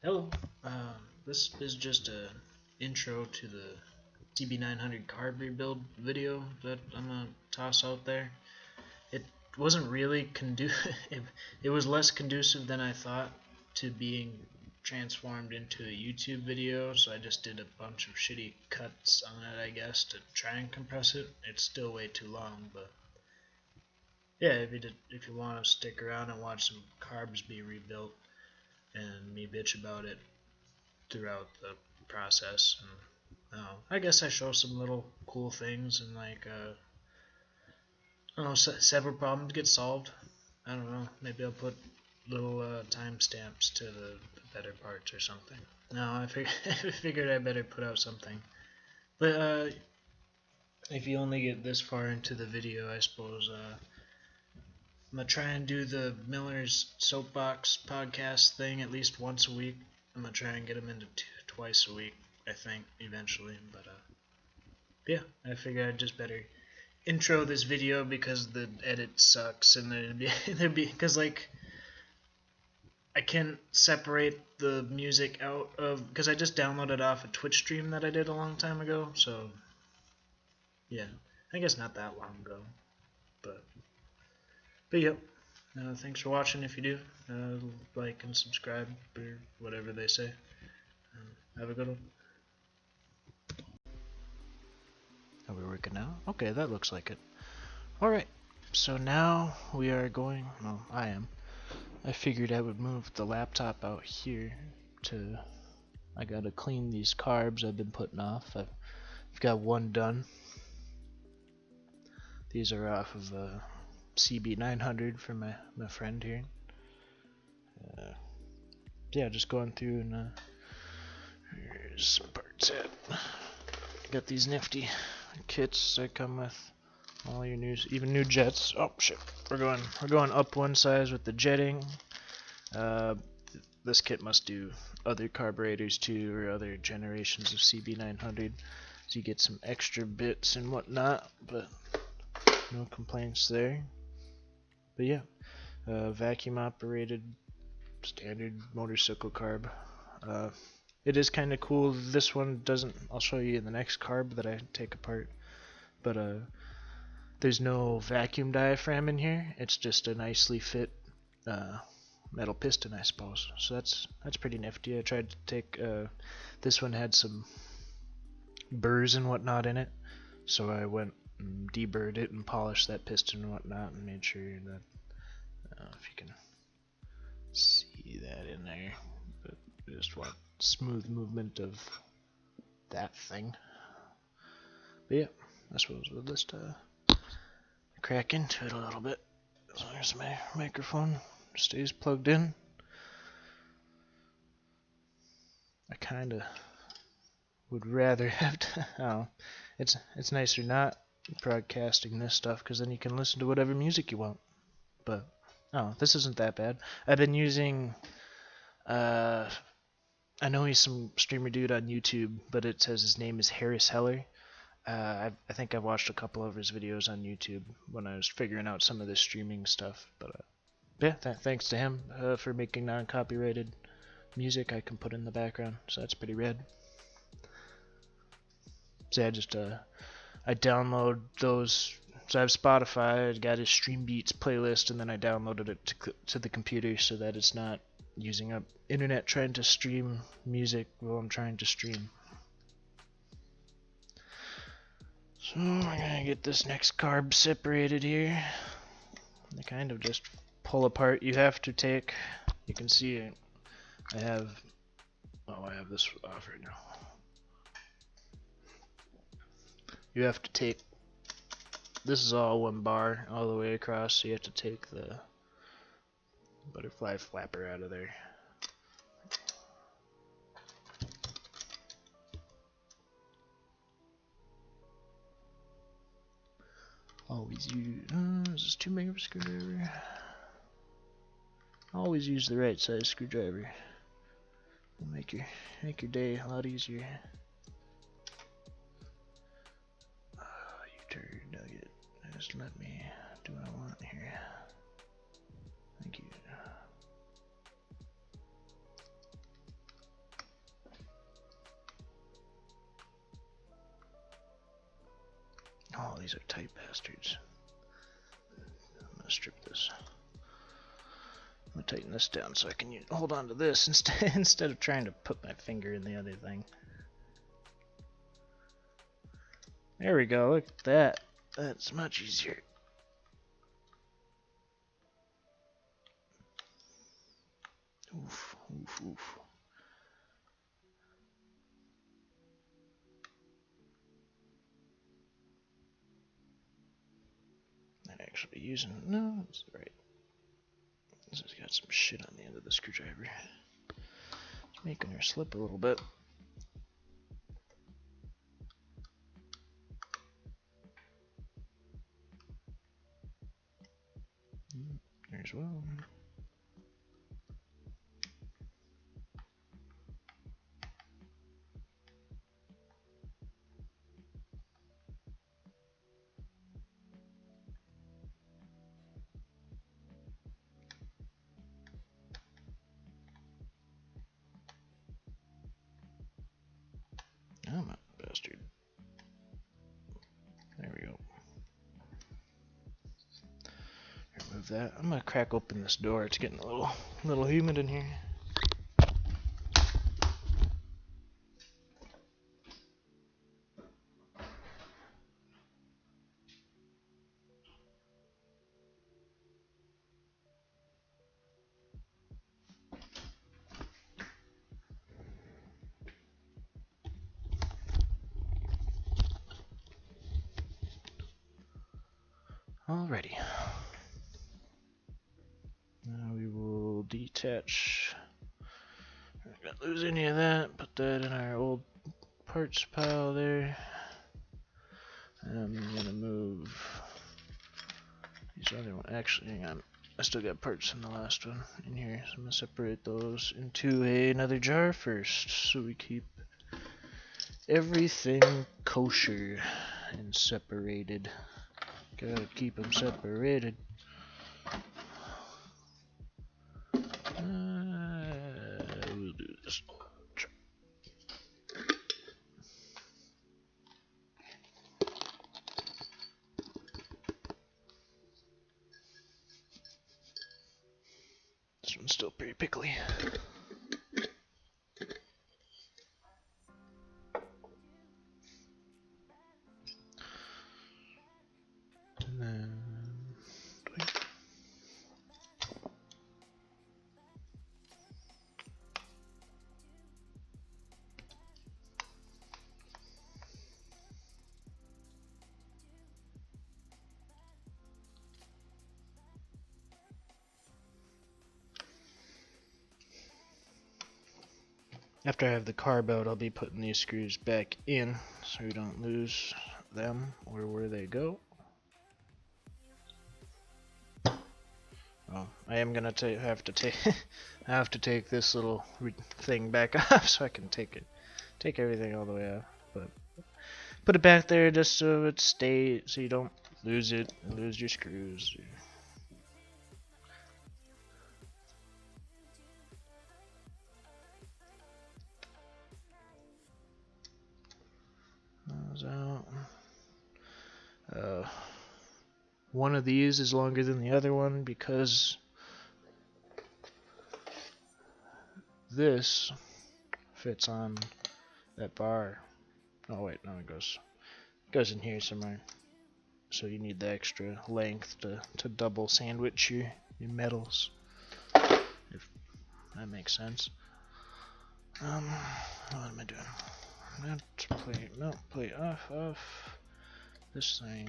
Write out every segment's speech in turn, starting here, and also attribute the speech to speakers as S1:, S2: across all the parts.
S1: Hello, this is just a intro to the CB900 carb rebuild video that I'm gonna toss out there. It wasn't really it was less conducive than I thought to being transformed into a YouTube video, so I just did a bunch of shitty cuts on it, I guess, to try and compress it. It's still way too long, but yeah, if you want to stick around and watch some carbs be rebuilt and me bitch about it throughout the process. And I guess I show some little cool things and I don't know, several problems get solved. I don't know. Maybe I'll put little timestamps to the better parts or something. No, I figured I better put out something. But if you only get this far into the video, I suppose I'm gonna try and do the Miller's Soapbox podcast thing at least once a week. I'm gonna try and get them into twice a week, I think, eventually. But yeah, I figured I'd just better intro this video because the edit sucks, and there'd be because like I can't separate the music out of because I just downloaded off a Twitch stream that I did a long time ago. So yeah, I guess not that long ago, but yep. Thanks for watching. If you do, like and subscribe or whatever they say. Have a good one. Are we working now? Okay, that looks like it. Alright, so now we are going, well, I am. I figured I would move the laptop out here to, I gotta clean these carbs I've been putting off. I've got one done. These are off of CB900 from my friend here. Yeah, just going through and here's some parts at. Got these nifty kits that come with all your news, even new jets. Oh shit, we're going up one size with the jetting. This kit must do other carburetors too, or other generations of CB900, so you get some extra bits and whatnot. But no complaints there. But yeah, vacuum operated standard motorcycle carb. It is kind of cool. This one doesn't. I'll show you in the next carb that I take apart. But there's no vacuum diaphragm in here. It's just a nicely fit metal piston, I suppose. So that's pretty nifty. I tried to take this one had some burrs and whatnot in it, so I went and deburred it and polished that piston and whatnot, and made sure that if you can see that in there, but I just want smooth movement of that thing. But yeah, I suppose we'll just crack into it a little bit. So there's my microphone, stays plugged in. I kinda would rather have to, oh, it's nicer not broadcasting this stuff, because then you can listen to whatever music you want. But oh, this isn't that bad. I've been using I know he's some streamer dude on YouTube, but it says his name is Harris Heller. I think I've watched a couple of his videos on YouTube when I was figuring out some of this streaming stuff. But yeah, thanks to him for making non-copyrighted music I can put in the background. So that's pretty rad. So yeah, just I download those. So I have Spotify. I got his Stream Beats playlist, and then I downloaded it to the computer so that it's not using up internet trying to stream music while I'm trying to stream. So we're gonna get this next carb separated here. They kind of just pull apart. You have to take, you can see it. I have this off right now. You have to take, this is all one bar all the way across, so you have to take the butterfly flapper out of there. Always use, is this too big of a screwdriver? Always use the right size screwdriver. It'll make your day a lot easier. You turd nugget. Just let me do what I want here. Thank you. Oh, these are tight bastards. I'm gonna strip this. I'm gonna tighten this down so I can hold on to this instead of trying to put my finger in the other thing. There we go, look at that. That's much easier. Oof, oof, oof. Not actually using, no, that's right. This has got some shit on the end of the screwdriver. It's making her slip a little bit. There's one. Oh, my bastard. There we go. Remove that. I'm gonna crack open this door. It's getting a little humid in here. Alrighty. Now we will detach. Not gonna lose any of that. Put that in our old parts pile there. I'm gonna move these other ones. Actually, hang on. I still got parts in the last one in here, so I'm gonna separate those into another jar first, so we keep everything kosher and separated. Gotta keep them separated. We'll do this. This one's still pretty pickly. And then after I have the carb out, I'll be putting these screws back in so we don't lose them or where they go. Oh, I am gonna have to take this little thing back off so I can take everything all the way off. But put it back there just so it stays, so you don't lose it, lose your screws. Those out. One of these is longer than the other one because this fits on that bar. Oh wait, no, it goes in here somewhere. So you need the extra length to double sandwich your metals, if that makes sense. What am I doing? Plate off this thing.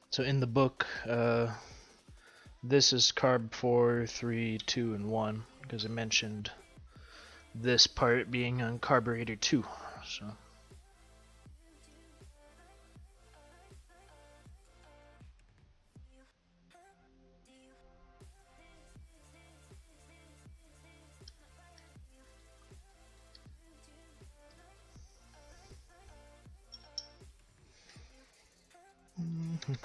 S1: So in the book, this is carb 4, 3, 2, and 1 because I mentioned this part being on carburetor 2. So. Okay,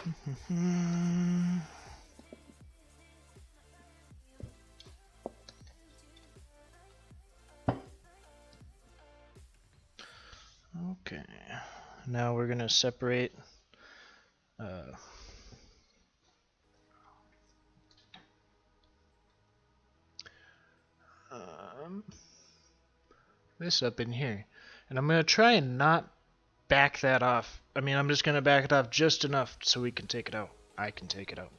S1: now we're gonna separate this up in here, and I'm gonna try and not back that off. I mean, I'm just gonna back it off just enough so we can take it out. I can take it out.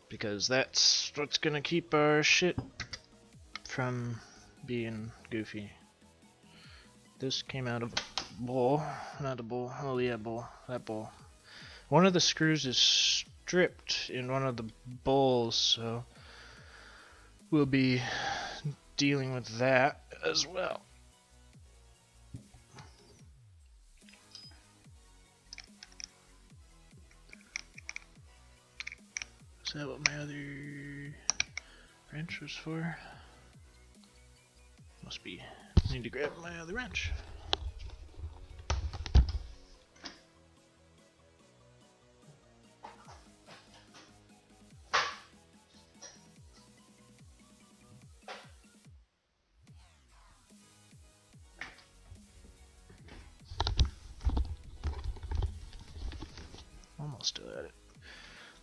S1: Because that's what's gonna keep our shit from being goofy. This came out of a bowl, not a bowl, oh yeah, bowl, that bowl. One of the screws is stripped in one of the bowls, so we'll be dealing with that as well. Is that what my other wrench was for? Must be. Need to grab my other wrench. Almost still at it.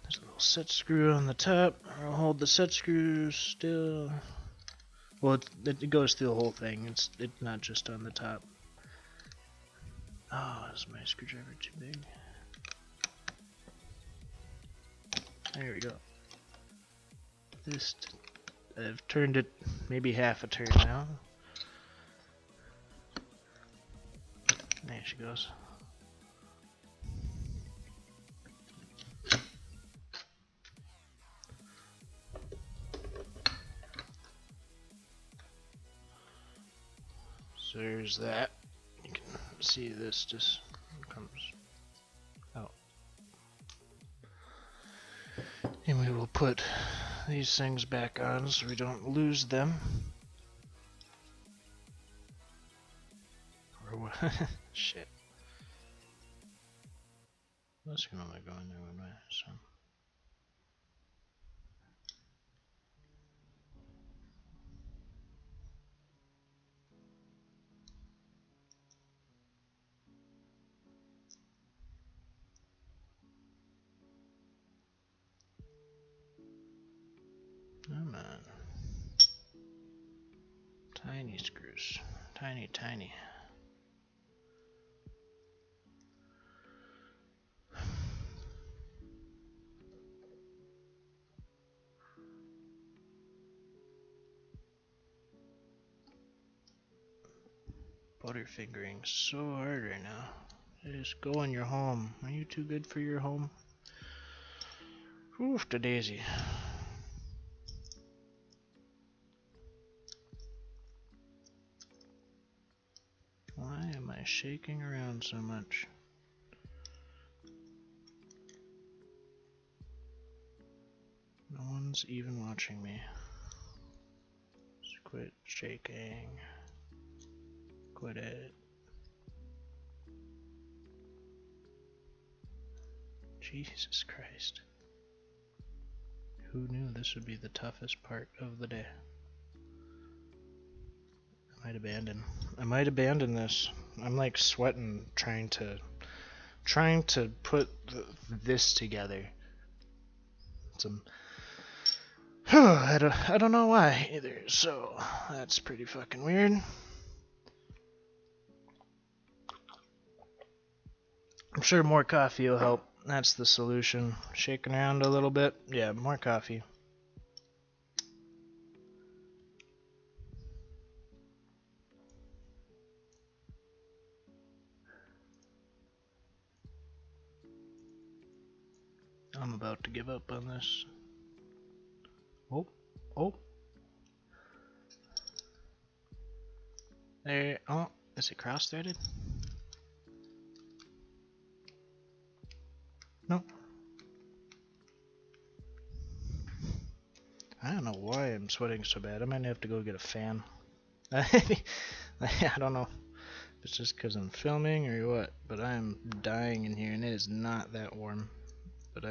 S1: There's a little set screw on the top. I'll hold the set screw still. Well, it goes through the whole thing. It's not just on the top. Oh, is my screwdriver too big? There we go. I've turned it maybe half a turn now. There she goes. So there's that. You can see this just comes out. And we will put these things back on so we don't lose them. Or what? Shit. Let's go on going there with my son. Come on. Tiny screws. Tiny, tiny. Butterfingering so hard right now. Just go in your home. Are you too good for your home? Oof, the daisy. Why am I shaking around so much? No one's even watching me. Just quit shaking. Quit it. Jesus Christ. Who knew this would be the toughest part of the day? I might abandon this. I'm like sweating trying to put this together. I don't know why either, so that's pretty fucking weird. I'm sure more coffee will help. That's the solution. Shaking around a little bit. Yeah, more coffee. I'm about to give up on this. Oh. There. Oh, is it cross-threaded? No. I don't know why I'm sweating so bad. I might have to go get a fan. I don't know. It's just because I'm filming or what, but I'm dying in here and it is not that warm. But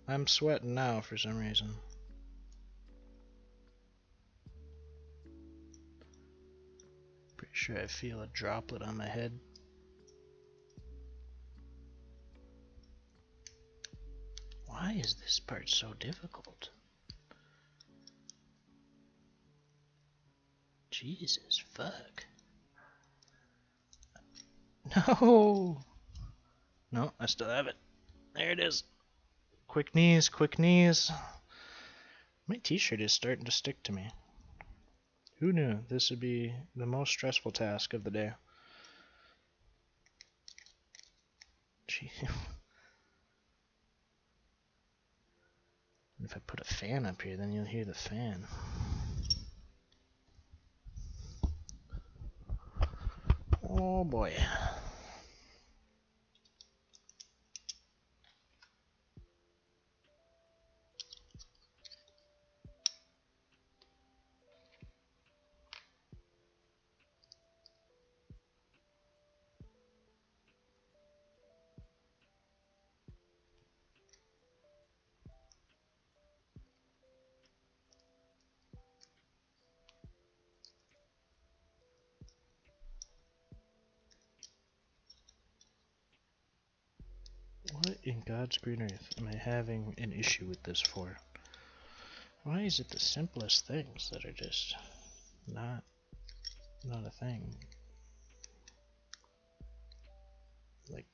S1: I'm sweating now for some reason. Pretty sure I feel a droplet on my head. Why is this part so difficult? Jesus fuck. No! No, I still have it. There it is. Quick knees, quick knees. My t-shirt is starting to stick to me. Who knew this would be the most stressful task of the day? Gee. If I put a fan up here, then you'll hear the fan. Oh boy. What in God's green earth am I having an issue with this for? Why is it the simplest things that are just not a thing? Like,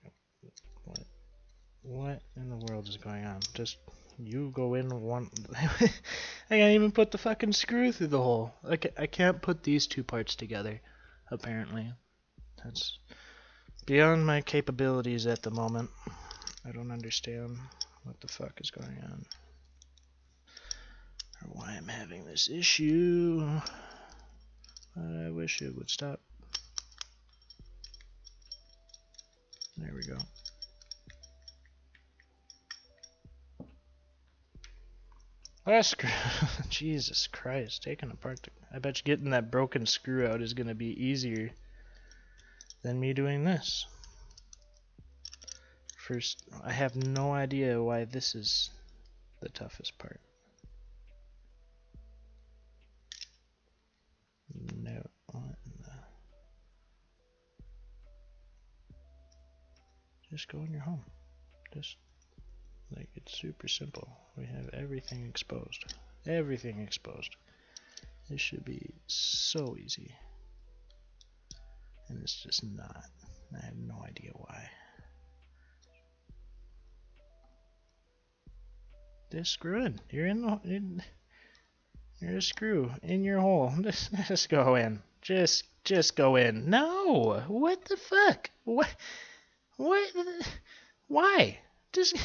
S1: what in the world is going on? Just, you go in one... I can't even put the fucking screw through the hole. I can't put these two parts together, apparently. That's beyond my capabilities at the moment. I don't understand what the fuck is going on. Or why I'm having this issue. I wish it would stop. There we go. Last screw. Jesus Christ, taking apart the... I bet you getting that broken screw out is going to be easier than me doing this. First, I have no idea why this is the toughest part. No, what in the... Just go in your home. Just, like, it's super simple. We have everything exposed. Everything exposed. This should be so easy. And it's just not. I have no idea why. Just screw in. You're in the... You're a screw in your hole. Just go in. Just go in. No! What the fuck? What? Why? Just...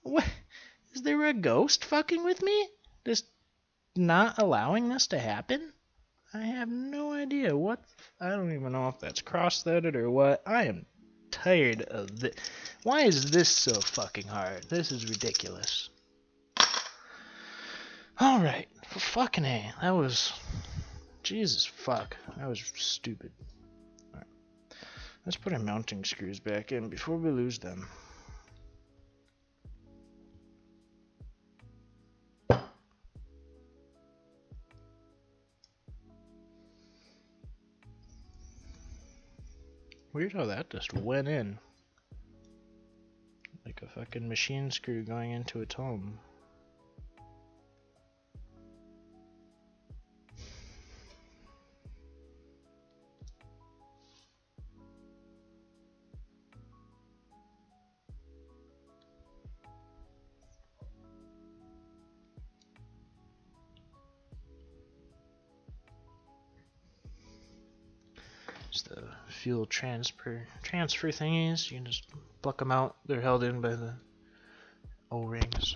S1: What? Is there a ghost fucking with me? Just not allowing this to happen? I have no idea what... I don't even know if that's cross-threaded or what. I am tired of this. Why is this so fucking hard? This is ridiculous. Alright. Fucking A. That was... Jesus fuck. That was stupid. Alright. Let's put our mounting screws back in before we lose them. Weird how that just went in. Like a fucking machine screw going into its home. The fuel transfer thingies, you can just pluck them out. They're held in by the O-rings.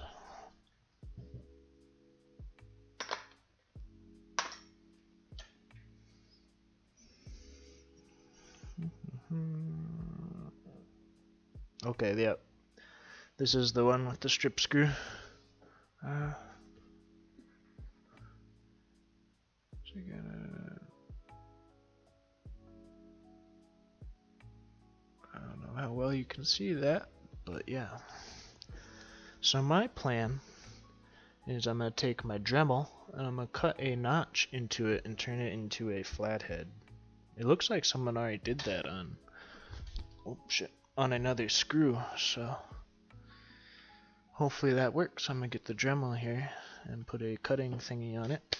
S1: Okay, yep. This is the one with the strip screw. So you gotta... how well you can see that, but yeah. So my plan is I'm going to take my Dremel and I'm going to cut a notch into it and turn it into a flathead. It looks like someone already did that on, oh shit, on another screw, so hopefully that works. I'm going to get the Dremel here and put a cutting thingy on it.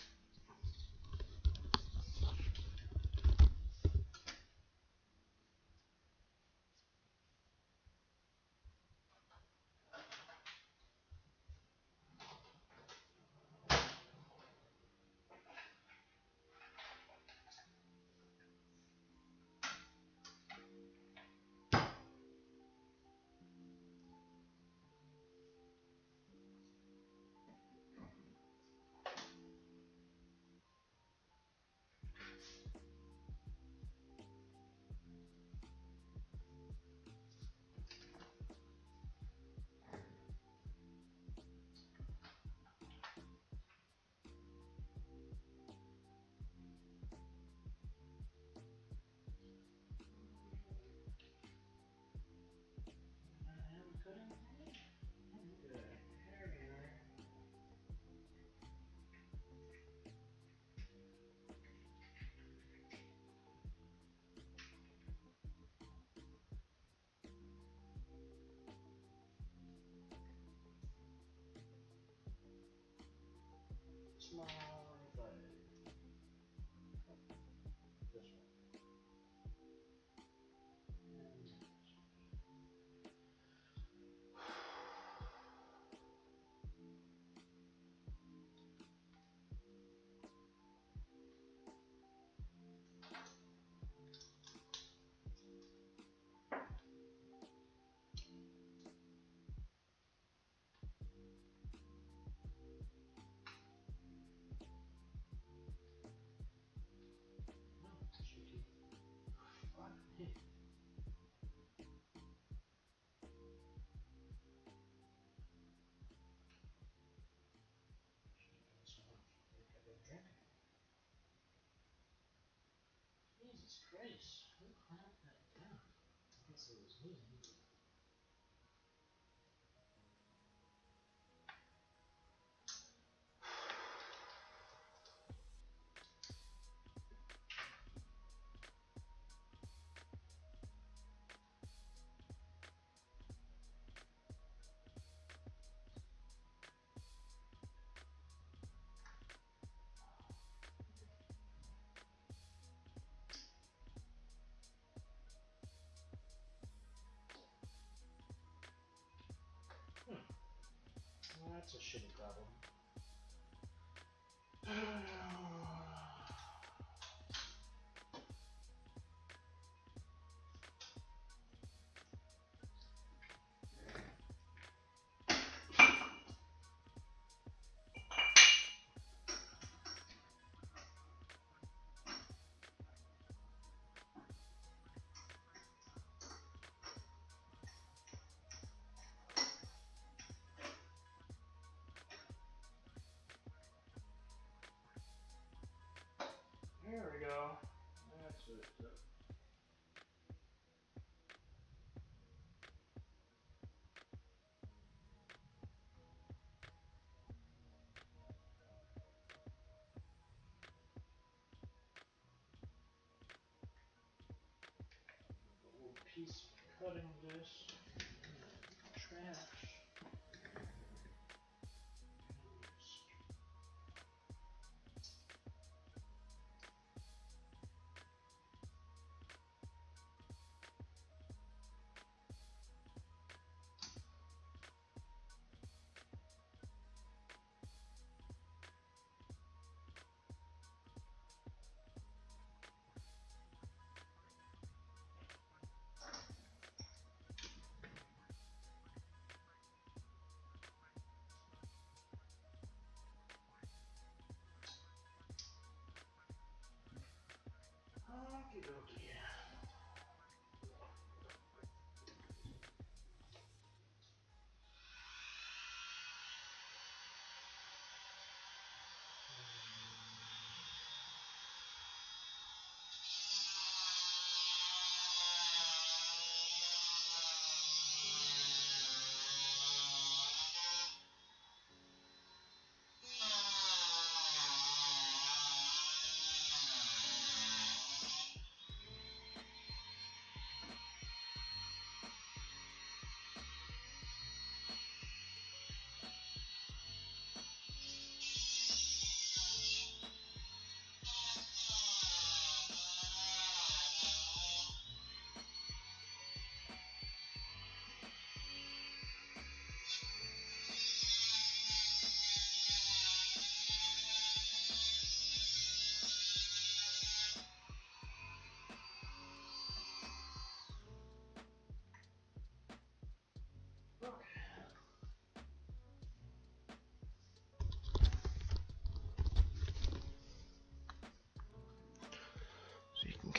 S1: Jesus Christ, who clamped that down? I guess it was me. Well, that's a shitty problem. There we go. That's what it took. A little piece of cutting this. Trash.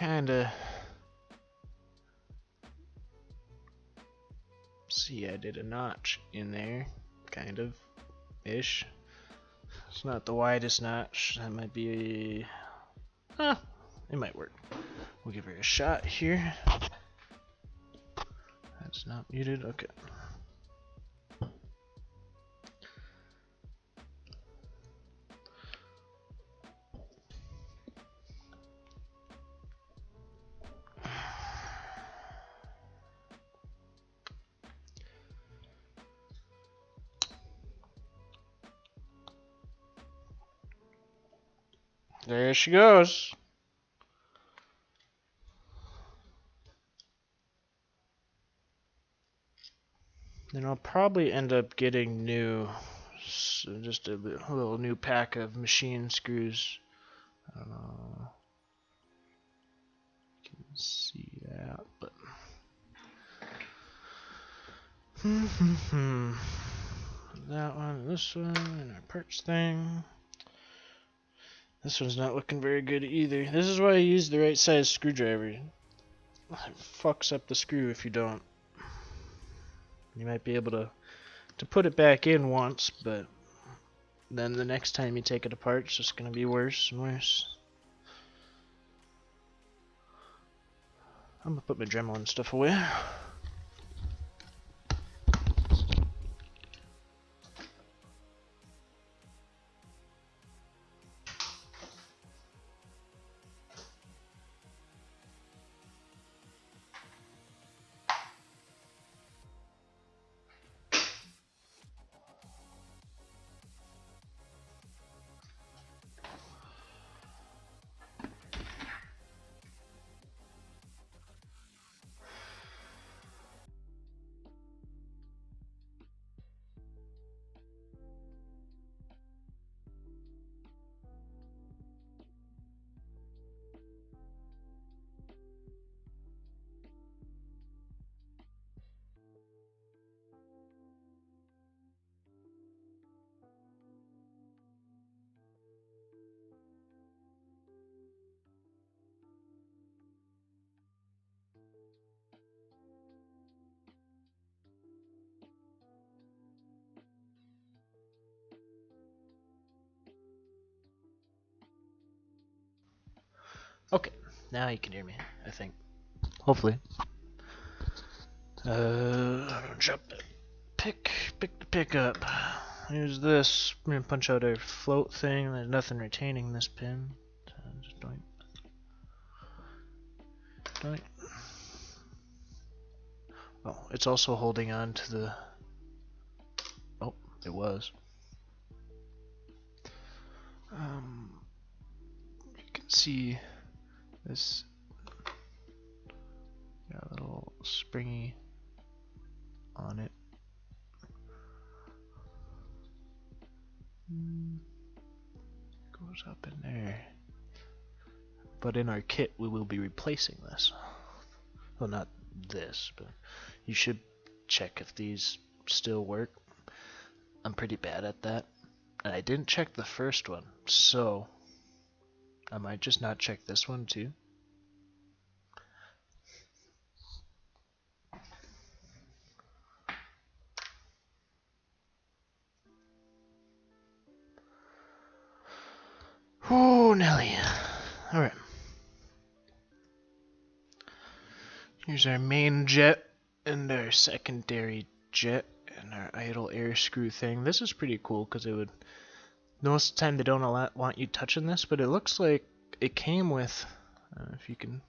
S1: kinda... See, I did a notch in there, kind of, ish. It's not the widest notch. That might be a... it might work. We'll give her a shot here. That's not muted, okay. There she goes. Then I'll probably end up getting new, just a little new pack of machine screws. I don't know. You can see that, but that one, this one, and our parts thing. This one's not looking very good either. This is why I use the right size screwdriver. It fucks up the screw if you don't. You might be able to put it back in once, but then the next time you take it apart, it's just going to be worse and worse. I'm going to put my Dremel and stuff away. Okay, now you can hear me, I think. Hopefully. Drop the pick the pick up. Use this. I'm gonna punch out our float thing. There's nothing retaining this pin. So just doink. Doink. Oh, it's also holding on to the... Oh, it was. You can see this got a little springy on it. Goes up in there. But in our kit, we will be replacing this. Well, not this, but you should check if these still work. I'm pretty bad at that. And I didn't check the first one, so I might just not check this one too. Oh, Nelly. Alright. Here's our main jet and our secondary jet and our idle air screw thing. This is pretty cool because it would... Most of the time they don't want you touching this, but it looks like it came with... if you can...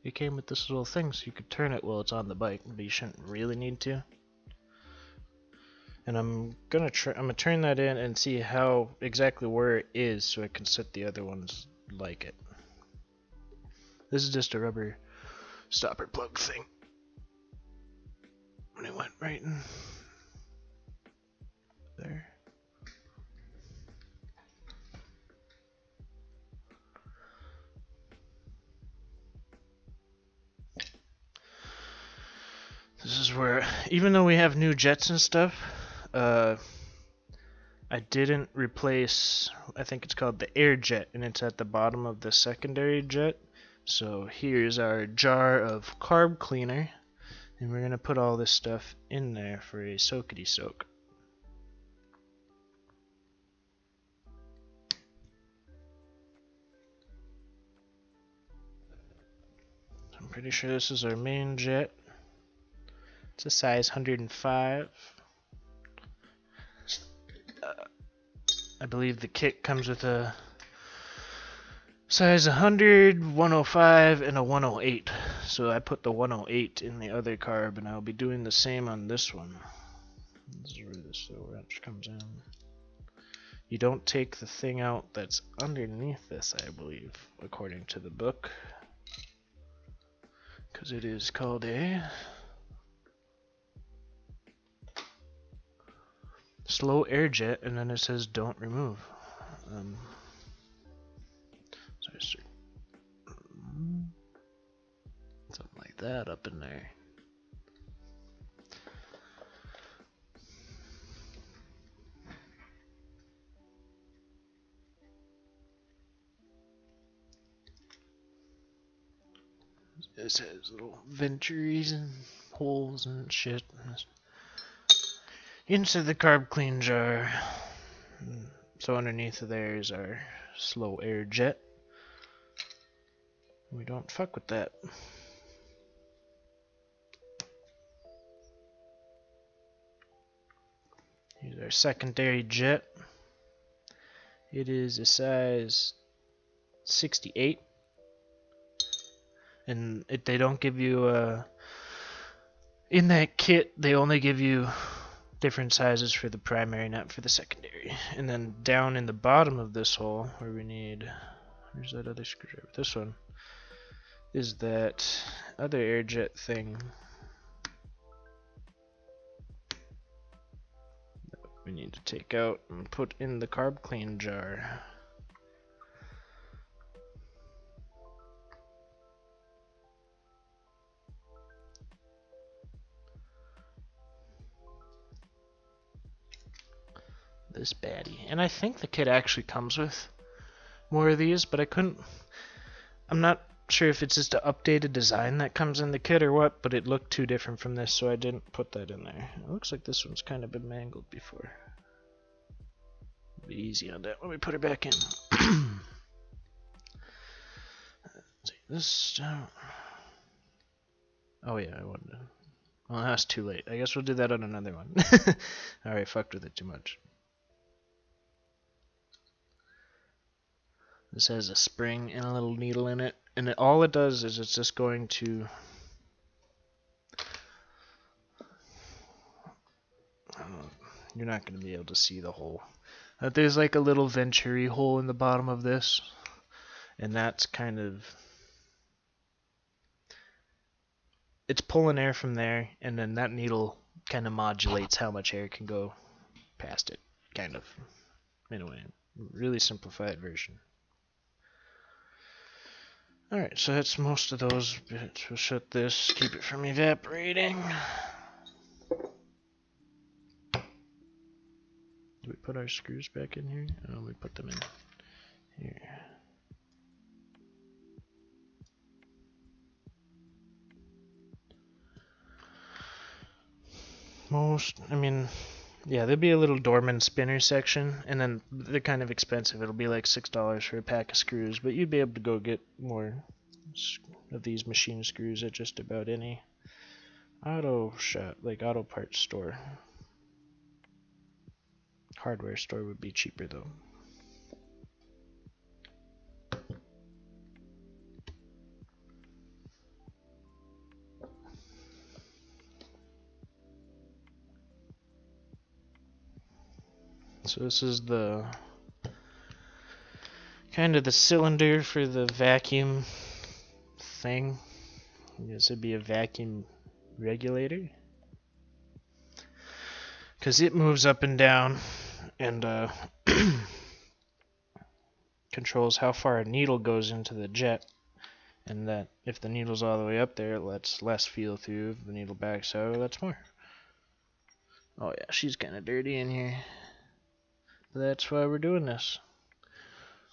S1: It came with this little thing so you could turn it while it's on the bike, but you shouldn't really need to. And I'm gonna turn that in and see how exactly where it is so I can set the other ones like it. This is just a rubber stopper plug thing. And it went right in there. This is where, even though we have new jets and stuff, I didn't replace, I think it's called the air jet, and it's at the bottom of the secondary jet. So here's our jar of carb cleaner, and we're going to put all this stuff in there for a soakity soak. I'm pretty sure this is our main jet. It's a size 105. I believe the kit comes with a size 100, 105, and a 108. So I put the 108 in the other carb, and I'll be doing the same on this one. This is where this little wrench comes in. You don't take the thing out that's underneath this, I believe, according to the book, because it is called a slow air jet, and then it says don't remove. Something like that up in there. This has little ventures and holes and shit. Into the carb clean jar. So underneath of there is our slow air jet. We don't fuck with that. Here's our secondary jet. It is a size 68. And they don't give you in that kit, they only give you different sizes for the primary, not for the secondary. And then down in the bottom of this hole, where we need, where's that other screwdriver? This one is that other air jet thing that we need to take out and put in the carb clean jar. This baddie. And I think the kit actually comes with more of these, but I'm not sure if it's just an updated design that comes in the kit or what, but it looked too different from this, so I didn't put that in there. It looks like this one's kind of been mangled before. Be easy on that when we put her back in. Take this down. Oh yeah, I wanted to. Well, that's too late. I guess we'll do that on another one. Alright, fucked with it too much. This has a spring and a little needle in it, and all it does is it's just going to you're not going to be able to see the hole. There's like a little venturi hole in the bottom of this, and that's kind of, it's pulling air from there, and then that needle kind of modulates how much air can go past it, kind of, in a way. Really simplified version. Alright, so that's most of those bits. We'll shut this, keep it from evaporating. Do we put our screws back in here? Oh, we put them in here. Yeah, there'll be a little Dorman spinner section, and then they're kind of expensive. It'll be like $6 for a pack of screws, but you'd be able to go get more of these machine screws at just about any auto shop, like auto parts store. Hardware store would be cheaper though. So this is the kind of the cylinder for the vacuum thing. This would be a vacuum regulator, because it moves up and down and controls how far a needle goes into the jet, and that if the needle's all the way up there, it lets less feel through. If the needle backs out, it lets more. Oh yeah, she's kind of dirty in here. that's why we're doing this.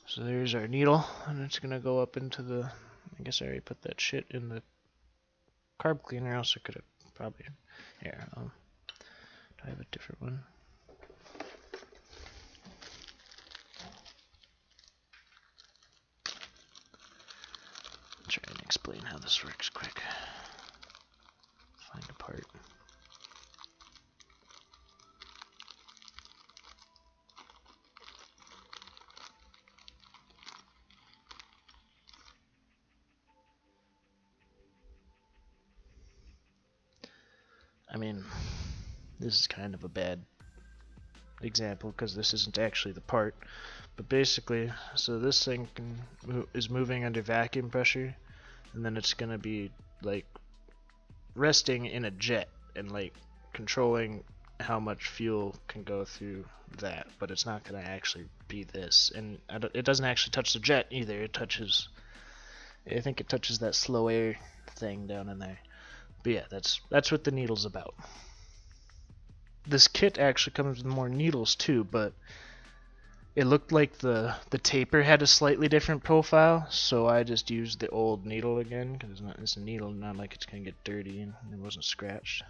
S1: So there's our needle, and it's gonna go up into the, I guess I already put that shit in the carb cleaner, else I could have probably, here, do I have a different one? Try and explain how this works quick. Find a part. I mean, this is kind of a bad example because this isn't actually the part, but basically, so this thing is moving under vacuum pressure, and then it's gonna be like resting in a jet and like controlling how much fuel can go through that, but it's not gonna actually be this, and it doesn't actually touch the jet either. It touches, I think it touches that slow air thing down in there. But yeah, that's what the needle's about. This kit actually comes with more needles too, but it looked like the taper had a slightly different profile, so I just used the old needle again because it's a needle, not like it's gonna get dirty, and it wasn't scratched.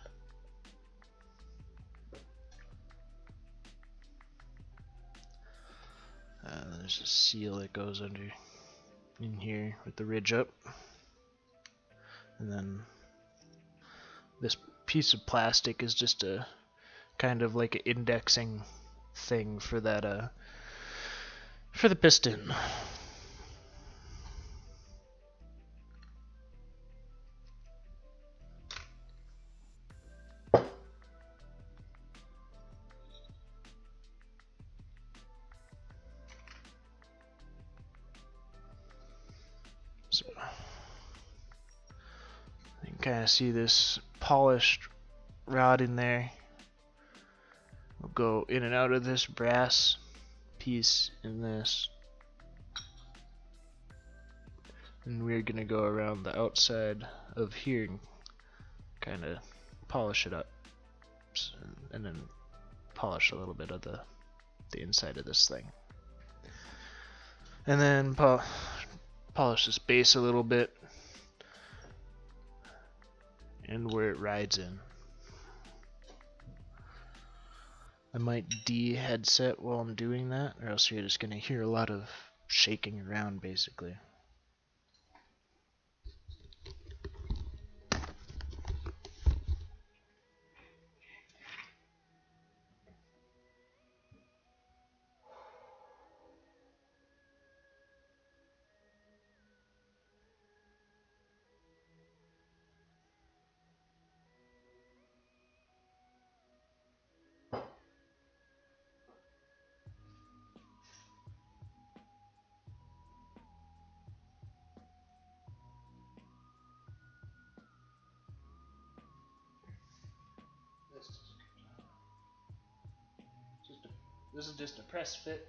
S1: There's a seal that goes under in here with the ridge up, and then this piece of plastic is just a kind of like an indexing thing for that for the piston. So you can kind of see this polished rod in there. We'll go in and out of this brass piece in this, and we're gonna go around the outside of here and kind of polish it up, and then polish a little bit of the inside of this thing, and then polish this base a little bit and where it rides in. I might de-headset while I'm doing that, or else you're just gonna hear a lot of shaking around basically. This is just a press fit.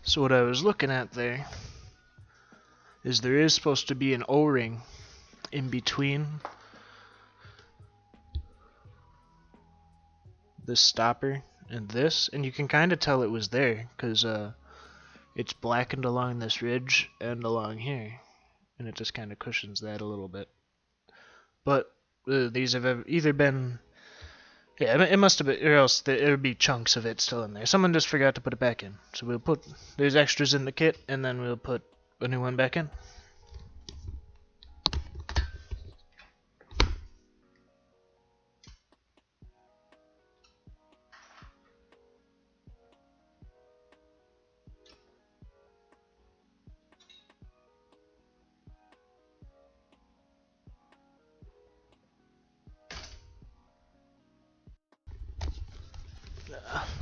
S1: So what I was looking at there is there is supposed to be an O-ring in between this stopper and this, and you can kind of tell it was there because it's blackened along this ridge and along here, and it just kind of cushions that a little bit. But these have either been, yeah, it must have been, or else there would be chunks of it still in there. Someone just forgot to put it back in. So we'll put, there's extras in the kit, and then we'll put a new one back in.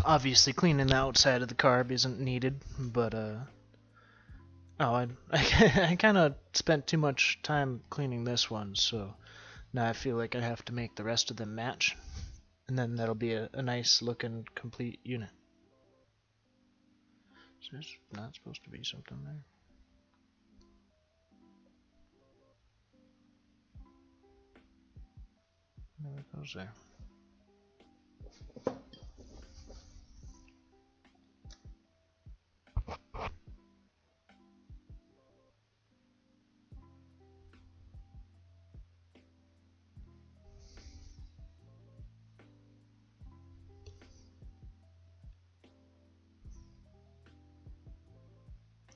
S1: Obviously cleaning the outside of the carb isn't needed, but I kind of spent too much time cleaning this one, so now I feel like I have to make the rest of them match, and then that'll be a nice looking complete unit. So there's not supposed to be something there. There it goes there.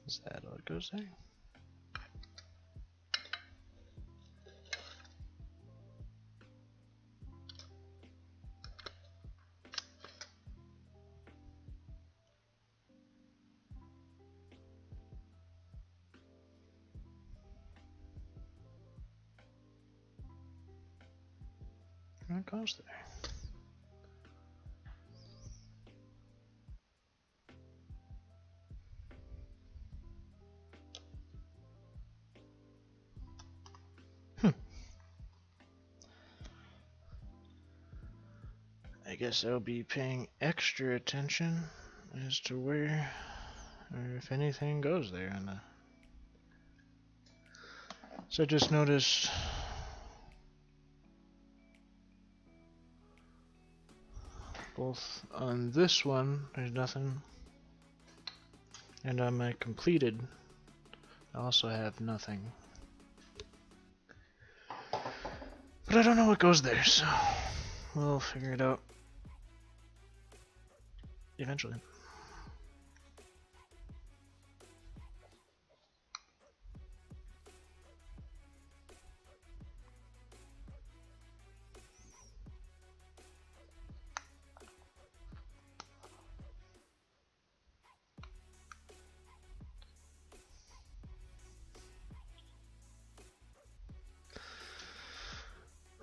S1: Is that all it goes there? There it goes there. I guess I'll be paying extra attention as to where or if anything goes there. So I just noticed both on this one there's nothing, and on my completed I also have nothing. But I don't know what goes there, so we'll figure it out eventually.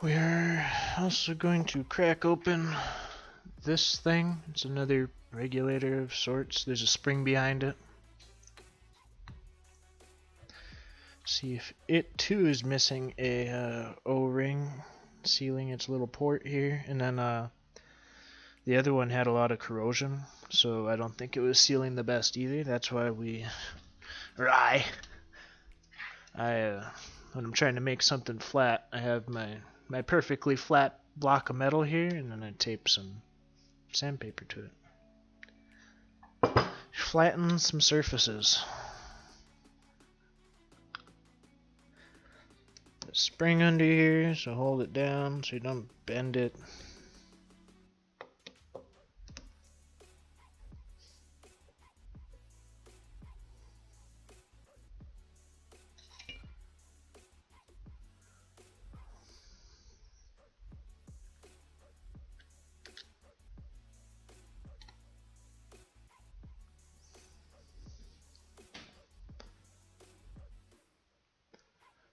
S1: We are also going to crack open this thing. It's another regulator of sorts. There's a spring behind it. See if it too is missing a O-ring sealing its little port here, and then the other one had a lot of corrosion, so I don't think it was sealing the best either. That's why when I'm trying to make something flat, I have my perfectly flat block of metal here, and then I tape some sandpaper to it. Flatten some surfaces. The spring under here, so hold it down so you don't bend it.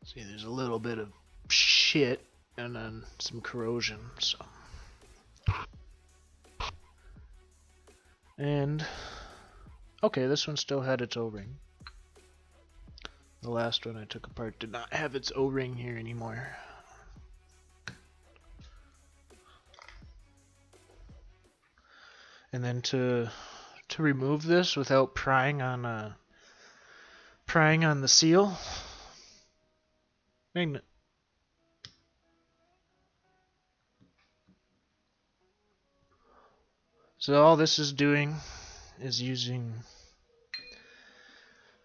S1: See, there's a little bit of shit and then some corrosion, so. And, okay, this one still had its O-ring. The last one I took apart did not have its O-ring here anymore. And then to remove this without prying on the seal, magnet. So all this is doing is using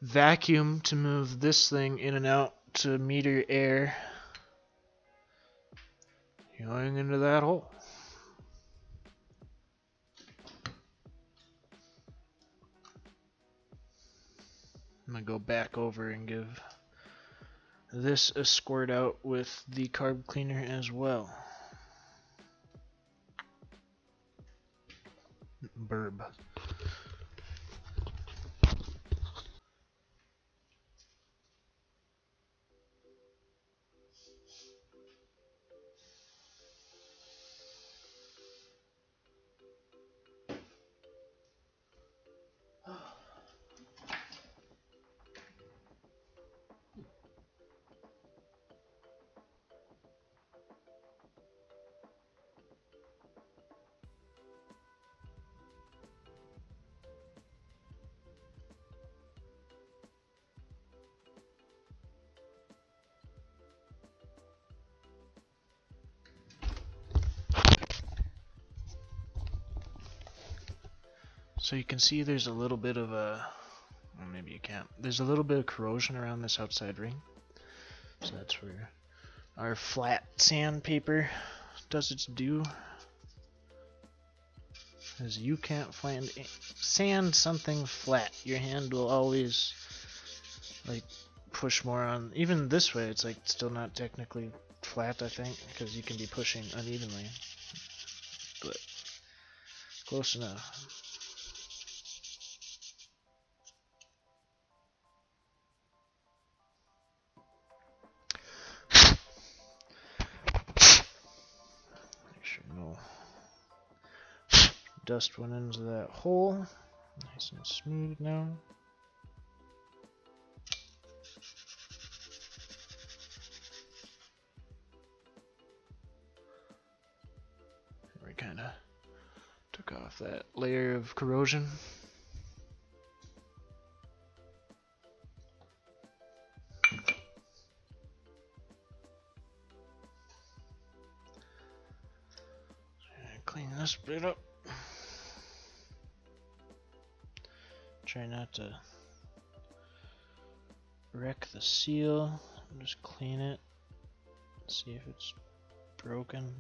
S1: vacuum to move this thing in and out to meter air going into that hole. I'm gonna go back over and give this a squirt out with the carb cleaner as well. Burb. So you can see there's a little bit of a, well, maybe you can't. There's a little bit of corrosion around this outside ring. So that's where our flat sandpaper does its due. As you can't sand something flat, your hand will always like push more on. Even this way, it's like still not technically flat, I think, because you can be pushing unevenly, but close enough. Make sure no dust went into that hole. Nice and smooth now. We kind of took off that layer of corrosion. Clean this bit up. Try not to wreck the seal. Just clean it. See if it's broken.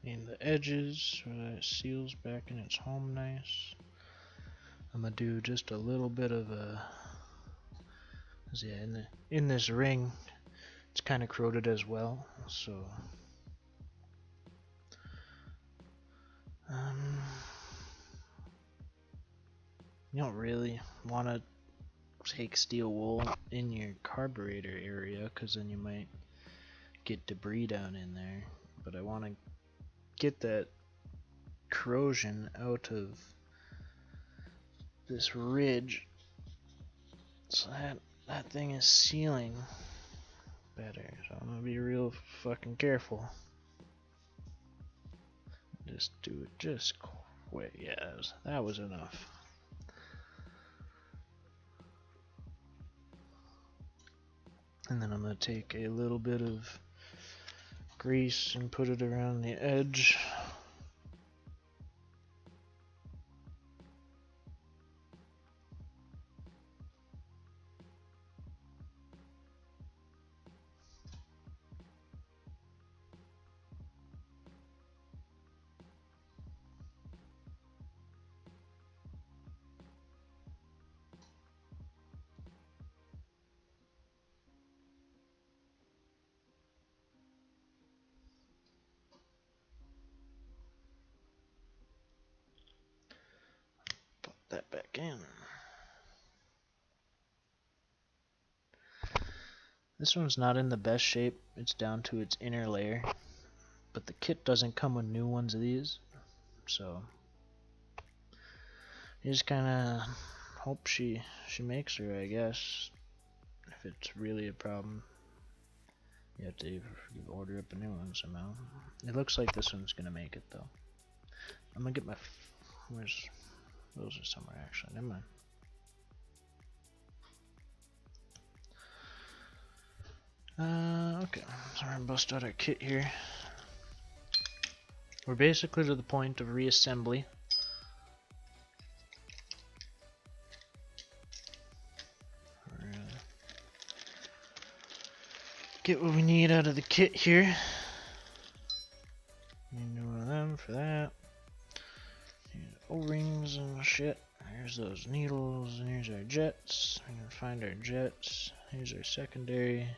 S1: Clean the edges so that it seals back in its home nice. I'm gonna do just a little bit of a, yeah, in this ring, it's kind of corroded as well, so you don't really want to take steel wool in your carburetor area because then you might get debris down in there, but I want to get that corrosion out of this ridge so that thing is sealing better. So I'm gonna be real fucking careful. Just do it just quick. Yeah, that was enough. And then I'm gonna take a little bit of grease and put it around the edge. Put that back in. This one's not in the best shape. It's down to its inner layer, but the kit doesn't come with new ones of these, so you just kind of hope she makes her, I guess. If it's really a problem, you have to order up a new one somehow. It looks like this one's gonna make it though. I'm gonna get my Those are somewhere actually. Never mind. Okay, so we're gonna bust out our kit here. We're basically to the point of reassembly. We're gonna get what we need out of the kit here. Need one of them for that. O-rings and shit. Here's those needles, and here's our jets. We're gonna find our jets. Here's our secondary.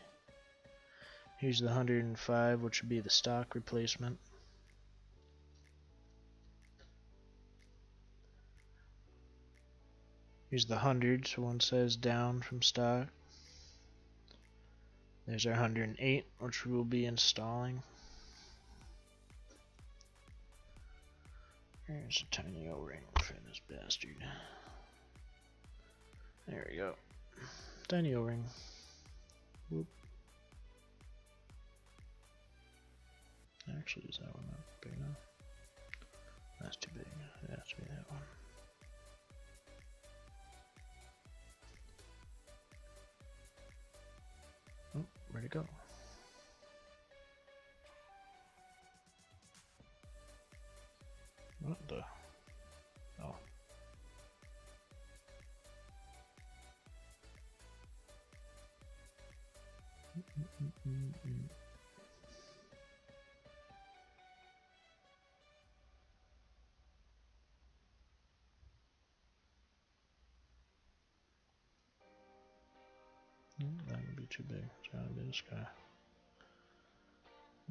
S1: Here's the 105, which would be the stock replacement. Here's the 100, so one size down from stock. There's our 108, which we will be installing. Here's a tiny O-ring for this bastard. There we go. Tiny O-ring. Whoop. Actually, is that one not big enough? That's too big. It has to be that one. Oh, where'd it go? What the? Oh. That would be too big. It's gotta be this guy.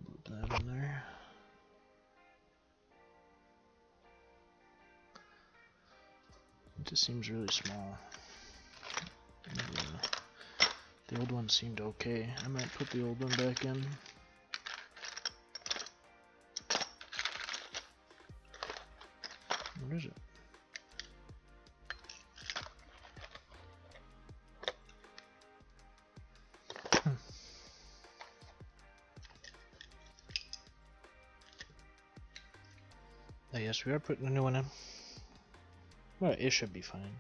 S1: Put that in there. It just seems really small. The old one seemed okay. I might put the old one back in. What is it? Oh, yes, we are putting a new one in. Well, it should be fine.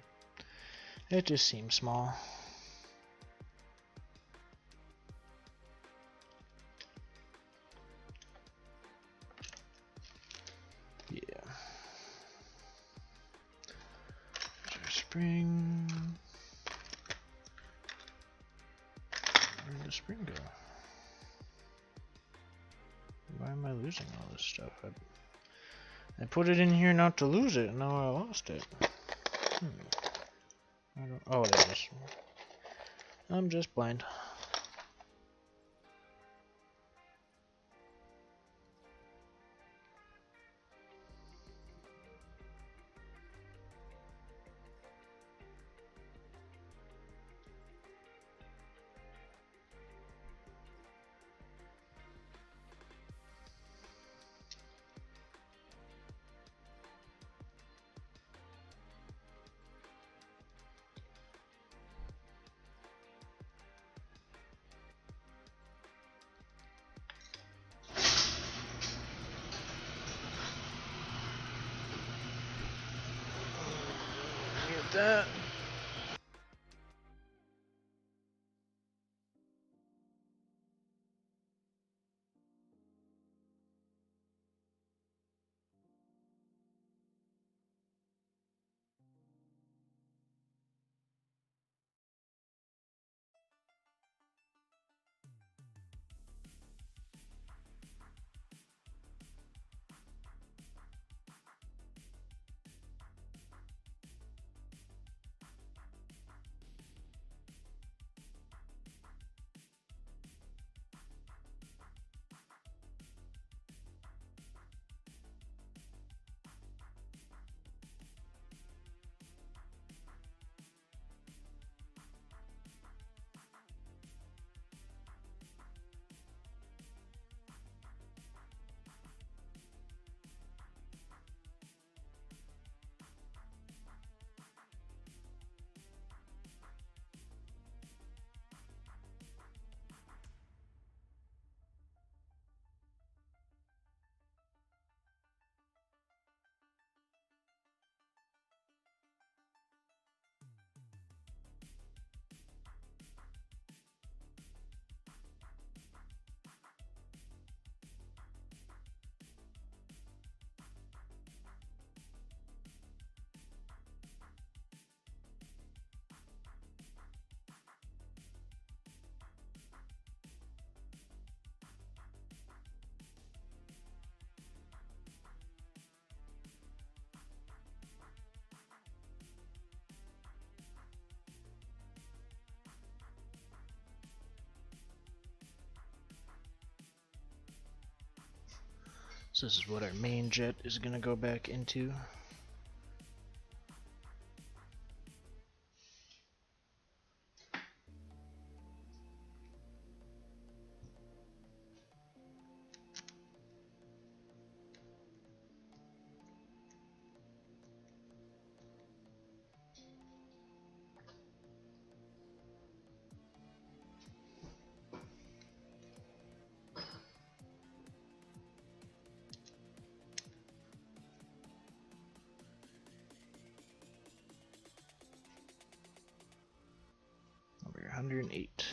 S1: It just seems small. Yeah. There's our spring. Where did the spring go? Why am I losing all this stuff? I put it in here not to lose it, and now I lost it. I don't. Oh, there it is. I'm just blind. Get that. So this is what our main jet is going to go back into. Number 108.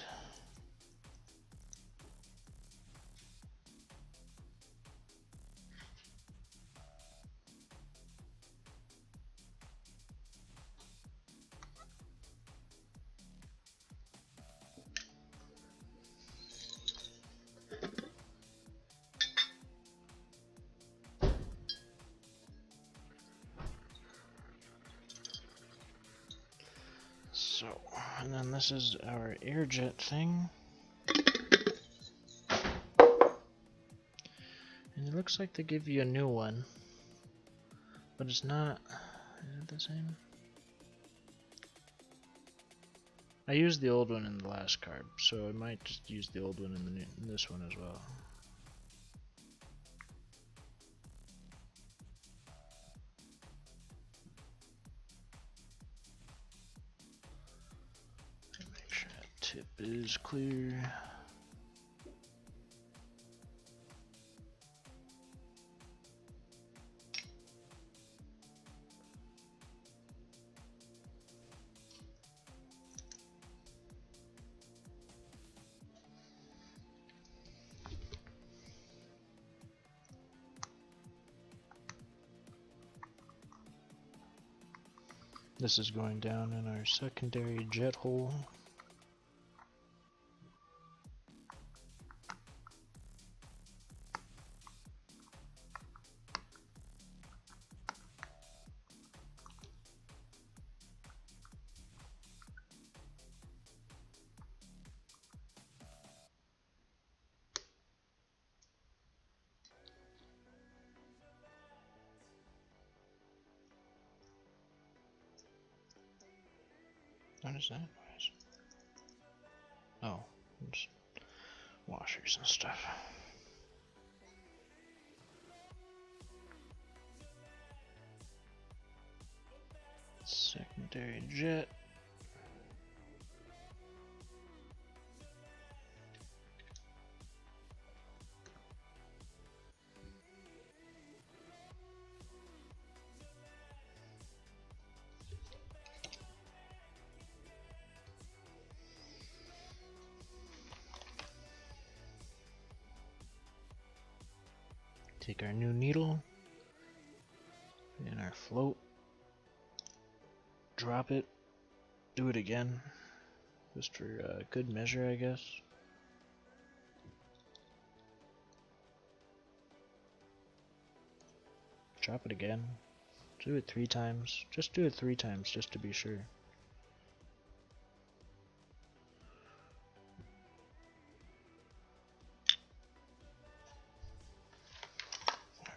S1: So, and then this is our air jet thing. And it looks like they give you a new one, but it's not. Is it the same? I used the old one in the last carb, so I might just use the old one in this one as well. Make sure that tip is clear. This is going down in our secondary jet hole. What is that noise? Oh, it's washers and stuff. Secondary jet. Take our new needle and our float, drop it, do it again, just for good measure, I guess. Drop it again, do it 3 times, just do it 3 times just to be sure.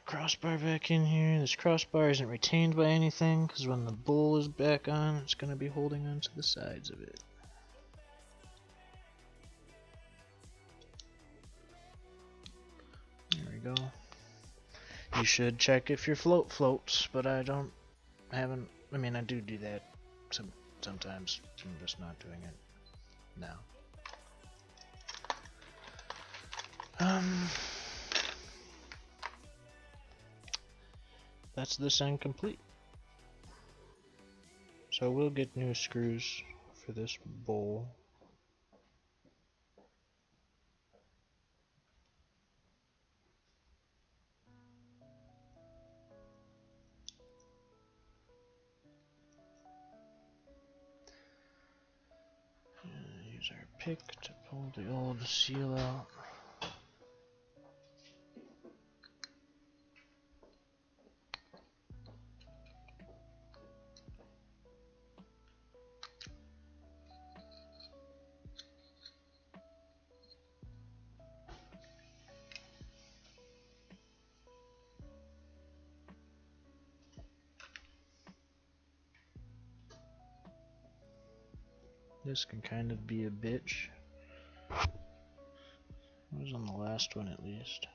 S1: Crossbar back in here. This crossbar isn't retained by anything because when the bowl is back on, it's going to be holding onto the sides of it. There we go. You should check if your float floats, but I haven't. I mean, I do that sometimes. I'm just not doing it now. That's this end complete. So we'll get new screws for this bowl. Use our pick to pull the old seal out. This can kind of be a bitch. It was on the last one at least.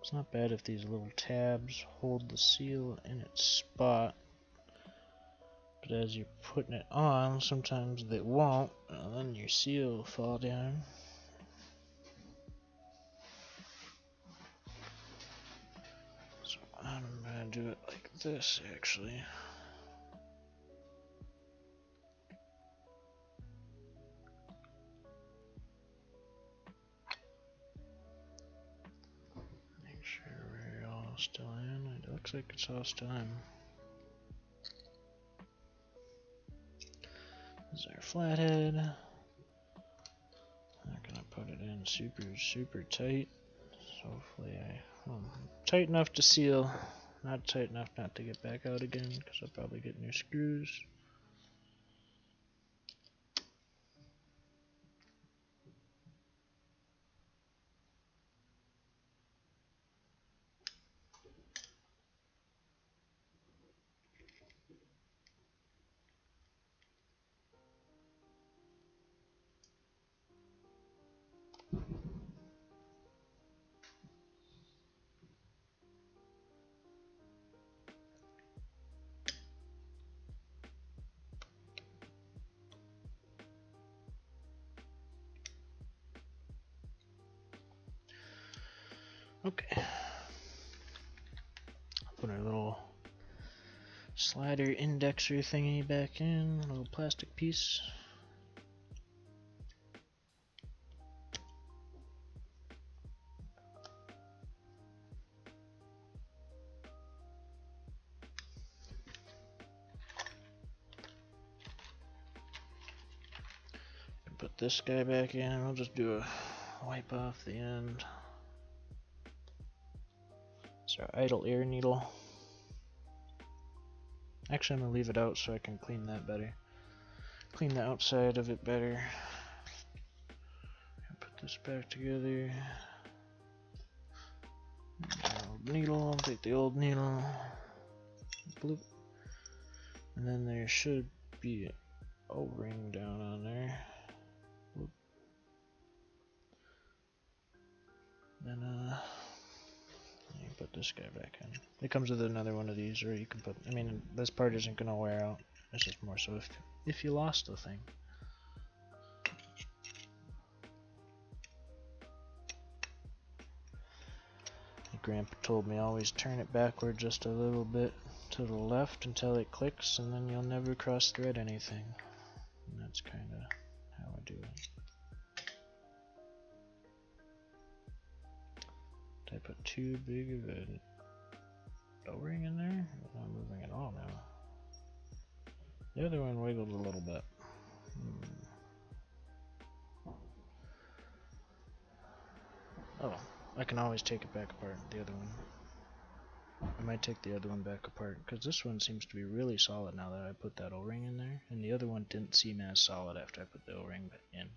S1: It's not bad if these little tabs hold the seal in its spot, but as you're putting it on, sometimes they won't, and then your seal will fall down. So I'm gonna do it like this actually. Make sure we're all still in. It looks like it's all still in. This is our flathead. I'm gonna put it in super tight. So hopefully tight enough to seal, not tight enough not to get back out again, because I'll probably get new screws. Okay. Put our little slider indexer thingy back in, a little plastic piece. Put this guy back in, I'll just do a wipe off the end. It's our idle air needle. Actually, I'm going to leave it out so I can clean that better. Clean the outside of it better. Put this back together. Old needle, I'll take the old needle. Bloop. And then there should be an O-ring down on there. Bloop. Then you put this guy back in. It comes with another one of these, or you can put, I mean, this part isn't going to wear out. It's just more so if you lost the thing. My grandpa told me always turn it backward just a little bit to the left until it clicks, and then you'll never cross thread anything. And that's kind of how I do it. Did I put too big of an O-ring in there? I'm not moving at all now. The other one wiggled a little bit. Oh, I can always take it back apart, the other one. I might take the other one back apart, because this one seems to be really solid now that I put that O-ring in there, and the other one didn't seem as solid after I put the O-ring in.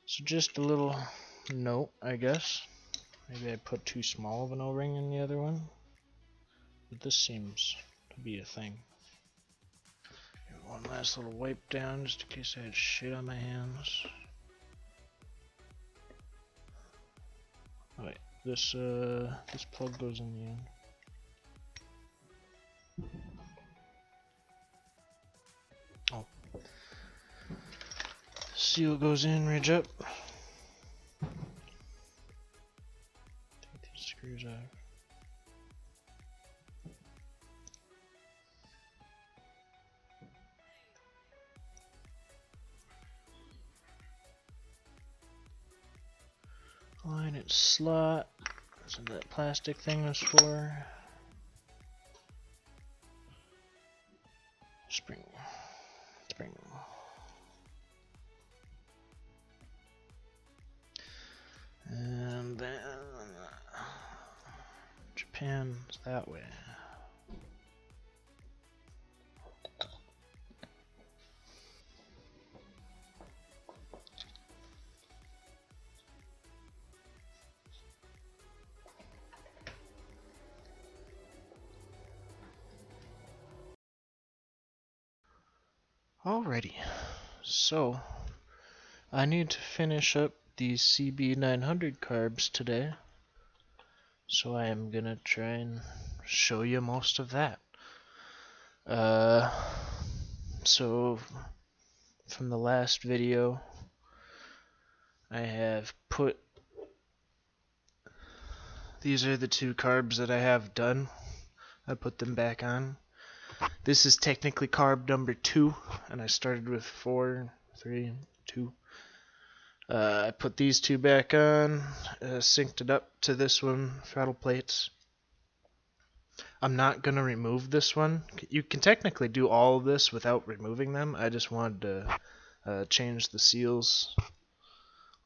S1: So just a little note, I guess. Maybe I put too small of an O-ring in the other one, but this seems to be a thing. One last little wipe down just in case I had shit on my hands. Oh wait, this plug goes in the end. Oh, seal goes in, ridge up. Take these screws off. Line its slot. That's what that plastic thing was for. Spring. And then Japan's that way. Alrighty, so I need to finish up these CB900 carbs today, so I am gonna try and show you most of that. So from the last video, I have put, these are the two carbs that I have done. I put them back on. This is technically carb number 2, and I started with 4, 3, 2. I put these two back on, synced it up to this one, throttle plates. I'm not going to remove this one. You can technically do all of this without removing them. I just wanted to change the seals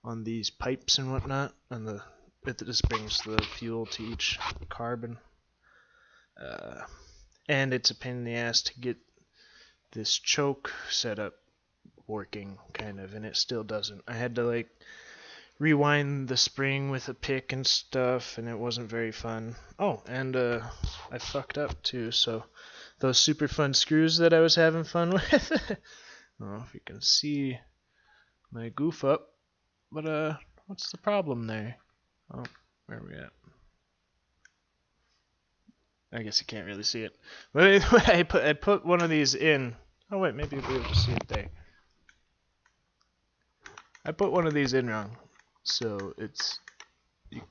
S1: on these pipes and whatnot, and it just brings the fuel to each carbon. And it's a pain in the ass to get this choke set up working, kind of, and it still doesn't. I had to like rewind the spring with a pick and stuff, and it wasn't very fun. Oh, and I fucked up too, so those super fun screws that I was having fun with, I don't know if you can see my goof up, but what's the problem there? Oh, where are we at? I guess you can't really see it. But anyway, I put one of these in. Oh wait, maybe you'll be able to see it there. I put one of these in wrong, so you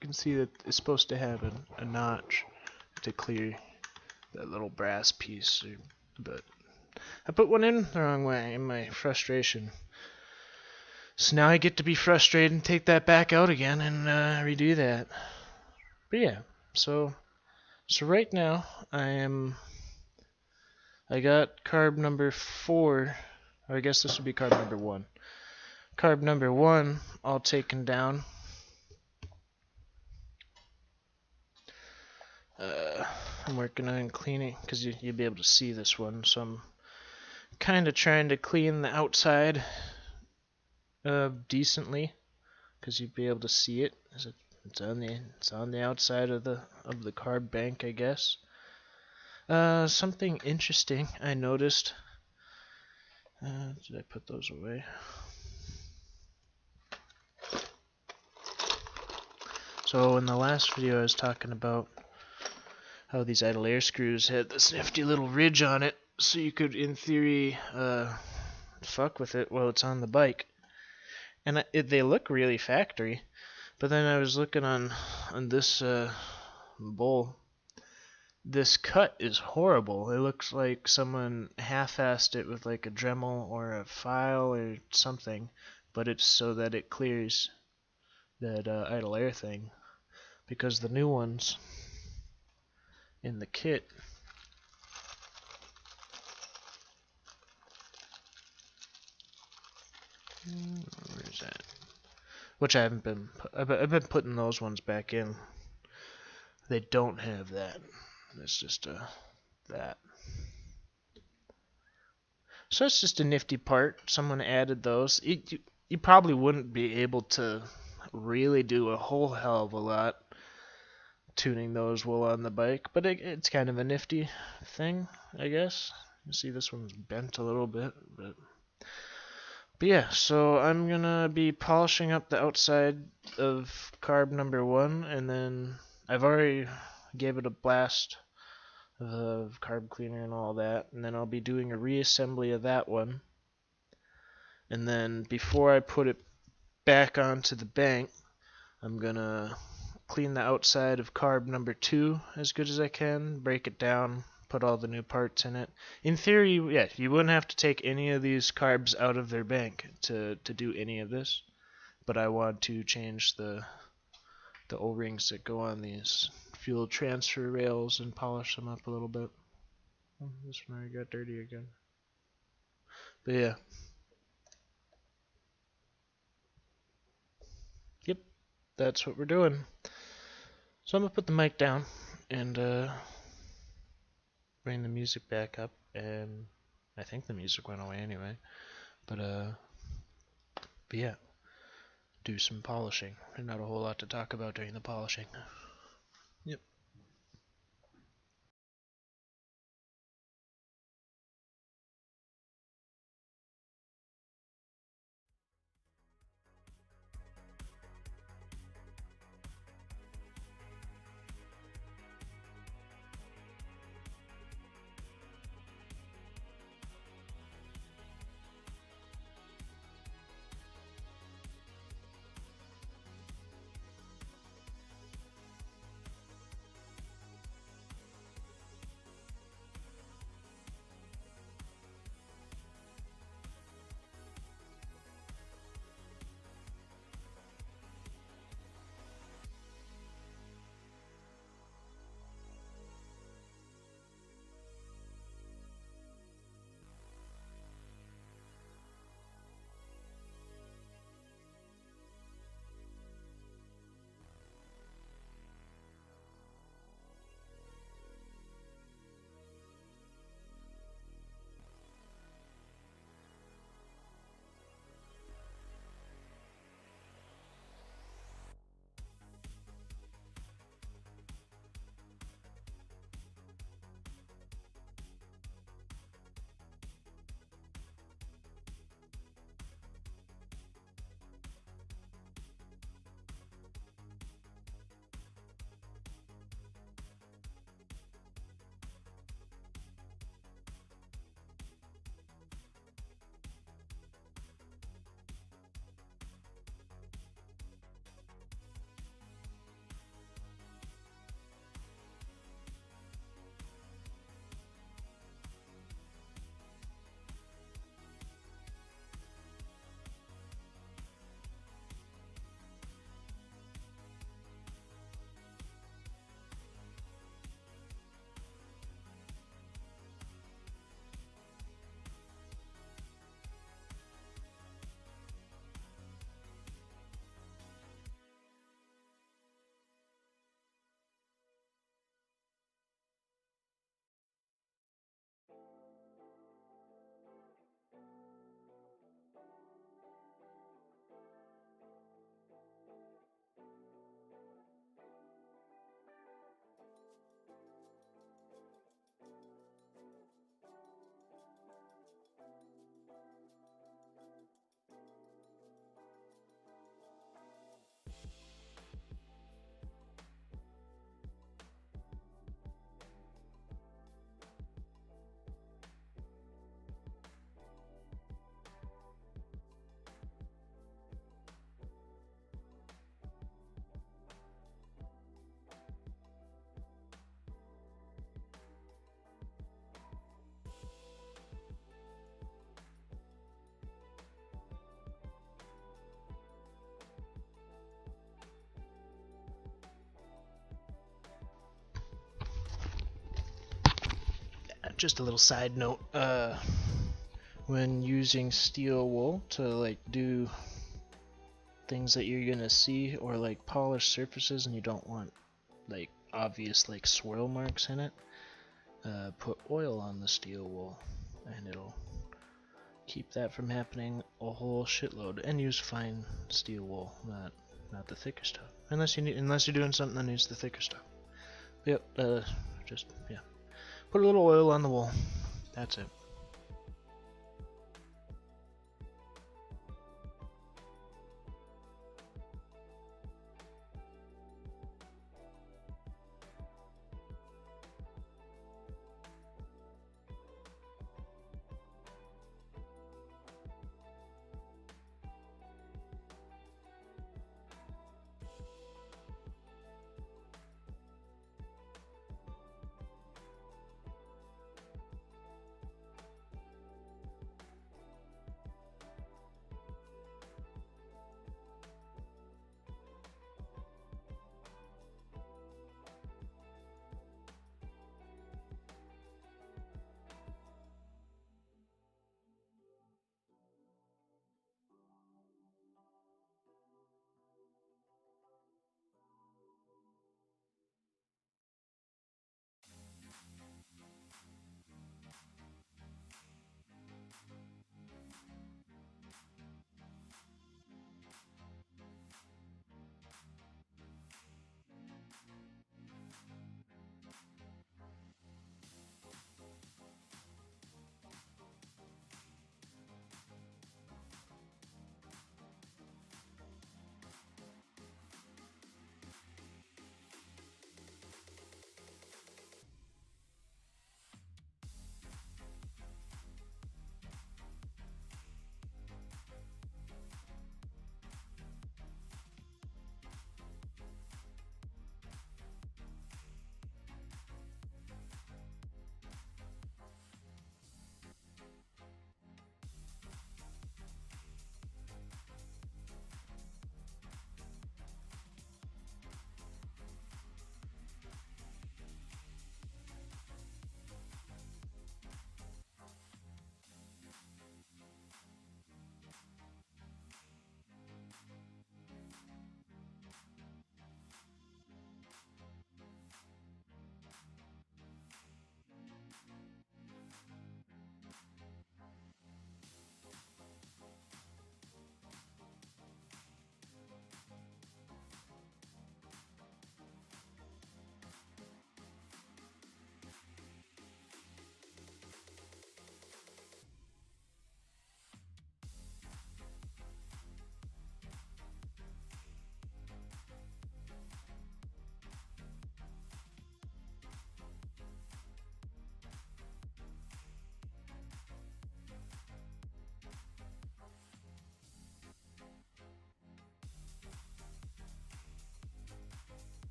S1: can see that it's supposed to have a notch to clear that little brass piece, but I put one in the wrong way in my frustration. So now I get to be frustrated and take that back out again and redo that. But yeah, so right now I got carb number 4, or I guess this would be carb number 1. Carb number 1 all taken down. I'm working on cleaning because you'll be able to see this one, so I'm kind of trying to clean the outside decently because you'd be able to see it. It's on the outside of the carb bank, I guess. Something interesting I noticed. Did I put those away? So in the last video I was talking about how these idle air screws had this nifty little ridge on it, so you could, in theory, fuck with it while it's on the bike. And they look really factory, but then I was looking on this bowl. This cut is horrible. It looks like someone half-assed it with like a Dremel or a file or something, but it's so that it clears that idle air thing, because the new ones in the kit where's that? Which I haven't been. I've been putting those ones back in. They don't have that. It's just that. So it's just a nifty part. Someone added those. You probably wouldn't be able to really do a whole hell of a lot tuning those while on the bike, but it's kind of a nifty thing, I guess. You see this one's bent a little bit, but yeah, so I'm gonna be polishing up the outside of carb number 1, and then I've already gave it a blast of carb cleaner and all that, and then I'll be doing a reassembly of that one. And then before I put it back onto the bank, I'm gonna clean the outside of carb number 2 as good as I can, break it down, put all the new parts in it. In theory, yeah, you wouldn't have to take any of these carbs out of their bank to do any of this, but I want to change the O-rings that go on these fuel transfer rails and polish them up a little bit. Oh, this one already got dirty again. But yeah. Yep, that's what we're doing. So I'm gonna put the mic down and bring the music back up, and I think the music went away anyway. But yeah, do some polishing. There's not a whole lot to talk about during the polishing. Yep. just a little side note. When using steel wool to like do things that you're gonna see or like polish surfaces and you don't want like obvious like swirl marks in it, put oil on the steel wool and it'll keep that from happening a whole shitload. And use fine steel wool, not the thicker stuff. Unless you're doing something that needs the thicker stuff. Yep, just yeah. Put a little oil on the wool. That's it.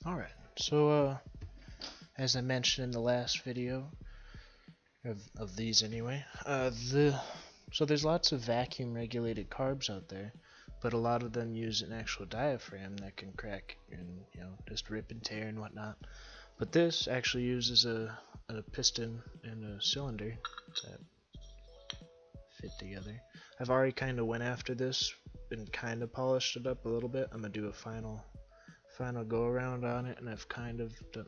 S1: Alright, so as I mentioned in the last video, of these anyway, so there's lots of vacuum regulated carbs out there, but a lot of them use an actual diaphragm that can crack and just rip and tear and whatnot. But this actually uses a piston and a cylinder that fit together. I've already kind of went after this and kind of polished it up a little bit. I'm gonna do a final go around on it, and I've kind of done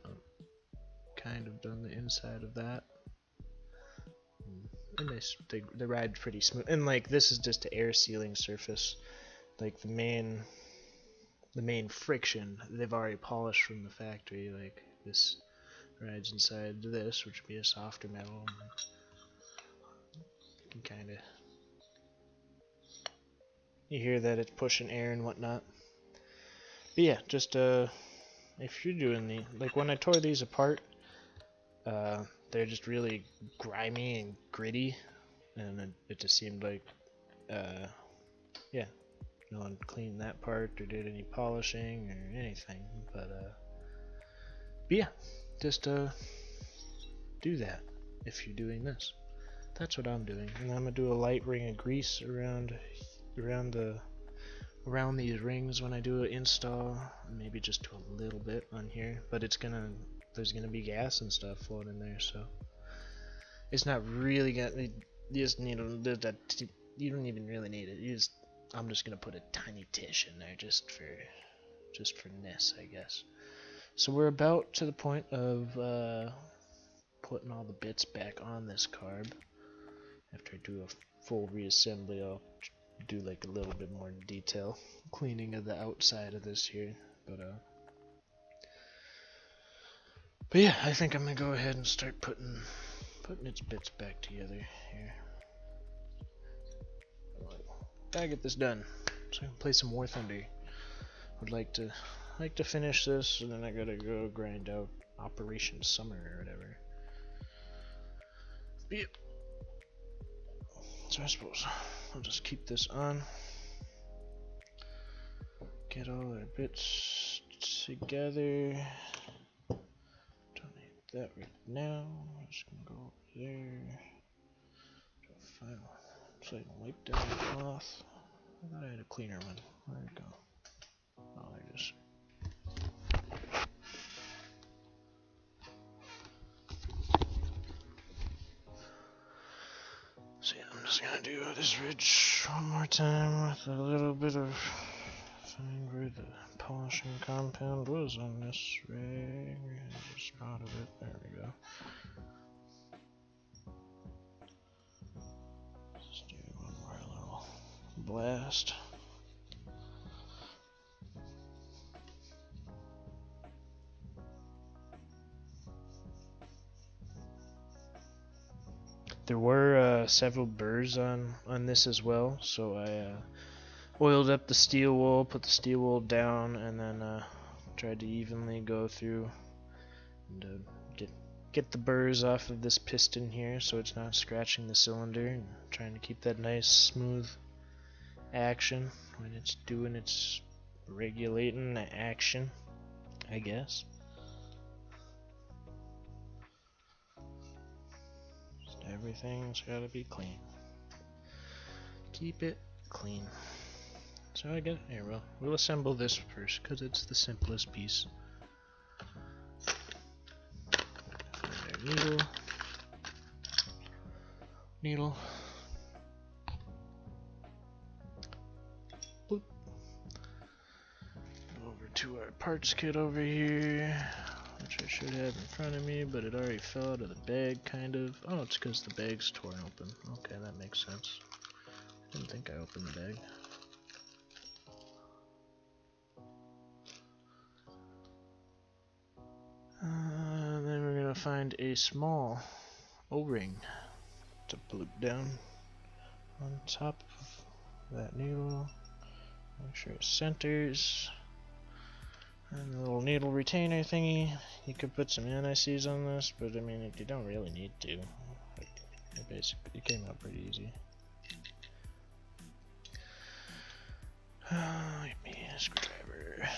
S1: the inside of that. And they ride pretty smooth. And like this is just an air sealing surface. Like the main friction they've already polished from the factory. Like this rides inside this, which would be a softer metal. You can kind of hear that it's pushing air and whatnot. But yeah, just if you're doing like when I tore these apart, they're just really grimy and gritty, and it just seemed like yeah, no one cleaned that part or did any polishing or anything. But yeah, just do that if you're doing this. That's what I'm doing, and I'm gonna do a light ring of grease around these rings when I do an install. Maybe just do a little bit on here, but there's gonna be gas and stuff floating in there, so it's not really gonna. You just need you don't even really need it. I'm just gonna put a tiny tish in there just for this, I guess. So we're about to the point of putting all the bits back on this carb. After I do a full reassembly, I'll do like a little bit more detail cleaning of the outside of this here. But yeah, I think I'm gonna go ahead and start putting its bits back together here. Gotta get this done so I can play some War Thunder. Would like to finish this, and then I gotta go grind out Operation Summer or whatever. But yeah. So I suppose I'll just keep this on. Get all our bits together. Don't need that right now. I'm just gonna go over there. Do a final so I can wipe down the cloth. I thought I had a cleaner one. Where'd it go? Oh, there it is. So yeah, I'm just gonna do this ridge one more time with a little bit of find where the polishing compound was on this rag. I just spotted it. There we go. Just do one more little blast. There were several burrs on this as well, so I oiled up the steel wool, put the steel wool down, and then tried to evenly go through and get the burrs off of this piston here so it's not scratching the cylinder, and trying to keep that nice smooth action when it's doing its regulating action, I guess. Everything's gotta be clean. Keep it clean. So I get here. We'll assemble this first because it's the simplest piece. Find our needle. Boop. Go over to our parts kit over here, which I should have in front of me, but it already fell out of the bag, kind of. Oh, it's because the bag's torn open. Okay, that makes sense. I didn't think I opened the bag. Then we're gonna find a small O-ring to loop down on top of that needle. Make sure it centers. And the little needle retainer thingy. You could put some anti-seize on this, but I mean, you don't really need to. It came out pretty easy. Give me a screwdriver.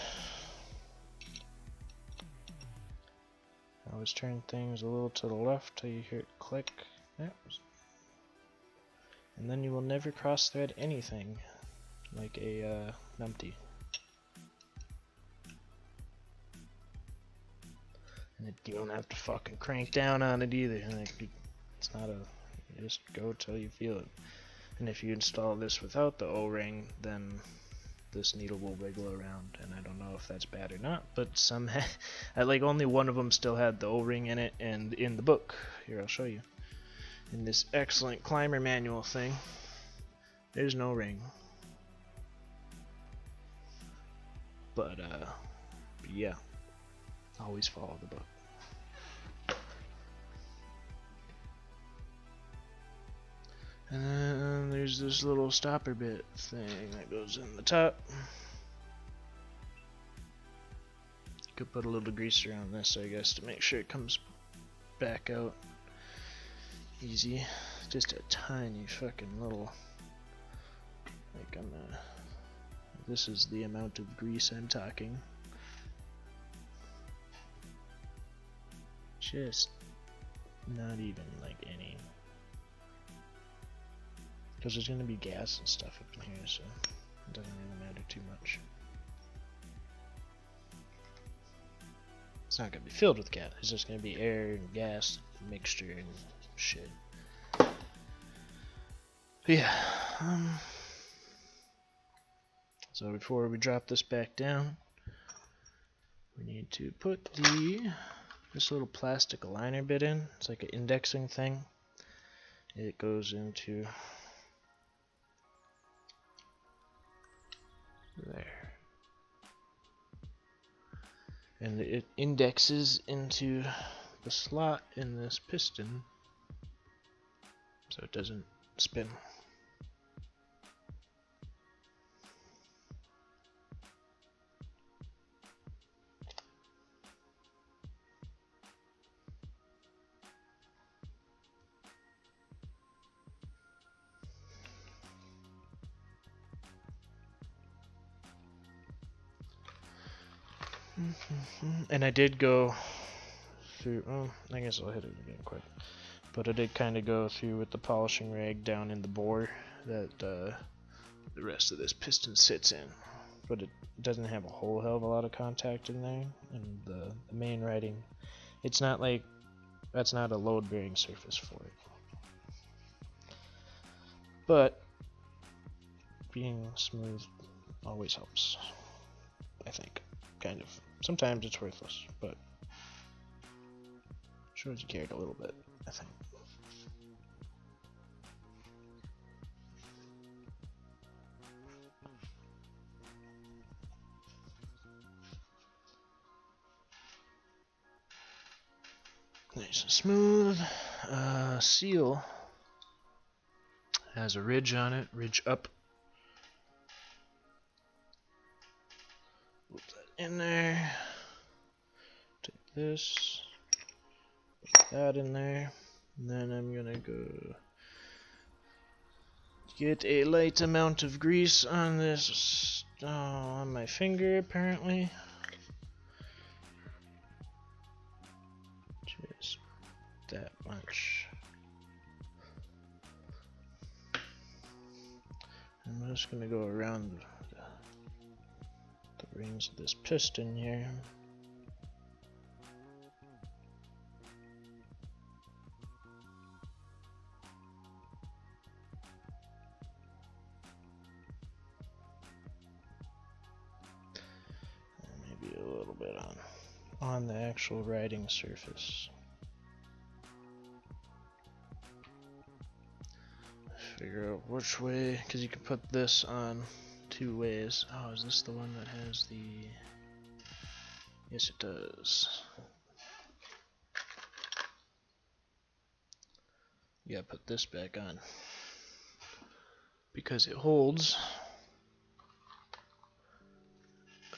S1: Always turn things a little to the left till you hear it click. Yep. And then you will never cross thread anything like a numpty. And you don't have to fucking crank down on it either. Like, it's not a, you just go till you feel it. And if you install this without the O-ring, then this needle will wiggle around, and I don't know if that's bad or not, but some like only one of them still had the O-ring in it, and in the book, here I'll show you, in this excellent climber manual thing, there's no ring. But yeah, always follow the book. And then there's this little stopper bit thing that goes in the top. You could put a little grease around this, I guess, to make sure it comes back out easy. Just a tiny fucking little, like this is the amount of grease I'm talking. Just not even like any. Because there's going to be gas and stuff up in here, so it doesn't really matter too much. It's not going to be filled with gas, it's just going to be air and gas mixture and shit. But yeah, so before we drop this back down, we need to put this little plastic aligner bit in. It's like an indexing thing. It goes into there, and it indexes into the slot in this piston so it doesn't spin. And I did go through, oh, I guess I'll hit it again quick, but I did kind of go through with the polishing rag down in the bore that the rest of this piston sits in, but it doesn't have a whole hell of a lot of contact in there, and the main riding, it's not like, that's not a load bearing surface for it, but being smooth always helps, I think, kind of. Sometimes it's worthless, but shows you cared a little bit, I think. Nice and smooth. Seal has a ridge on it, ridge up. Put that in there. Take this, put that in there, and then I'm gonna go get a light amount of grease on this, on my finger apparently. Just that much. I'm just gonna go around the rings of this piston here. Maybe a little bit on the actual riding surface. Figure out which way, because you can put this on two ways. Oh, is this the one that has the... Yes, it does. You gotta put this back on, because it holds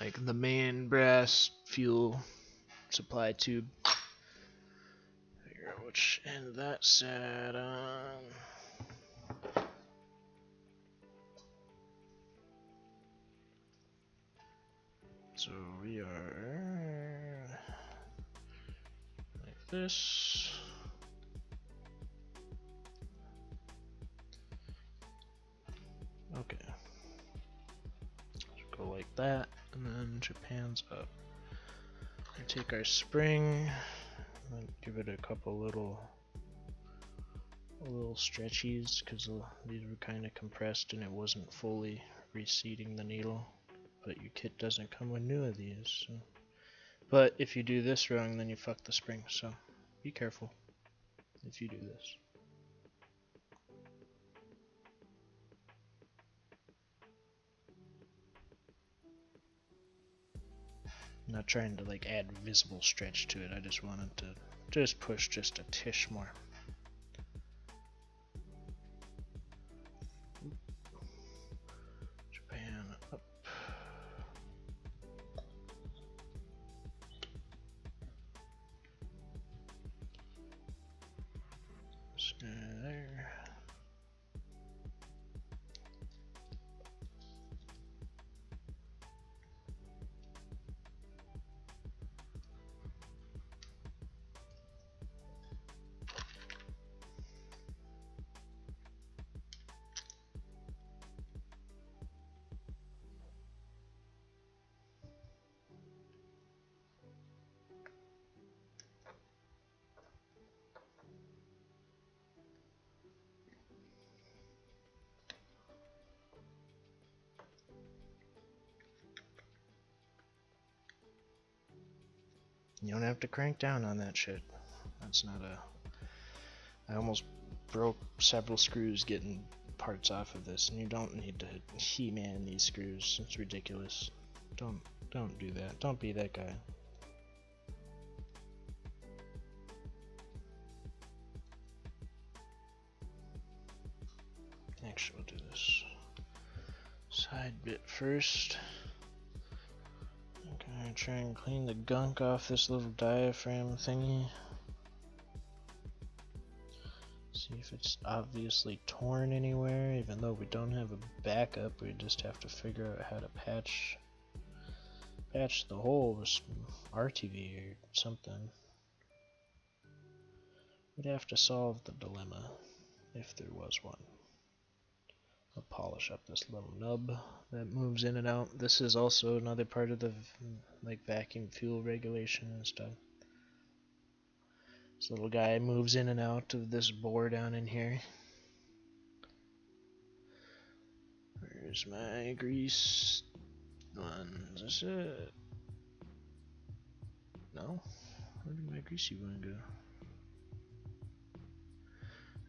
S1: like the main brass fuel supply tube. Figure out which end that sat on. So we are like this. Okay. Go like that, and then Japan's up. We take our spring, and give it a couple little stretchies, because these were kind of compressed and it wasn't fully reseating the needle. But your kit doesn't come with new of these. So. But if you do this wrong, then you fuck the spring. So be careful if you do this. I'm not trying to like add visible stretch to it. I just wanted to just push just a tish more. Japan up. There. You don't have to crank down on that shit. That's not a... I almost broke several screws getting parts off of this, and you don't need to He-Man these screws. It's ridiculous. Don't do that. Don't be that guy. Actually, we'll do this side bit first. I'm gonna try and clean the gunk off this little diaphragm thingy. See if it's obviously torn anywhere. Even though we don't have a backup, we just have to figure out how to patch the hole with some RTV or something. We'd have to solve the dilemma if there was one. I'll polish up this little nub that moves in and out. This is also another part of the like vacuum fuel regulation and stuff. This little guy moves in and out of this bore down in here. Where's my grease one? Is this it? No? Where did my greasy one go?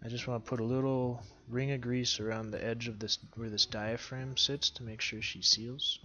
S1: I just want to put a little ring of grease around the edge of this, where this diaphragm sits, to make sure she seals.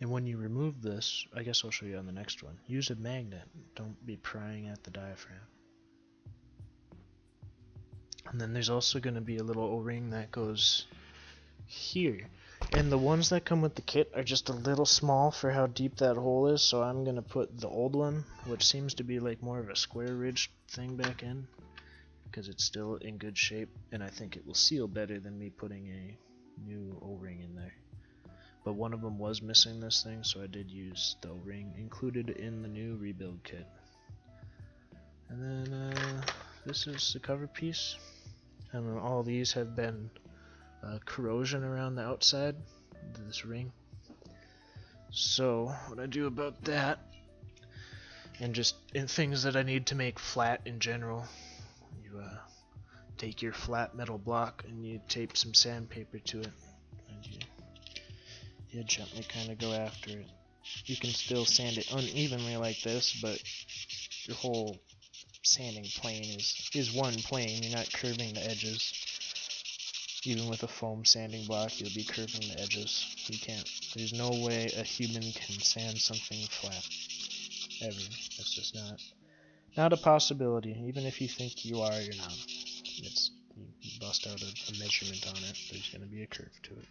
S1: And when you remove this, I guess I'll show you on the next one, use a magnet. Don't be prying at the diaphragm. And then there's also going to be a little O-ring that goes here. And the ones that come with the kit are just a little small for how deep that hole is, so I'm going to put the old one, which seems to be like more of a square ridge thing, back in, because it's still in good shape, and I think it will seal better than me putting a new O-ring in there. But one of them was missing this thing, so I did use the O-ring included in the new rebuild kit. And then this is the cover piece, and then all these have been corrosion around the outside of this ring. So what I do about that, and just in things that I need to make flat in general, you take your flat metal block and you tape some sandpaper to it, and you gently kind of go after it. You can still sand it unevenly like this, but your whole sanding plane is one plane. You're not curving the edges. Even with a foam sanding block, you'll be curving the edges. You can't. There's no way a human can sand something flat. Ever. That's just Not a possibility. Even if you think you are, you're not. It's, you bust out a measurement on it, there's going to be a curve to it.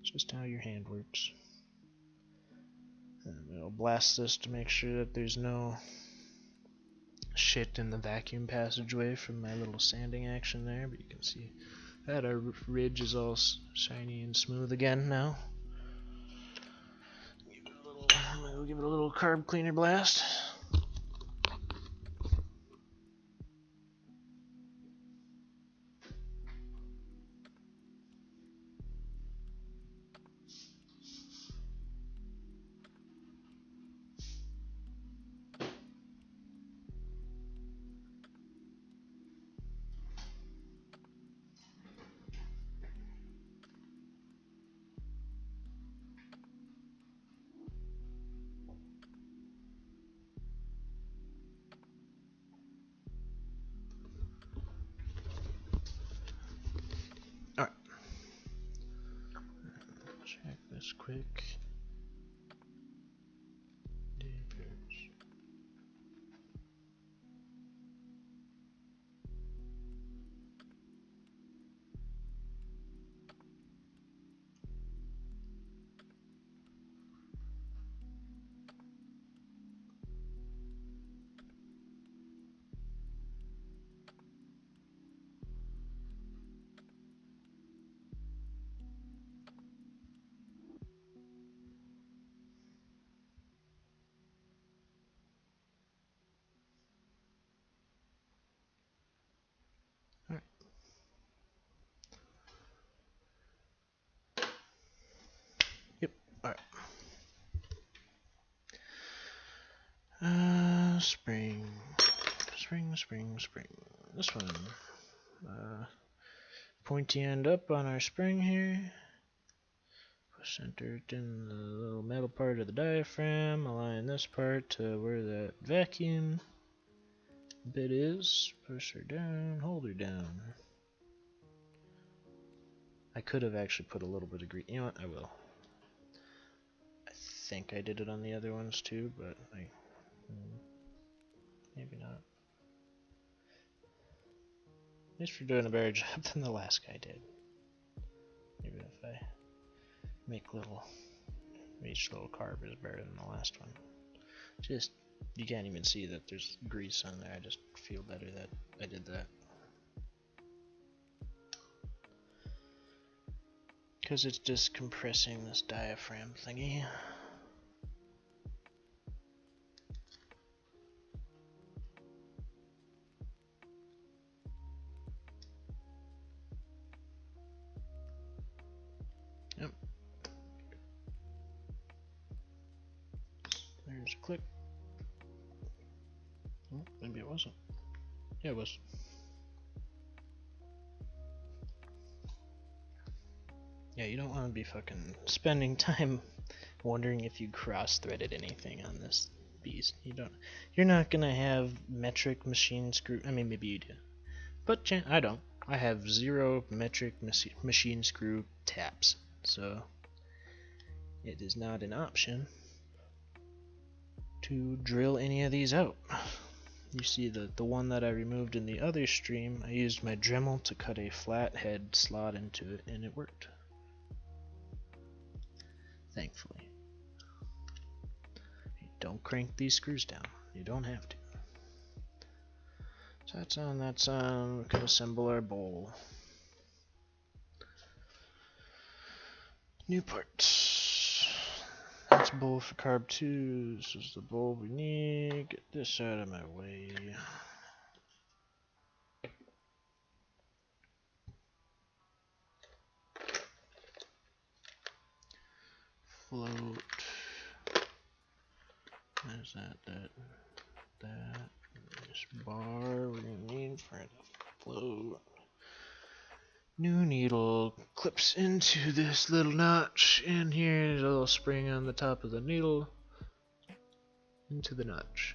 S1: It's just how your hand works. And we'll blast this to make sure that there's no shit in the vacuum passageway from my little sanding action there, but you can see that our ridge is all shiny and smooth again now. We'll give it a little carb cleaner blast. Alright. Check this quick. Alright. Yep, alright. Spring. This one. Pointy end up on our spring here. Center it in the little metal part of the diaphragm. Align this part to where that vacuum bit is. Push her down, hold her down. I could have actually put a little bit of grease. You know what? I will. I think I did it on the other ones too, but maybe not. At least for doing a better job than the last guy did. Maybe if I make each little carb is better than the last one. Just, you can't even see that there's grease on there. I just feel better that I did that. Because it's just compressing this diaphragm thingy. Yep. There's a click. Oh, maybe it wasn't. Yeah, it was. Yeah, you don't want to be fucking spending time wondering if you cross-threaded anything on this beast. You're not gonna have metric machine screw. I mean, maybe you do, but I don't. I have 0 metric machine screw taps, so it is not an option to drill any of these out. You see the one that I removed in the other stream, I used my Dremel to cut a flathead slot into it, and it worked. Thankfully. Don't crank these screws down. You don't have to. So that's on. We can assemble our bowl. New parts. That's bowl for carb 2. This is the bowl we need. Get this out of my way. Float. There's that. This bar we need for the float. New needle clips into this little notch, and here's a little spring on the top of the needle into the notch.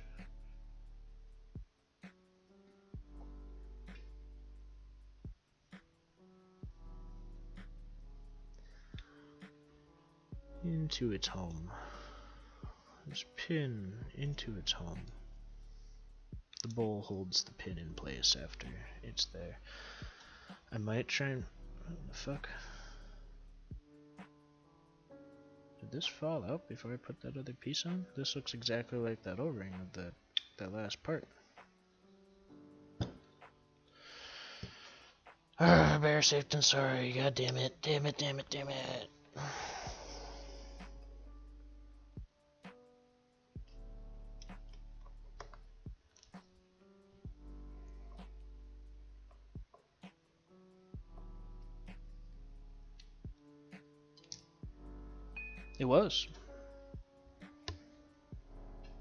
S1: Into its home. This pin into its home. The bowl holds the pin in place after it's there. I might try and... What the fuck? Did this fall out before I put that other piece on? This looks exactly like that O-ring of that last part. Better safe than sorry. God damn it. Damn it, damn it, damn it. It was.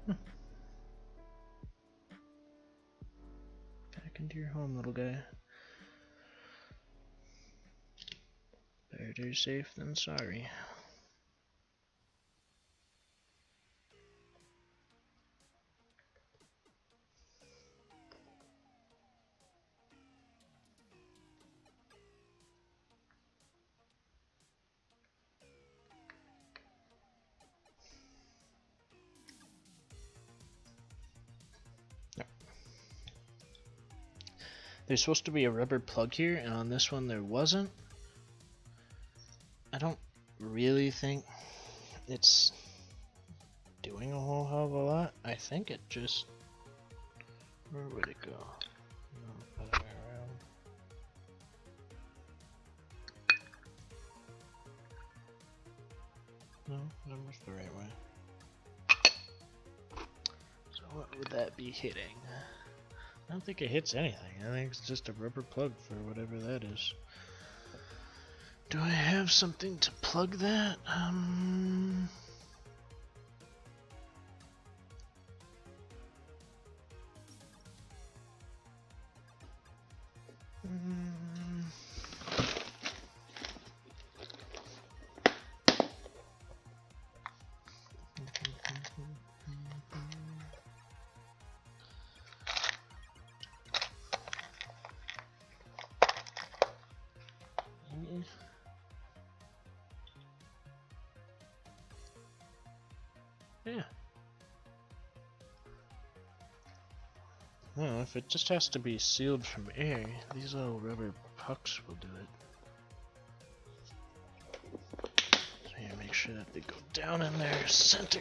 S1: Back into your home, little guy. Better safe than sorry. There's supposed to be a rubber plug here, and on this one there wasn't. I don't really think it's doing a whole hell of a lot. I think it just... Where would it go? No, other way around. No, that was the right way. So what would that be hitting? I don't think it hits anything. I think it's just a rubber plug for whatever that is. Do I have something to plug that? Yeah. No, if it just has to be sealed from air, these little rubber pucks will do it. So here, make sure that they go down in their center.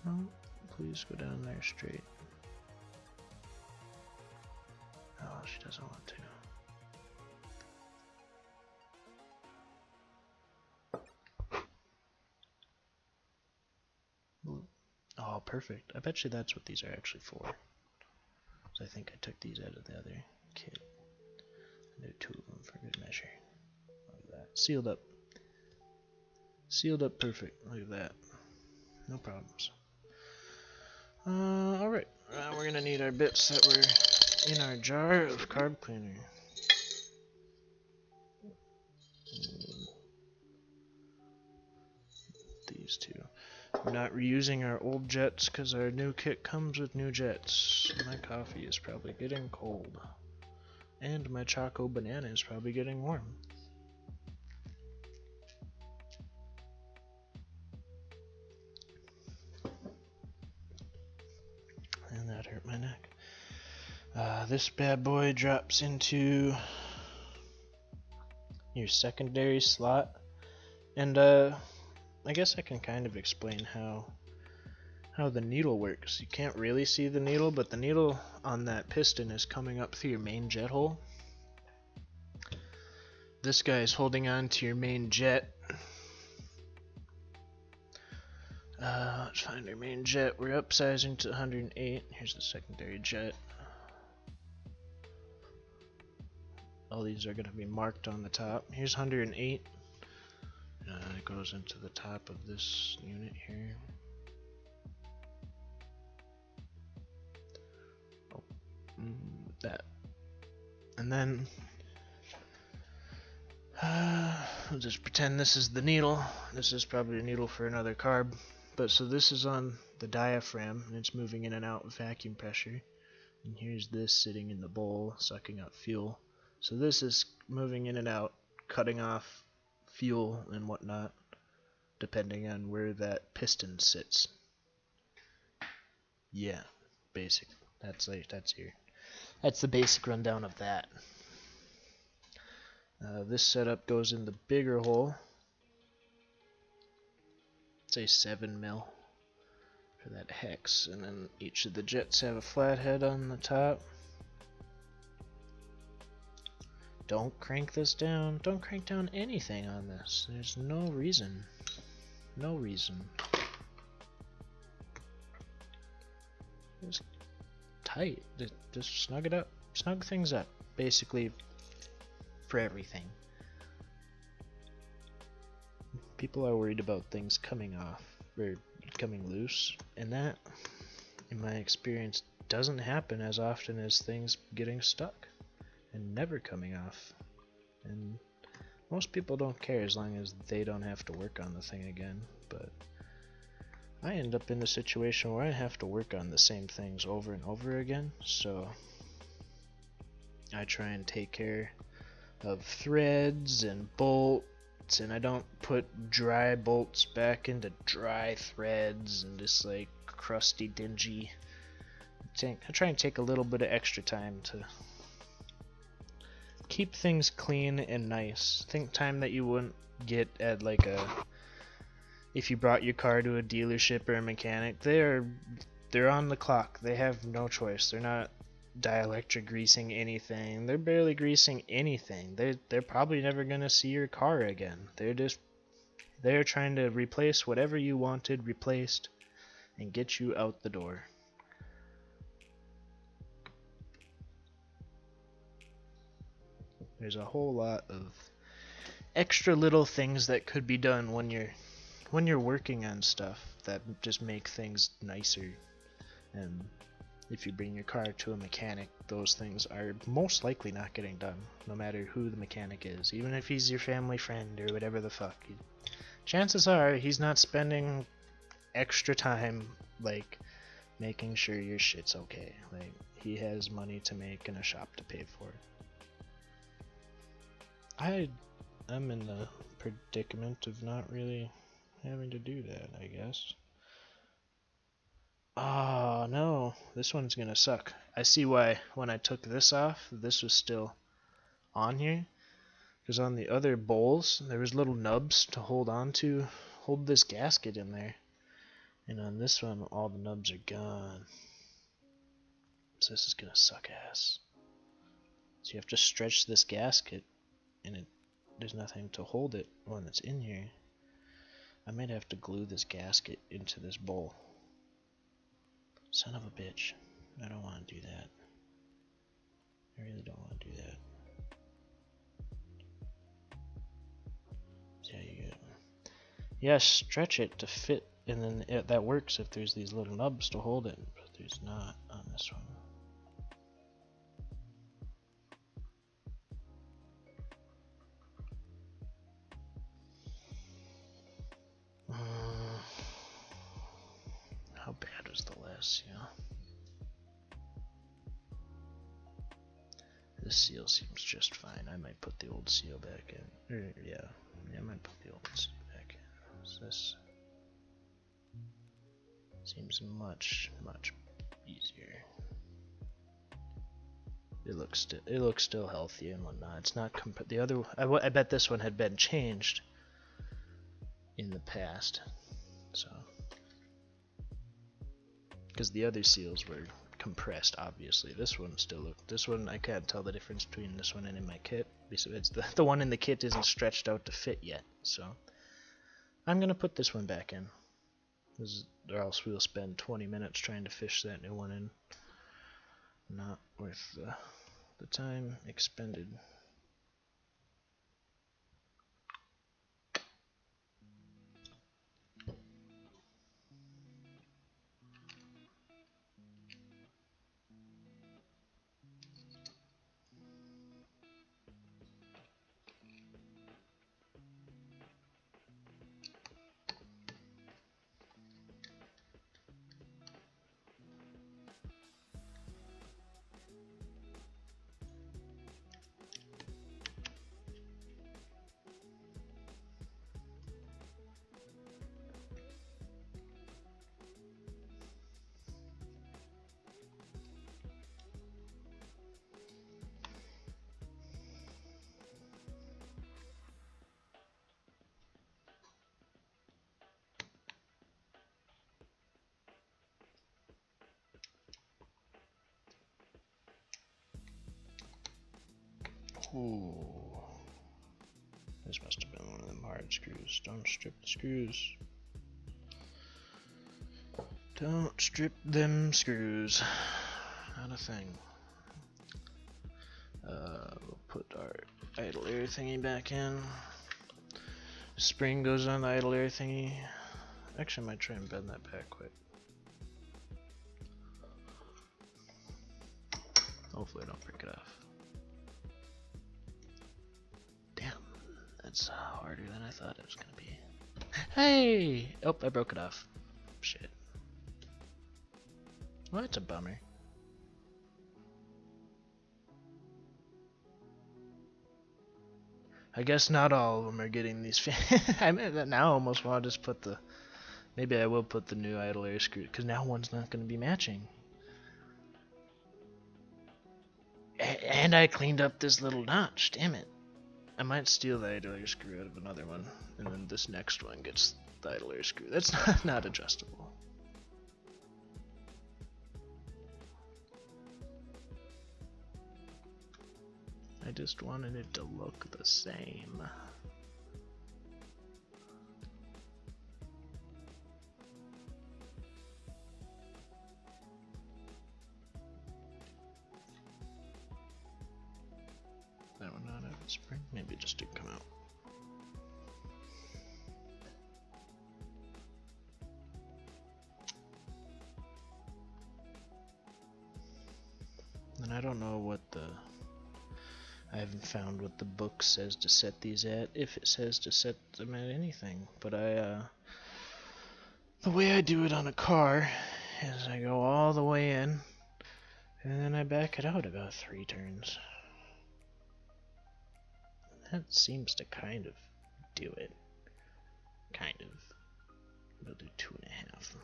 S1: Oh, please go down there straight. Oh, she doesn't want to. Oh, perfect. I bet you that's what these are actually for. So I think I took these out of the other kit. And there are two of them for good measure. Look at that. Sealed up. Sealed up perfect. Look at that. No problems. Alright. Now we're gonna need our bits that were in our jar of carb cleaner. These two. We're not reusing our old jets because our new kit comes with new jets. My coffee is probably getting cold. And my Choco Banana is probably getting warm. And that hurt my neck. This bad boy drops into your secondary slot. And I guess I can kind of explain how the needle works. You can't really see the needle, but the needle on that piston is coming up through your main jet hole. This guy is holding on to your main jet. Let's find our main jet. We're upsizing to 108. Here's the secondary jet. All these are going to be marked on the top. Here's 108. It goes into the top of this unit here. Oh, that. And then I'll just pretend this is the needle. This is probably a needle for another carb. But so this is on the diaphragm and it's moving in and out with vacuum pressure. And here's this sitting in the bowl sucking up fuel. So this is moving in and out, cutting off fuel and whatnot, depending on where that piston sits. Yeah, basic. That's the basic rundown of that. This setup goes in the bigger hole, say 7 mil for that hex, and then each of the jets have a flathead on the top. Don't crank this down. Don't crank down anything on this. There's no reason. No reason. Just tight. Just snug it up. Snug things up. Basically, for everything. People are worried about things coming off or coming loose, and that, in my experience, doesn't happen as often as things getting stuck and never coming off. And most people don't care as long as they don't have to work on the thing again, but I end up in the situation where I have to work on the same things over and over again, so I try and take care of threads and bolts, and I don't put dry bolts back into dry threads and just like crusty, dingy. I try and take a little bit of extra time to keep things clean and nice. Think time that you wouldn't get at like if you brought your car to a dealership or a mechanic. They're on the clock. They have no choice. They're not dielectric greasing anything. They're barely greasing anything. They're probably never gonna see your car again. They're trying to replace whatever you wanted replaced and get you out the door. There's a whole lot of extra little things that could be done when you're working on stuff that just make things nicer. And if you bring your car to a mechanic, those things are most likely not getting done, no matter who the mechanic is. Even if he's your family friend or whatever the fuck. Chances are he's not spending extra time, like, making sure your shit's okay. Like, he has money to make and a shop to pay for. I'm in the predicament of not really having to do that, I guess. Oh no, this one's gonna suck. I see why when I took this off, this was still on here. Because on the other bowls, there was little nubs to hold this gasket in there. And on this one, all the nubs are gone. So this is gonna suck ass. So you have to stretch this gasket, and there's nothing to hold it when it's in here. I might have to glue this gasket into this bowl. Son of a bitch. I don't want to do that. I really don't want to do that. So yeah, you go. Yeah, stretch it to fit, and then that works if there's these little nubs to hold it, but there's not on this one. How bad was the last seal? This seal seems just fine. I might put the old seal back in. Yeah, I might put the old seal back in. So this seems much easier. It looks still healthy and whatnot. It's not the other. I bet this one had been changed in the past, so because the other seals were compressed, obviously. This one I can't tell the difference between this one and in my kit. It's the one in the kit isn't stretched out to fit yet, so I'm gonna put this one back in, or else we'll spend 20 minutes trying to fish that new one in. Not worth the time expended. Ooh. This must have been one of them hard screws. Don't strip the screws. Don't strip them screws. Not a thing. We'll put our idle air thingy back in. Spring goes on the idle air thingy. Actually, I might try and bend that back quick. Hopefully I don't break it off. Damn, that's harder than I thought it was gonna be. Hey! Oh, I broke it off. Shit. Well, that's a bummer. I guess not all of them are getting these. I mean, now I almost want to just put the. Maybe I will put the new idle air screw, because now one's not going to be matching. And I cleaned up this little notch. Damn it! I might steal the idle air screw out of another one, and then this next one gets the idle air screw. That's not adjustable. I just wanted it to look the same. That one not out of spring? Maybe it just didn't come out. And I don't know what the... I haven't found what the book says to set these at, if it says to set them at anything. But the way I do it on a car is I go all the way in, and then I back it out about 3 turns. That seems to kind of do it. Kind of. We'll do 2.5.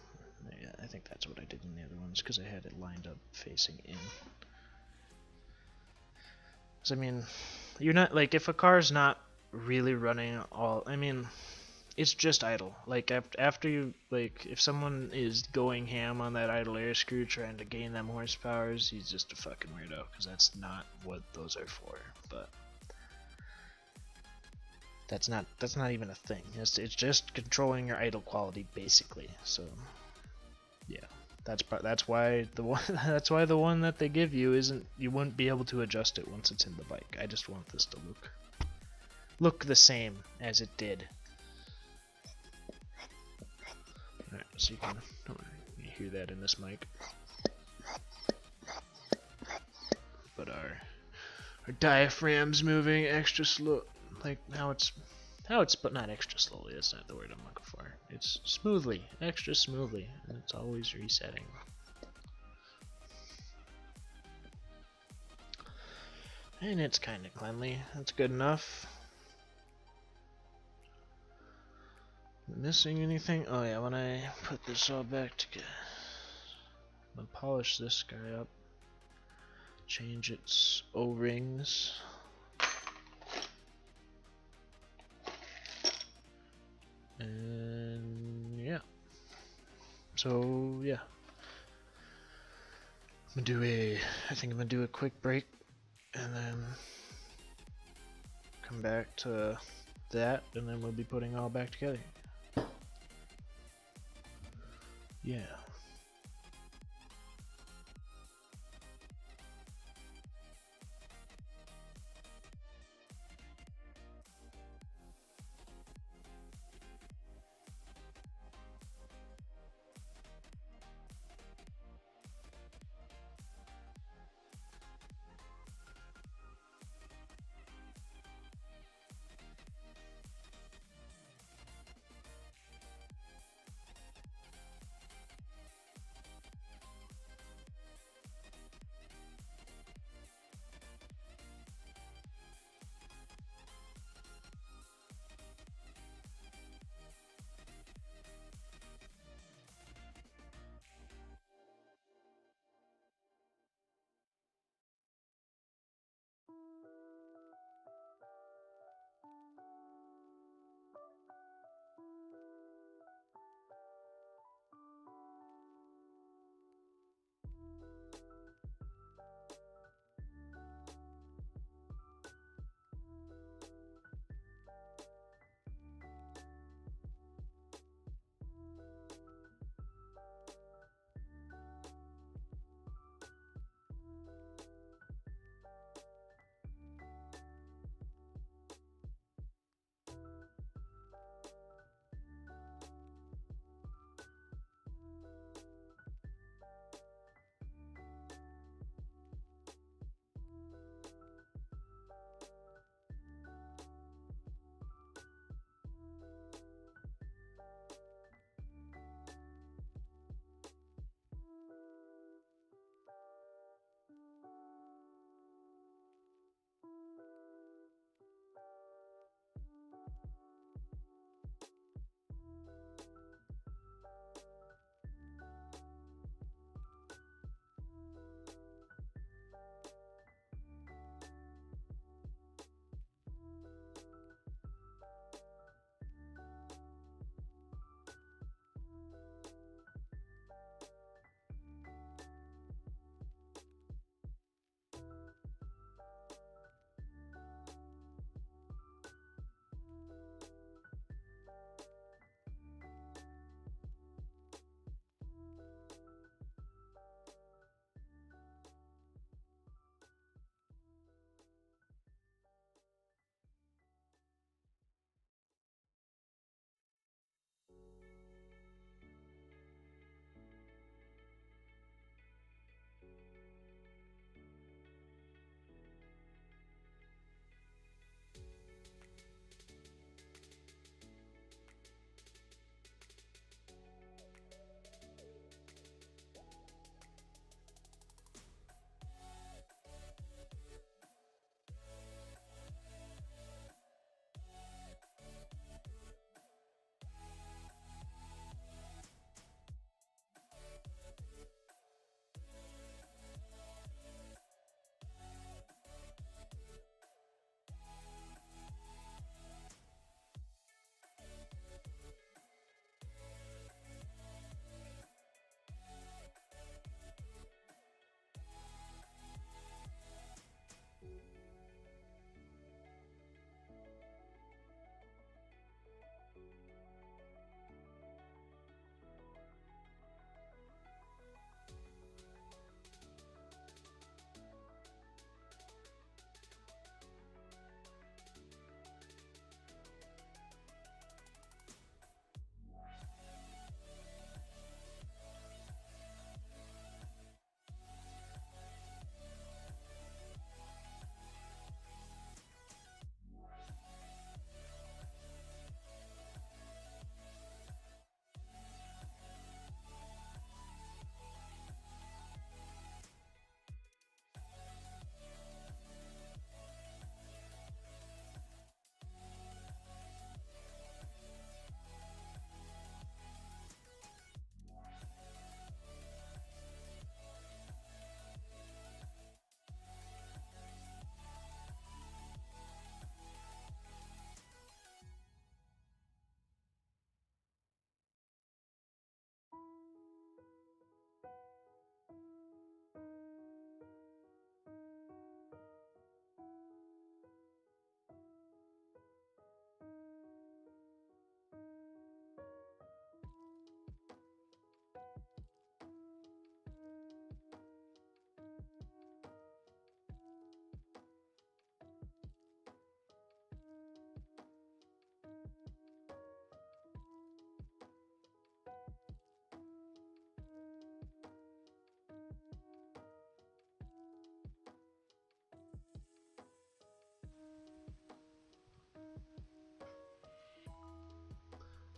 S1: Yeah, I think that's what I did in the other ones, because I had it lined up facing in. I mean, you're not, like, if a car's not really running all, I mean, it's just idle. Like, after you, like, if someone is going ham on that idle air screw trying to gain them horsepowers, he's just a fucking weirdo, because that's not what those are for. But that's not even a thing. It's just controlling your idle quality, basically. So, yeah. That's why the one that they give you isn't, you wouldn't be able to adjust it once it's in the bike. I just want this to look the same as it did. Alright, so you can hear that in this mic. But our diaphragm's moving extra slow, like now it's but not extra slowly, that's not the word I'm looking for. It's smoothly, extra smoothly, and it's always resetting. And it's kind of cleanly, that's good enough. Missing anything? Oh yeah, when I put this all back together, I'm gonna polish this guy up, change its O-rings. And yeah, so yeah, I think I'm gonna do a quick break and then come back to that, and then we'll be putting it all back together. Yeah.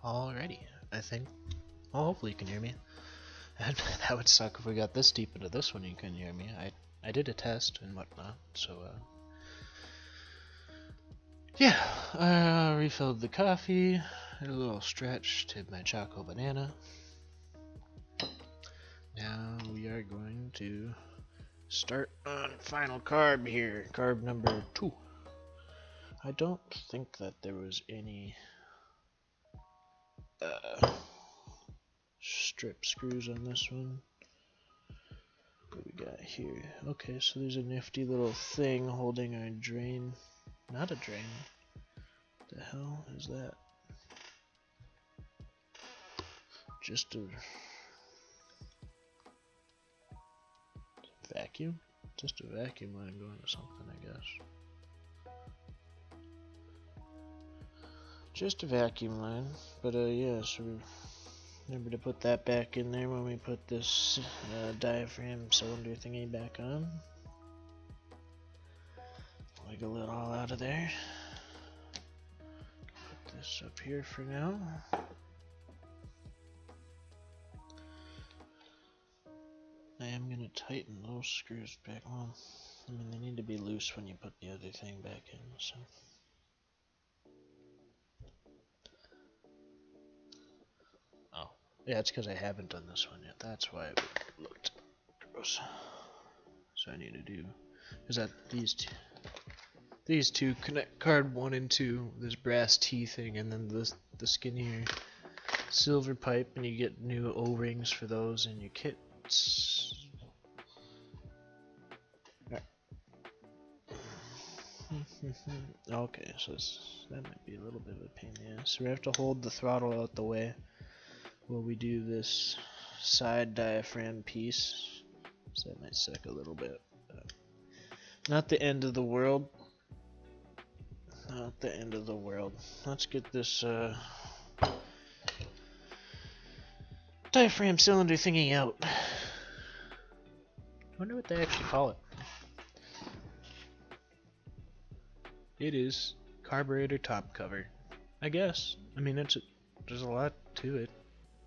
S1: Alrighty, I think. Well, hopefully you can hear me. And that would suck if we got this deep into this one and you couldn't hear me. I did a test and whatnot, so yeah. I refilled the coffee, had a little stretch to my Choco Banana. Now we are going to start on final carb here, carb number 2. I don't think that there was any strip screws on this one. What we got here? Okay, so there's a nifty little thing holding our drain. Not a drain. What the hell is that? Just a vacuum? Just a vacuum line going to something, I guess. Just a vacuum line, but yeah, so remember to put that back in there when we put this diaphragm cylinder thingy back on. Wiggle it all out of there. Put this up here for now. I am going to tighten those screws back. Well, I mean, they need to be loose when you put the other thing back in, so. Oh, yeah, it's because I haven't done this one yet. That's why it looked gross. So I need to do, is that these two connect card 1 and 2, this brass T thing, and then the skinnier silver pipe, and you get new O-rings for those in your kits. Okay, so that might be a little bit of a pain in the ass. So we have to hold the throttle out the way while we do this side diaphragm piece. So that might suck a little bit. Not the end of the world. Not the end of the world. Let's get this diaphragm cylinder thingy out. I wonder what they actually call it. It is carburetor top cover. I guess. I mean, there's a lot to it.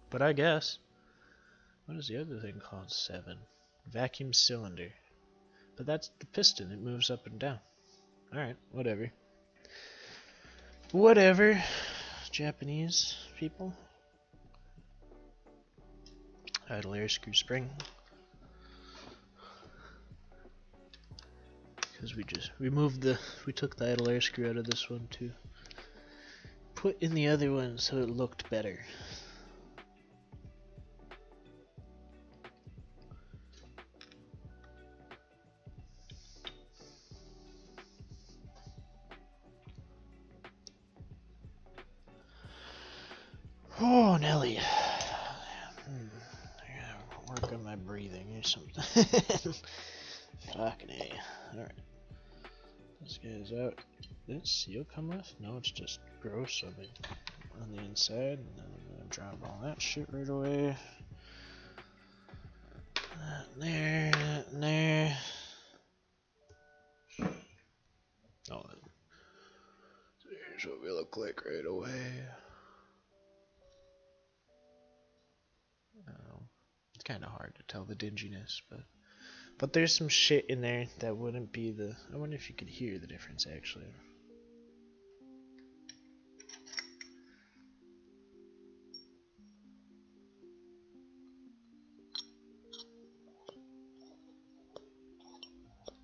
S1: But I guess. What is the other thing called? 7. Vacuum cylinder. But that's the piston. It moves up and down. Alright, whatever. Whatever. Japanese people. Idle air screw spring. Because we took the idle air screw out of this one to put in the other one so it looked better. Oh, Nelly. I gotta work on my breathing or something. Fucking A. Alright. This guy's out. Did that seal come off? No, it's just gross on the inside. And then I'm gonna drop all that shit right away. That there, that there. Oh, so here's what we look like right away. It's kind of hard to tell the dinginess, but there's some shit in there that wouldn't be the. I wonder if you could hear the difference actually.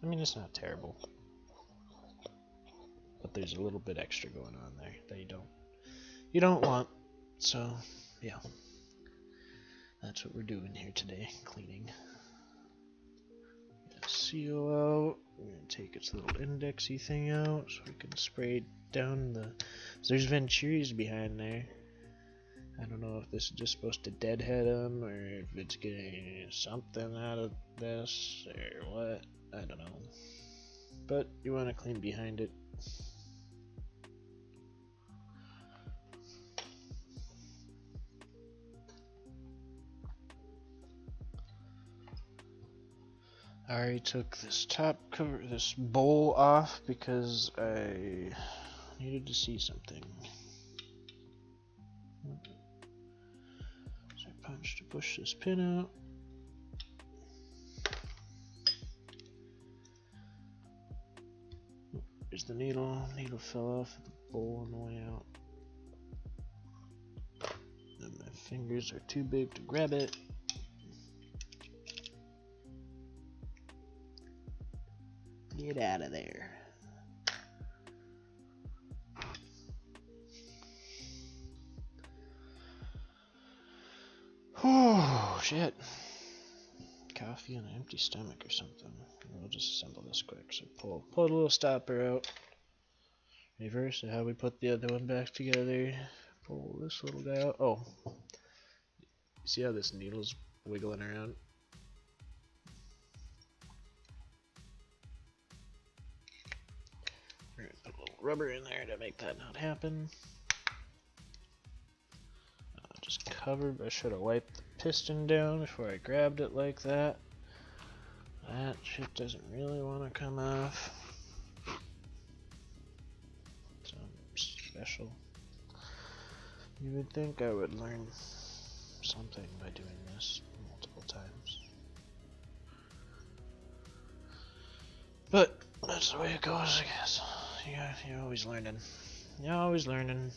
S1: I mean, it's not terrible, but there's a little bit extra going on there that you don't want. So yeah, that's what we're doing here today, cleaning. Seal out. We're gonna take its little indexy thing out so we can spray down the. So there's Venturis behind there. I don't know if this is just supposed to deadhead them or if it's getting something out of this or what. I don't know. But you want to clean behind it. I already took this top cover, this bowl off because I needed to see something. So I punch to push this pin out. There's the needle. Needle fell off the bowl on the way out. And my fingers are too big to grab it. Get out of there. Oh, shit. Coffee on an empty stomach or something. We'll just assemble this quick. So pull the little stopper out. Reverse how we put the other one back together. Pull this little guy out. Oh. See how this needle's wiggling around? We're gonna put a little rubber in there to make that not happen. Just covered. I should have wiped the piston down before I grabbed it like that. That shit doesn't really want to come off. Something special. You would think I would learn something by doing this multiple times. But that's the way it goes, I guess. You're always learning. You're always learning.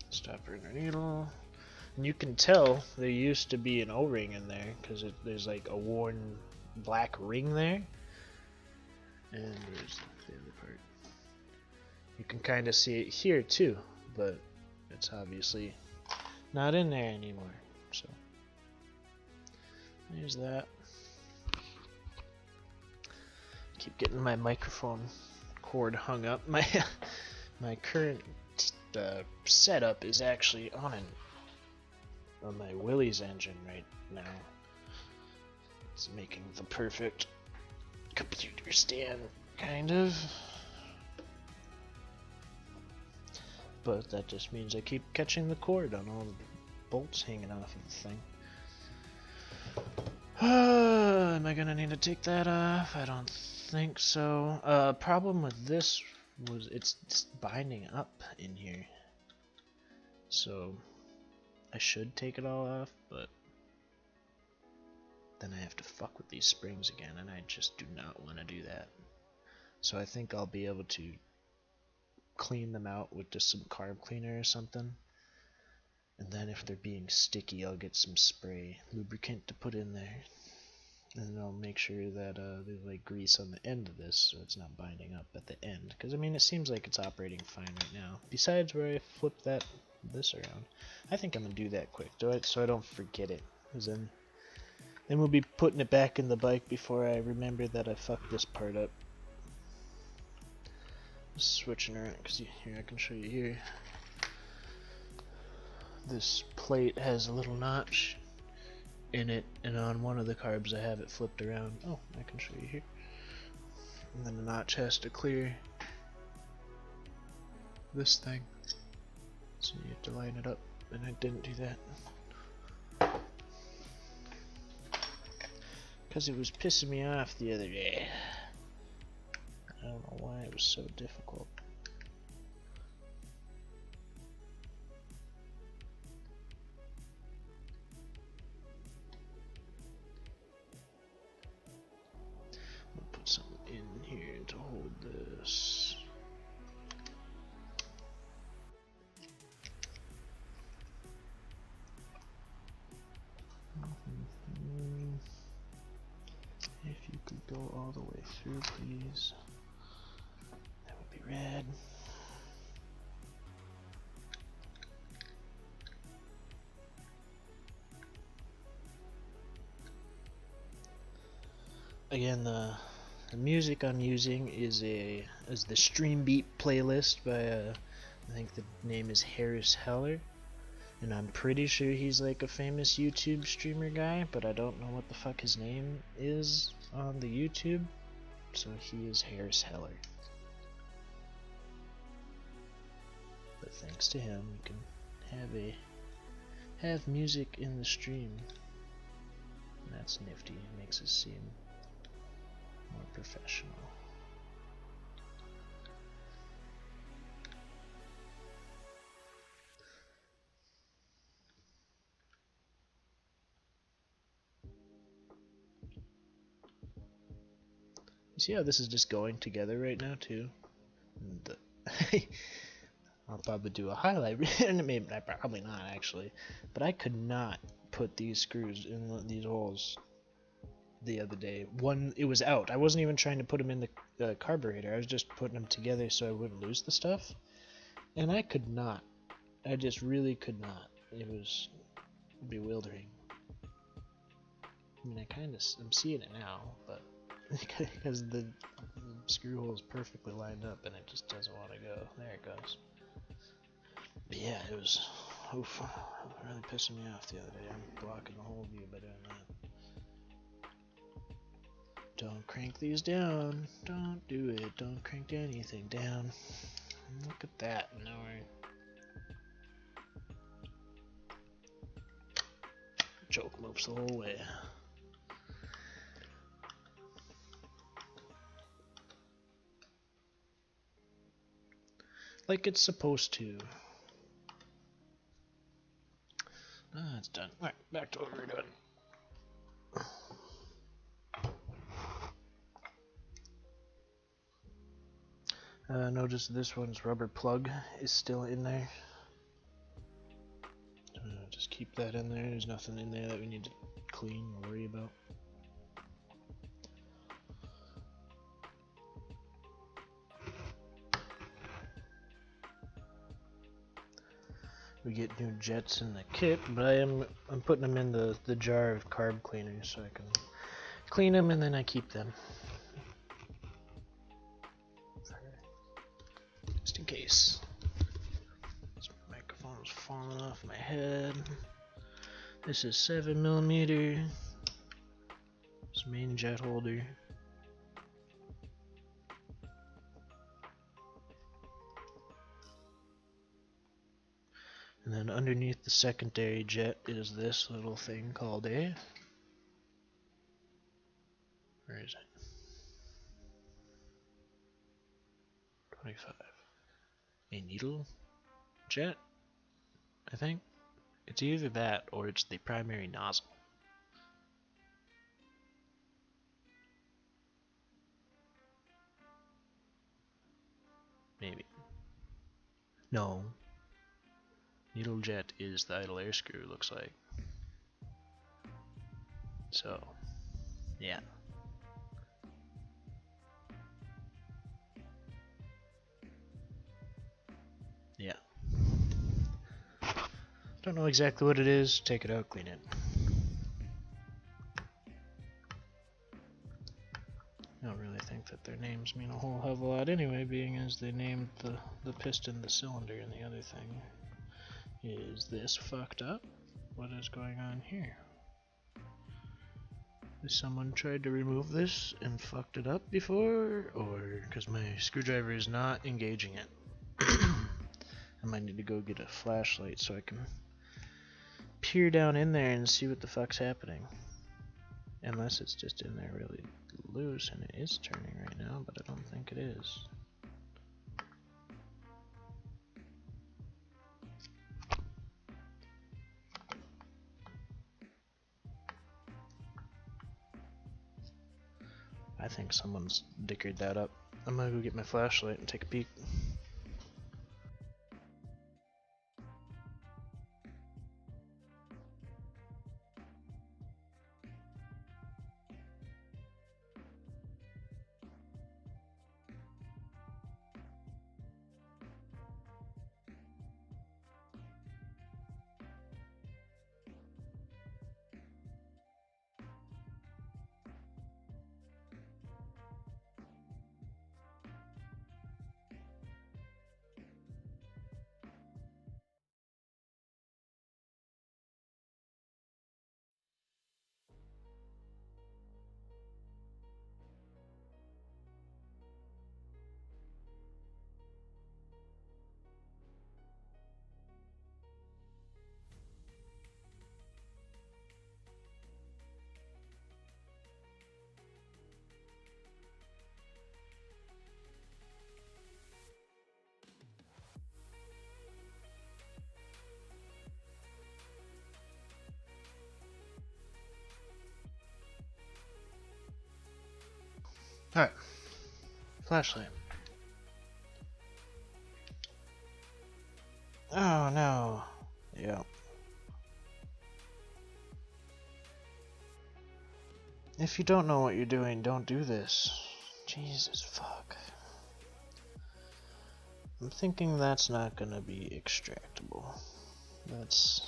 S1: Stopper in our needle. And you can tell there used to be an O-ring in there because there's like a worn black ring there. And there's the other part. You can kind of see it here too, but it's obviously not in there anymore. So there's that. Keep getting my microphone cord hung up. My current setup is actually on my Willys engine right now. It's making the perfect computer stand, kind of. But that just means I keep catching the cord on all the bolts hanging off of the thing. Am I gonna need to take that off? I don't think so. Problem with this was it's just binding up in here. So I should take it all off, but then I have to fuck with these springs again, and I just do not want to do that. So I think I'll be able to clean them out with just some carb cleaner or something. And then if they're being sticky, I'll get some spray lubricant to put in there. And I'll make sure that there's like grease on the end of this so it's not binding up at the end. Because I mean, it seems like it's operating fine right now. Besides where I flip this around. I think I'm going to do that quick so I don't forget it. Because then we'll be putting it back in the bike before I remember that I fucked this part up. Just switching around because here I can show you here. This plate has a little notch in it, and on one of the carbs I have it flipped around. Oh, I can show you here. And then the notch has to clear this thing, so you have to line it up, and I didn't do that because it was pissing me off the other day. I don't know why it was so difficult. I'll put something in here to hold this. If you could go all the way through, please. That would be rad. Again, the music I'm using is the Stream Beat playlist by I think the name is Harris Heller, and I'm pretty sure he's like a famous YouTube streamer guy, but I don't know what the fuck his name is on the YouTube. So he is Harris Heller. But thanks to him, we can have music in the stream. And That's nifty. It makes us seem more professional. You see how this is just going together right now too? And I'll probably do a highlight, and maybe probably not actually, but I could not put these screws in these holes the other day. One, it was out. I wasn't even trying to put them in the carburetor. I was just putting them together so I wouldn't lose the stuff, and I could not. I just really could not. It was bewildering. I mean, I'm seeing it now, but because the screw hole is perfectly lined up and it just doesn't want to go. There it goes. But yeah, it was really pissing me off the other day. I'm blocking the whole view by doing that. Don't crank these down. Don't do it. Don't crank anything down. Look at that. Now we're choke moves the whole way. Like it's supposed to. Ah, it's done. Alright, back to what we were doing. Notice this one's rubber plug is still in there. Just keep that in there. There's nothing in there that we need to clean or worry about. We get new jets in the kit, but I'm putting them in the jar of carb cleaners so I can clean them and then I keep them. Just in case. This microphone's falling off my head. This is 7mm. This main jet holder. And then underneath the secondary jet is this little thing called a... Where is it? 25. A needle jet, I think. It's either that or it's the primary nozzle. Maybe. No. Needle jet is the idle air screw, looks like. So, yeah. Yeah. Don't know exactly what it is. Take it out, clean it. I don't really think that their names mean a whole hell of a lot anyway, being as they named the piston the cylinder and the other thing. Is this fucked up? What is going on here? Has someone tried to remove this and fucked it up before? Or because my screwdriver is not engaging it. I might need to go get a flashlight so I can peer down in there and see what the fuck's happening. Unless it's just in there really loose and it is turning right now, but I don't think it is. I think someone's dickered that up. I'm gonna go get my flashlight and take a peek. Alright. Flashlight. Oh no. Yeah. If you don't know what you're doing, don't do this. Jesus fuck. I'm thinking that's not gonna be extractable. That's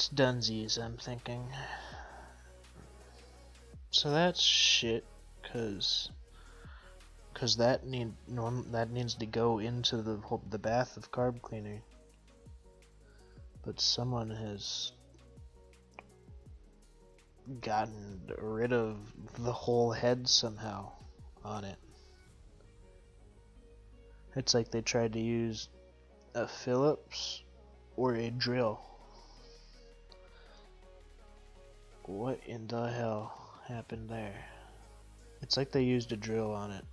S1: dunsies, I'm thinking. So that's shit, cause that needs to go into the bath of carb cleaner. But someone has gotten rid of the whole head somehow on it. It's like they tried to use a Phillips or a drill. What in the hell happened there? It's like they used a drill on it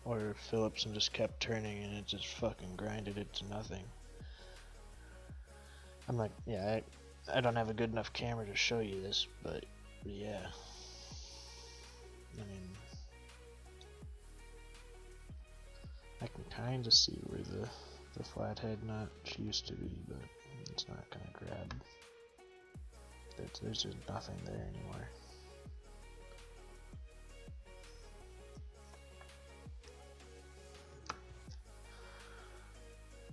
S1: or Phillips and just kept turning and it just fucking grinded it to nothing. I'm like, yeah, I don't have a good enough camera to show you this, but yeah. I mean, I can kind of see where the flathead notch used to be, but it's not gonna grab. There's just nothing there anymore.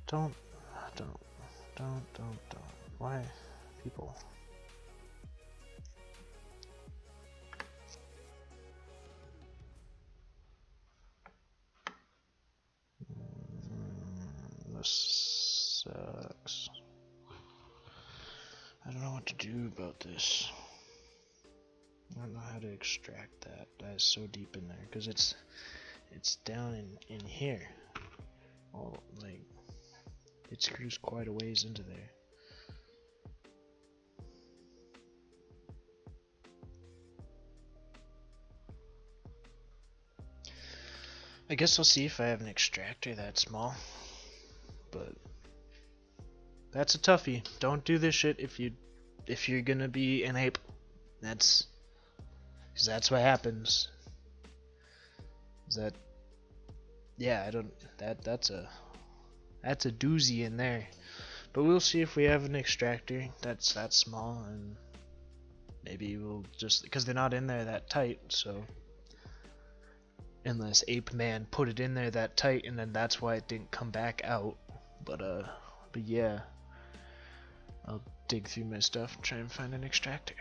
S1: Don't. Why, people? This sucks. I don't know what to do about this. I don't know how to extract that. That is so deep in there because it's down in here. Oh, like it screws quite a ways into there. I guess I'll see if I have an extractor that small, but that's a toughie. Don't do this shit if you're gonna be an ape. That's what happens. Yeah, I don't that's a doozy in there. But we'll see if we have an extractor that's that small, and maybe we'll just, because they're not in there that tight, so unless Ape Man put it in there that tight and then that's why it didn't come back out. But yeah, I'll dig through my stuff and try and find an extractor.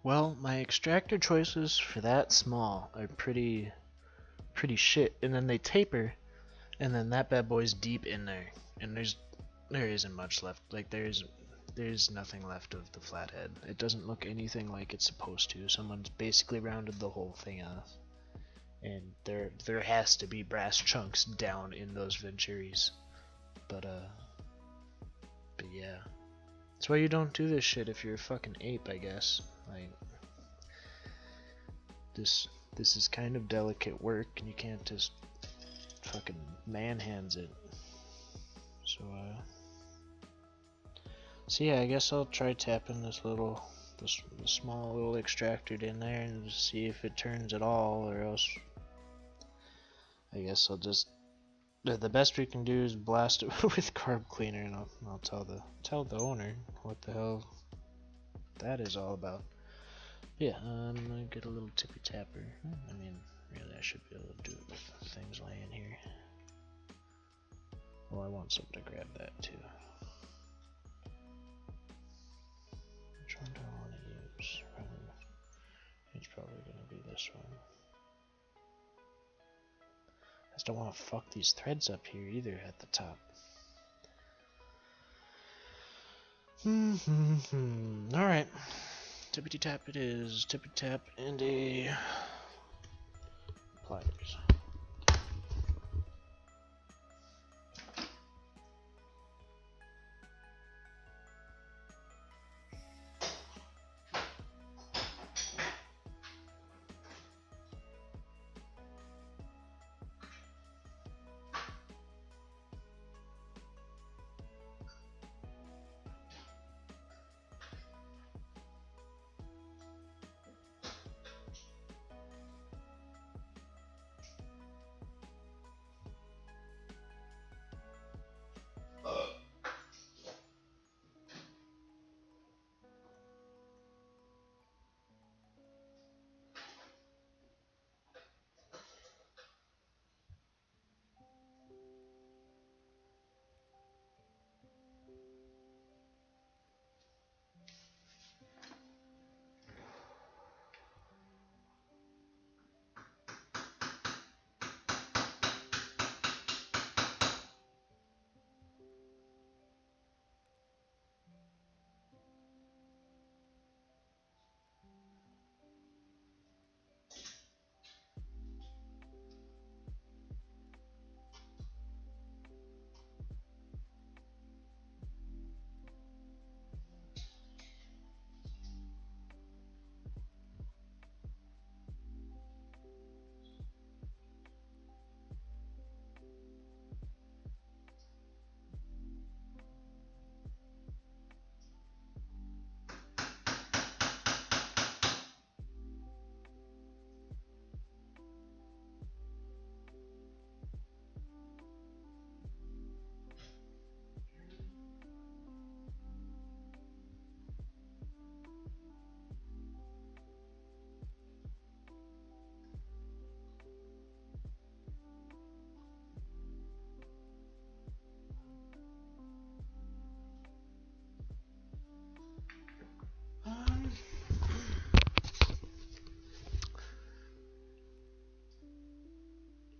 S1: Well, my extractor choices for that small are pretty shit, and then they taper, and then that bad boy's deep in there, and there isn't much left. Like there's nothing left of the flathead. It doesn't look anything like it's supposed to. Someone's basically rounded the whole thing off, and there has to be brass chunks down in those venturis. But yeah, that's why you don't do this shit if you're a fucking ape, I guess. Like this is kind of delicate work, and you can't just fucking manhands it. So yeah, I guess I'll try tapping this small little extractor in there and see if it turns at all, or else I guess I'll just the best we can do is blast it with carb cleaner, and I'll tell the owner what the hell that is all about. Yeah, I'm gonna get a little tippy tapper. I mean, really, I should be able to do it with things laying here. Well, I want something to grab that too. Which one do I want to use? It's probably gonna be this one. I just don't want to fuck these threads up here either at the top. Alright. Tippity tap it is. Tippity tap and a pliers.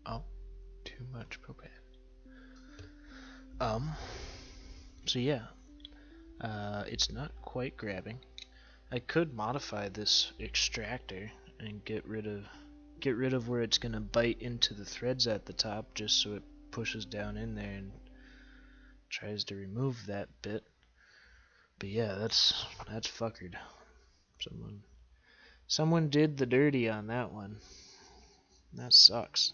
S1: Oh, too much propane. So yeah, it's not quite grabbing. I could modify this extractor and get rid of where it's gonna bite into the threads at the top, just so it pushes down in there and tries to remove that bit. But yeah, that's fuckered. Someone did the dirty on that one. That sucks.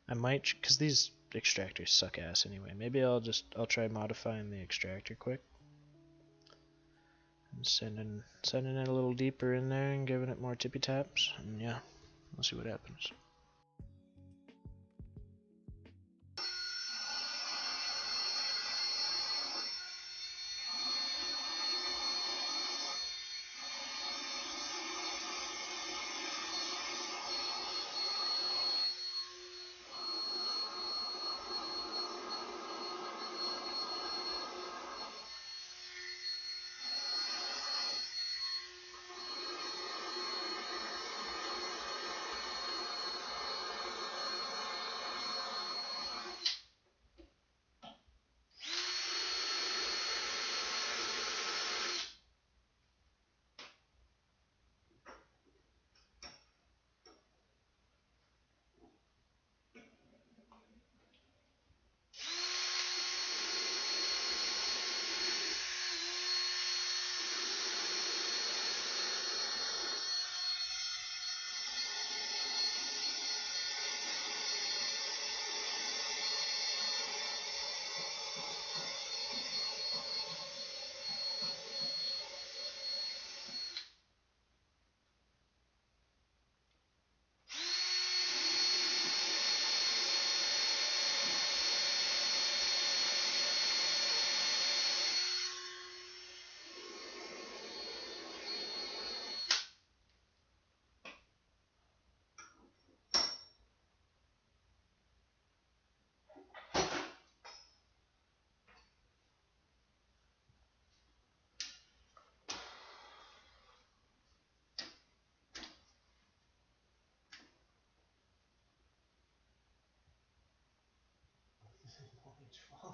S1: I might, cause these extractors suck ass anyway. Maybe I'll try modifying the extractor quick and sending it a little deeper in there and giving it more tippy taps, and yeah, we'll see what happens.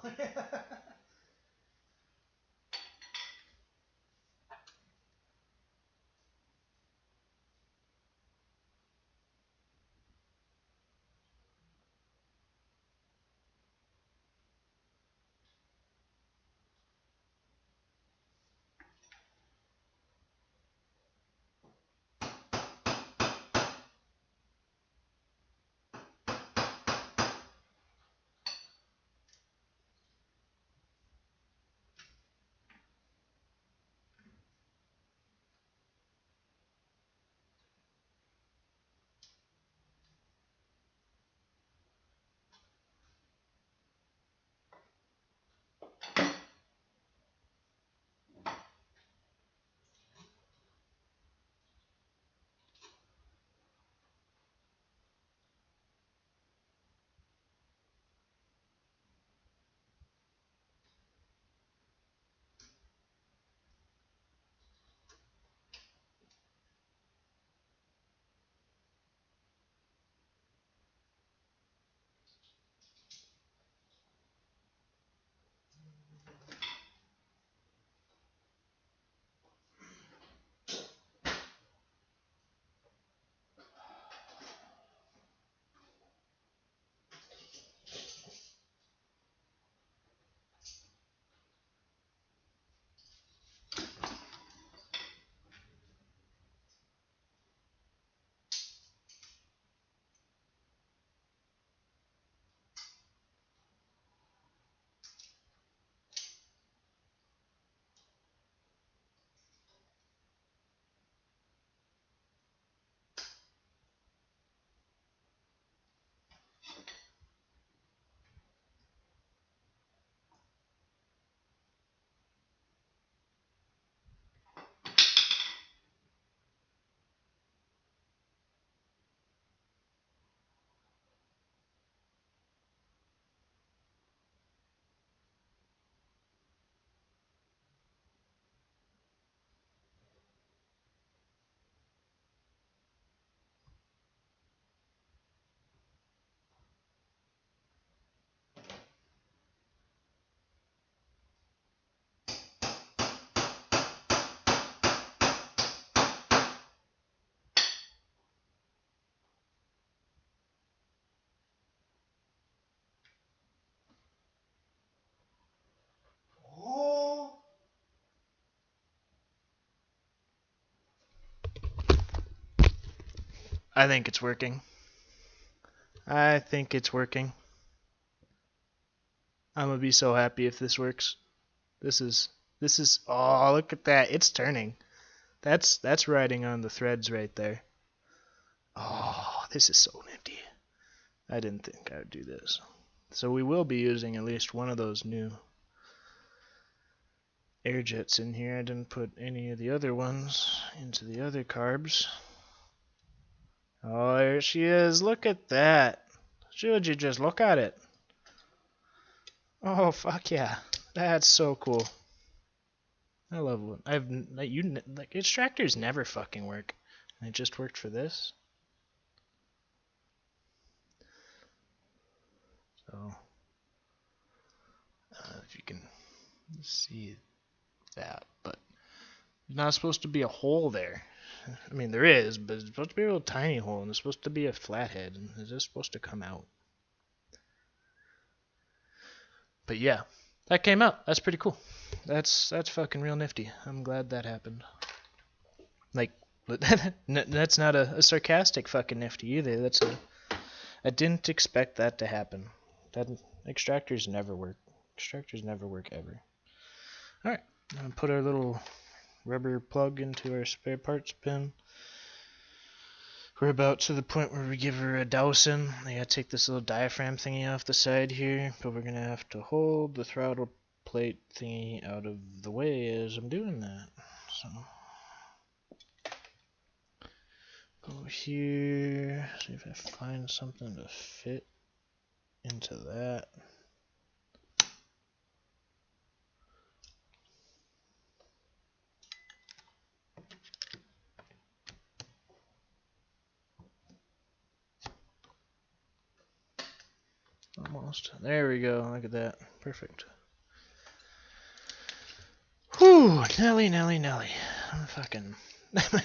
S1: know. I think it's working. I think it's working. I'm gonna be so happy if this works. This is oh, look at that. It's turning. That's riding on the threads right there. Oh, this is so nifty. I didn't think I would do this. So we will be using at least one of those new air jets in here. I didn't put any of the other ones into the other carbs. Oh, there she is. Look at that. Should you just look at it? Oh, fuck yeah. That's so cool. I love it. Like extractors never fucking work. And it just worked for this. So, if you can see that, but there's not supposed to be a hole there. I mean, there is, but it's supposed to be a little tiny hole, and it's supposed to be a flathead, and it's just supposed to come out. But yeah, that came out. That's pretty cool. That's fucking real nifty. I'm glad that happened. Like, that's not a sarcastic fucking nifty either. I didn't expect that to happen. That extractors never work. Extractors never work ever. All right, I'm gonna put our little rubber plug into our spare parts bin. We're about to the point where we give her a dousing. I gotta take this little diaphragm thingy off the side here, but we're gonna have to hold the throttle plate thingy out of the way as I'm doing that. So go here, see if I find something to fit into that. Almost. There we go. Look at that. Perfect. Whew, Nelly. I'm fucking.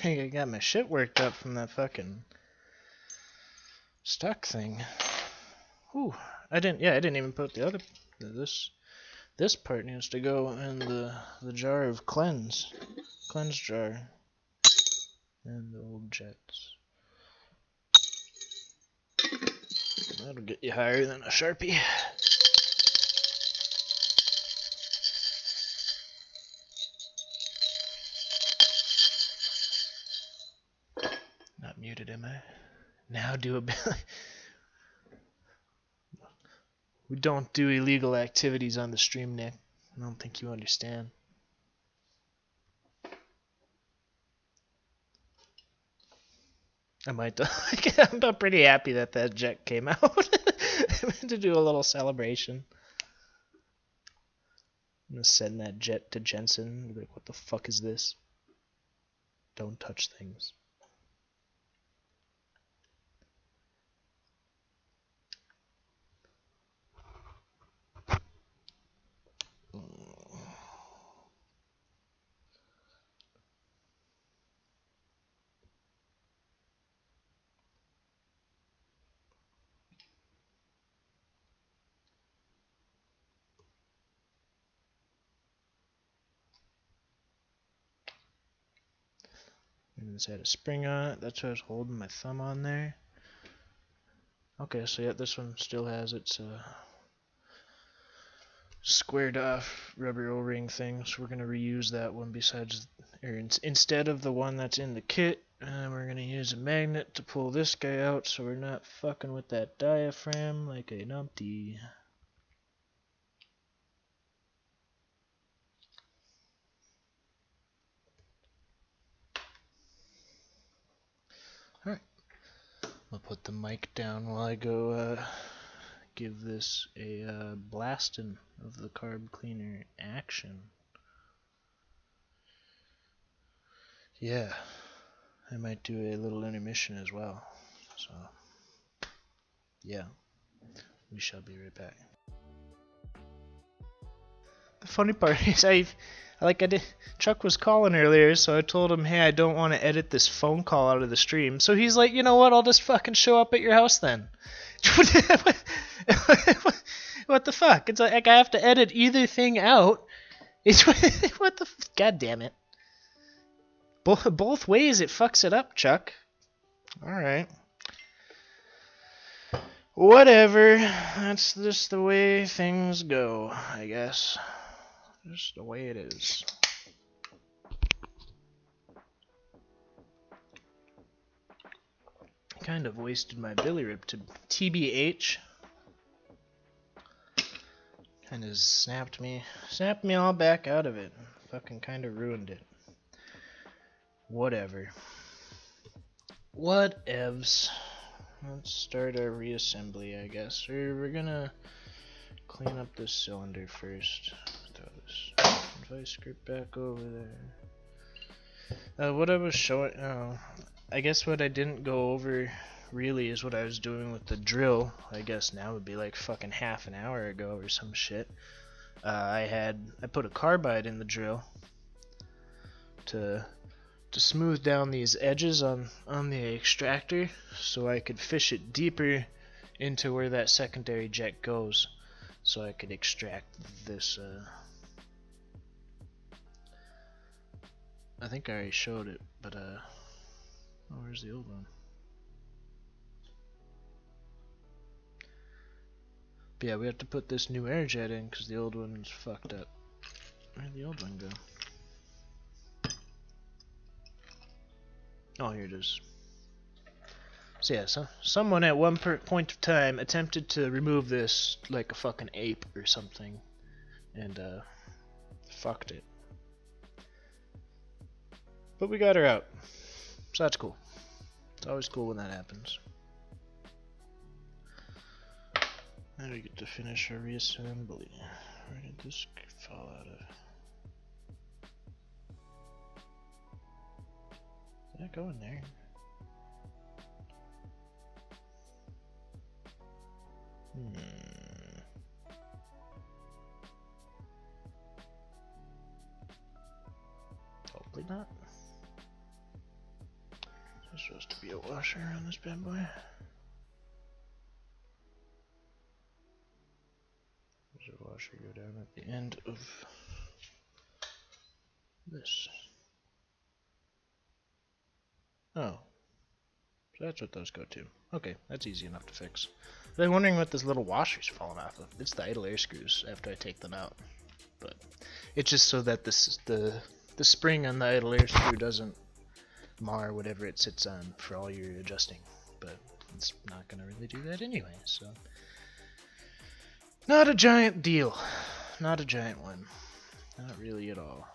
S1: I got my shit worked up from that fucking stuck thing. Whew. I didn't even put the other. This part needs to go in the jar of cleanse jar, and the old jets. That'll get you higher than a Sharpie. Not muted, am I? Now do a bit. We don't do illegal activities on the stream, Nick. I don't think you understand. I might. I'm pretty happy that jet came out. To do a little celebration. I'm gonna send that jet to Jensen. Be like, what the fuck is this? Don't touch things. And this had a spring on it. That's why I was holding my thumb on there. Okay, so yeah, this one still has its squared off rubber O-ring thing. So we're gonna reuse that one instead of the one that's in the kit. We're gonna use a magnet to pull this guy out, so we're not fucking with that diaphragm like a numpty. Alright. I'll put the mic down while I go give this a blasting of the carb cleaner action. Yeah, I might do a little intermission as well. So, yeah, we shall be right back. The funny part is Chuck was calling earlier, so I told him, hey, I don't want to edit this phone call out of the stream. So he's like, you know what, I'll just fucking show up at your house then. What the fuck? It's like I have to edit either thing out. What the god damn it. Both ways it fucks it up, Chuck. Alright. Whatever. That's just the way things go, I guess. Just the way it is. Kind of wasted my billy-rip to TBH. Kind of snapped me all back out of it. Fucking kind of ruined it. Whatever. Whatevs. Let's start our reassembly, I guess. We're gonna clean up this cylinder first. Throw this device grip back over there. What I was showing, I guess what I didn't go over really is what I was doing with the drill. I guess now would be like fucking half an hour ago or some shit. I put a carbide in the drill to smooth down these edges on the extractor so I could fish it deeper into where that secondary jet goes, so I could extract this. I think I already showed it, but oh, where's the old one? But yeah, we have to put this new air jet in because the old one's fucked up. Where'd the old one go? Oh, here it is. So yeah, someone at one point of time attempted to remove this like a fucking ape or something, and fucked it. But we got her out, so that's cool. It's always cool when that happens. Now we get to finish our reassembly. Where did this fall out of? Did that go in there? Probably not. There's supposed to be a washer on this bad boy. There's a washer go down at the end of this. Oh. So that's what those go to. Okay, that's easy enough to fix. I'm wondering what this little washer's falling off of. It's the idle air screws after I take them out. But it's just so that the spring on the idle air screw doesn't mar whatever it sits on for all your adjusting. But it's not going to really do that anyway, so. Not a giant deal. Not a giant one. Not really at all.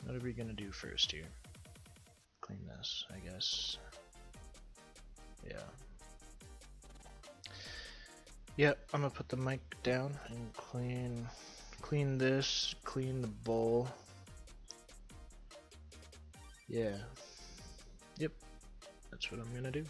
S1: What are we going to do first here? Clean this, I guess. Yeah. Yep, I'm gonna put the mic down and clean this, clean the bowl. Yeah. Yep. That's what I'm gonna do.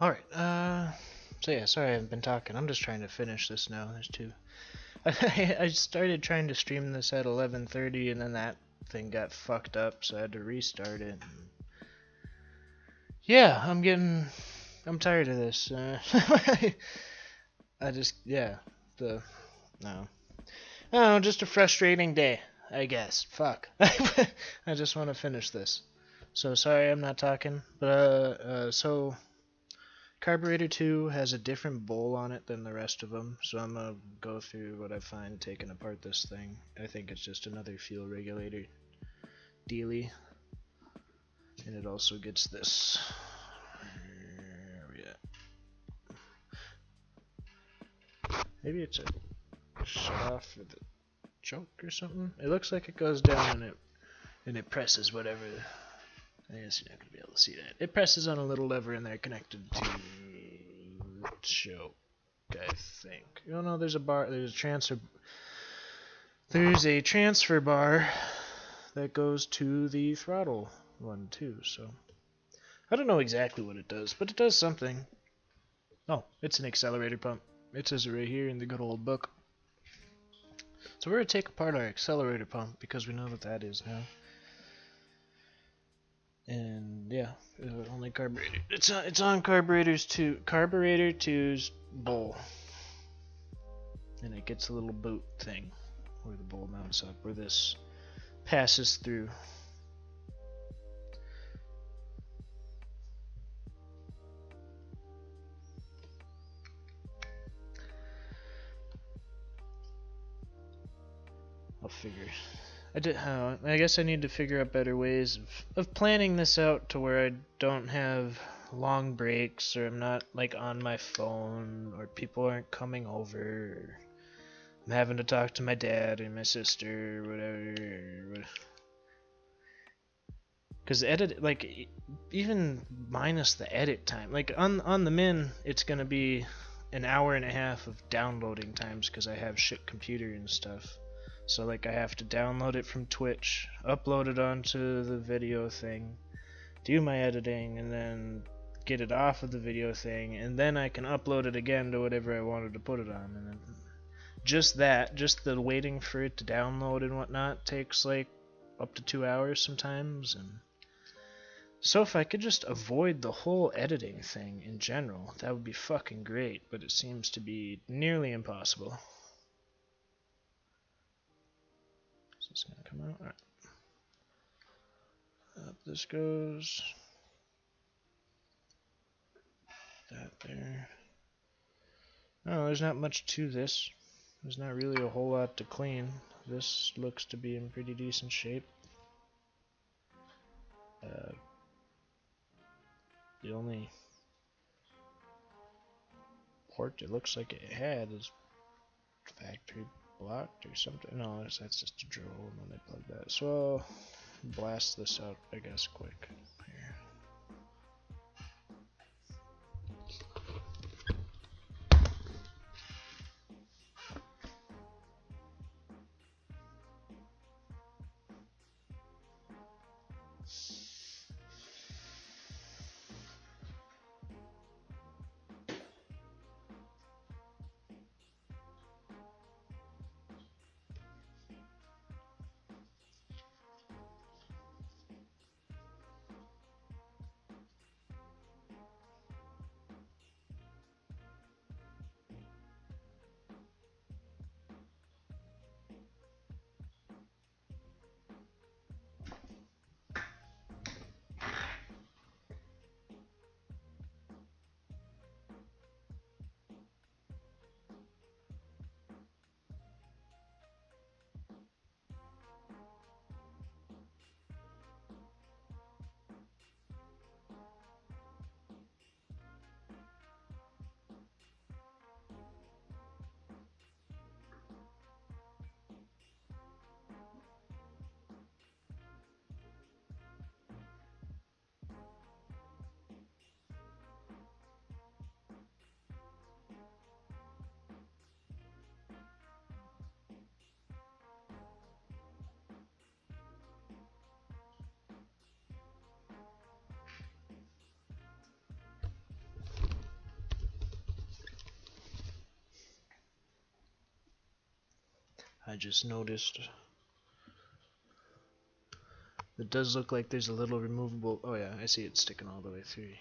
S1: Alright, so yeah, sorry I haven't been talking. I'm just trying to finish this now. There's two. I started trying to stream this at 11:30 and then that thing got fucked up, so I had to restart it. Yeah, I'm tired of this. No, just a frustrating day, I guess. Fuck. I just want to finish this. So sorry I'm not talking, but so Carburetor 2 has a different bowl on it than the rest of them, so I'm gonna go through what I find taking apart this thing. I think it's just another fuel regulator dealie, and it also gets this. Where are we at? Maybe it's a shut off for the choke or something. It looks like it goes down and it presses whatever. I guess you're not gonna be able to see that. It presses on a little lever in there connected to the choke, I think. Oh no, there's a bar. There's a transfer. There's a transfer bar that goes to the throttle one too. So I don't know exactly what it does, but it does something. Oh, it's an accelerator pump. It says it right here in the good old book. So we're gonna take apart our accelerator pump because we know what that is now. And yeah, only carburetor. It's on Carburetor 2's bowl, and it gets a little boot thing where the bowl mounts up, where this passes through. I'll figure. I guess I need to figure out better ways of planning this out to where I don't have long breaks, or I'm not like on my phone, or people aren't coming over, or I'm having to talk to my dad and my sister, or whatever. Because edit, like, even minus the edit time, like on the Min, it's gonna be an hour and a half of downloading times because I have shit computer and stuff. So like I have to download it from Twitch, upload it onto the video thing, do my editing, and then get it off of the video thing, and then I can upload it again to whatever I wanted to put it on. And then just the waiting for it to download and whatnot takes like up to 2 hours sometimes. And so if I could just avoid the whole editing thing in general, that would be fucking great, but it seems to be nearly impossible. It's gonna come out. Alright. Up this goes. That there. Oh, there's not much to this. There's not really a whole lot to clean. This looks to be in pretty decent shape. The only port it looks like it had is factory blocked or something. No, that's just a drill hole when they plug that. So I'll blast this out, I guess, quick here. I just noticed it does look like there's a little removable. Oh yeah, I see it sticking all the way through.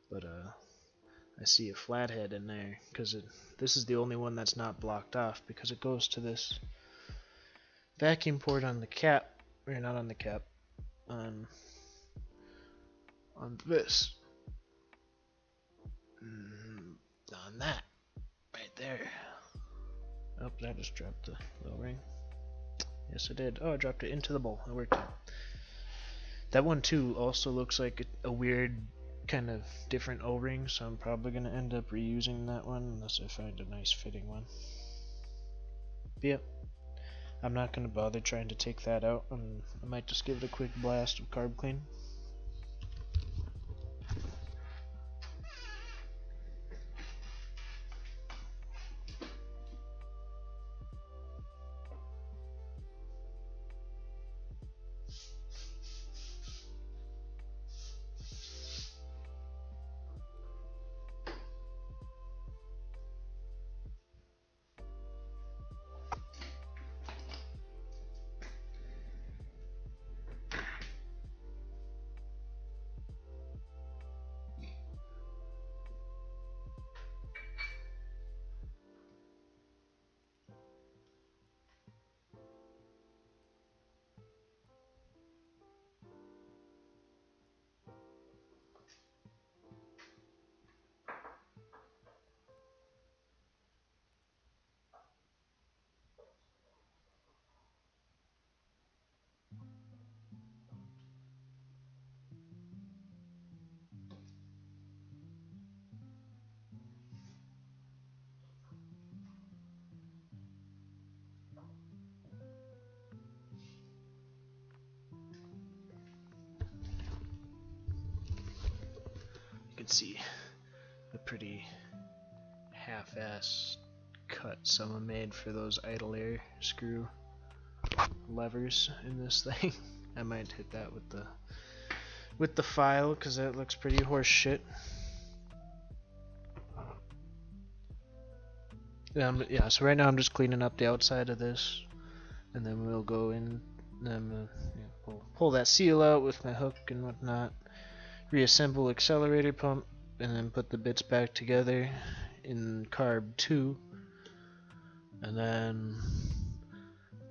S1: But I see a flathead in there because this is the only one that's not blocked off because it goes to this vacuum port on the cap, or not on the cap, on this, on that, right there. Oh, I just dropped the little ring. Yes, I did. Oh, I dropped it into the bowl. It worked out. That one too also looks like a weird kind of different O-ring, so I'm probably going to end up reusing that one unless I find a nice fitting one. But yep, I'm not going to bother trying to take that out, and I might just give it a quick blast of carb clean. You can see the pretty half-ass cut someone made for those idle air screw levers in this thing. I might hit that with the file because that looks pretty horse shit. Yeah, so right now I'm just cleaning up the outside of this, and then we'll go in and pull that seal out with my hook and whatnot, reassemble accelerator pump, and then put the bits back together in Carb 2, and then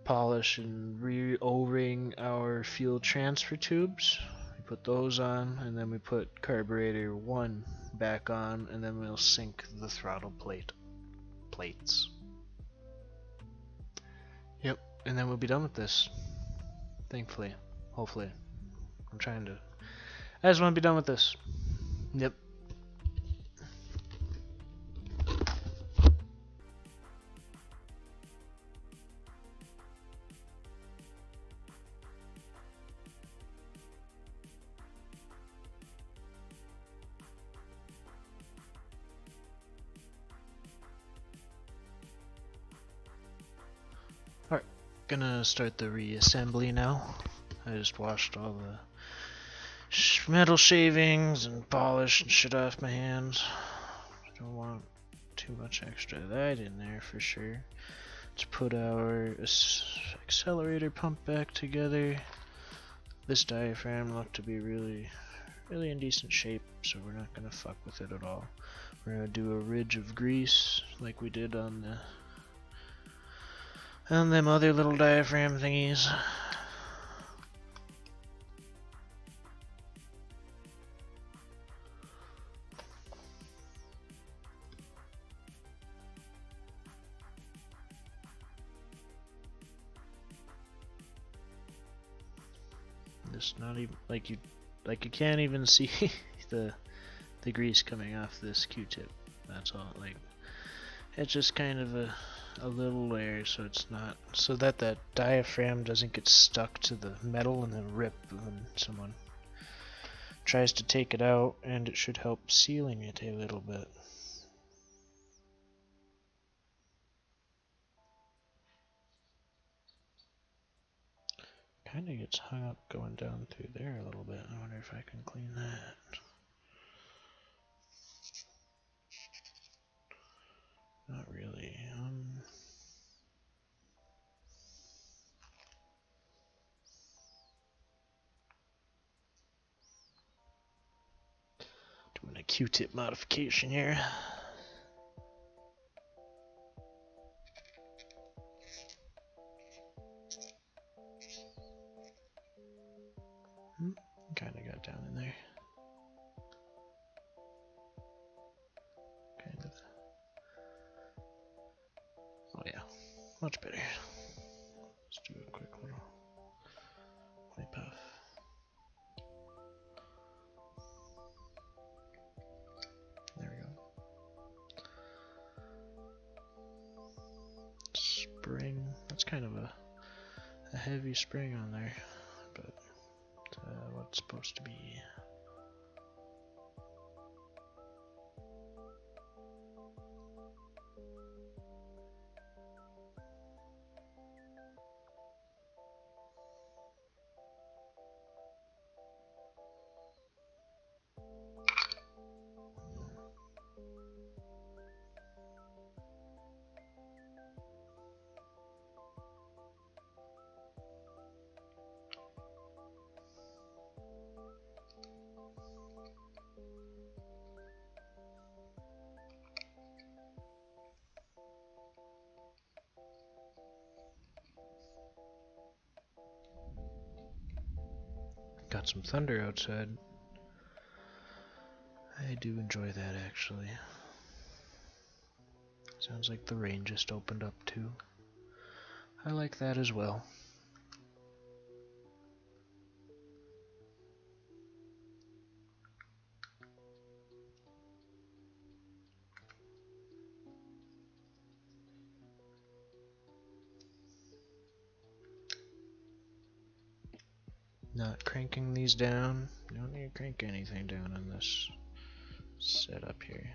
S1: polish and re-O-ring our fuel transfer tubes. We put those on, and then we put carburetor 1 back on, and then we'll sync the throttle plates. Yep, and then we'll be done with this. Thankfully. Hopefully. I'm trying to. I just want to be done with this. Yep. Alright, gonna start the reassembly now. I just washed all the metal shavings and polish and shit off my hands. I don't want too much extra of that in there for sure. Let's put our accelerator pump back together. This diaphragm looked to be really in decent shape, so we're not gonna fuck with it at all. We're gonna do a ridge of grease like we did on them other little diaphragm thingies. Just not even like you can't even see the grease coming off this Q-tip. That's all. Like, it's just kind of a little layer, so it's not, so that diaphragm doesn't get stuck to the metal and then rip when someone tries to take it out, and it should help sealing it a little bit. Kind of gets hung up going down through there a little bit. I wonder if I can clean that. Not really. Doing a Q-tip modification here. Kind of got down in there. Kind of. Oh yeah, much better. Let's do a quick little wipe off. There we go. Spring. That's kind of a heavy spring on there, but what's supposed to be. Got some thunder outside. I do enjoy that actually. Sounds like the rain just opened up too. I like that as well. Not cranking these down. You don't need to crank anything down on this setup here.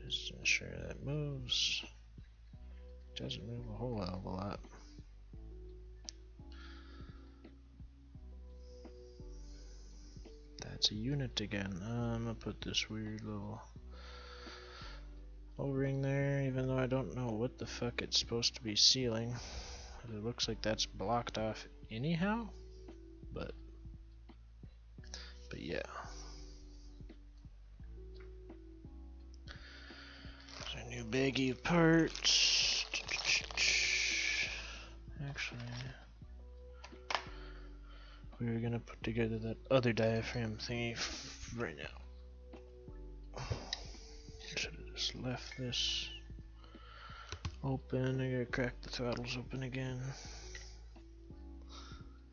S1: Just ensure that moves. Doesn't move a whole hell of a lot. That's a unit again. I'm gonna put this weird little O-ring there, even though I don't know what the fuck it's supposed to be sealing. It looks like that's blocked off anyhow, but yeah. There's our new baggie of parts. Actually, we were gonna put together that other diaphragm thingy right now. Should have just left this open. I gotta crack the throttles open again.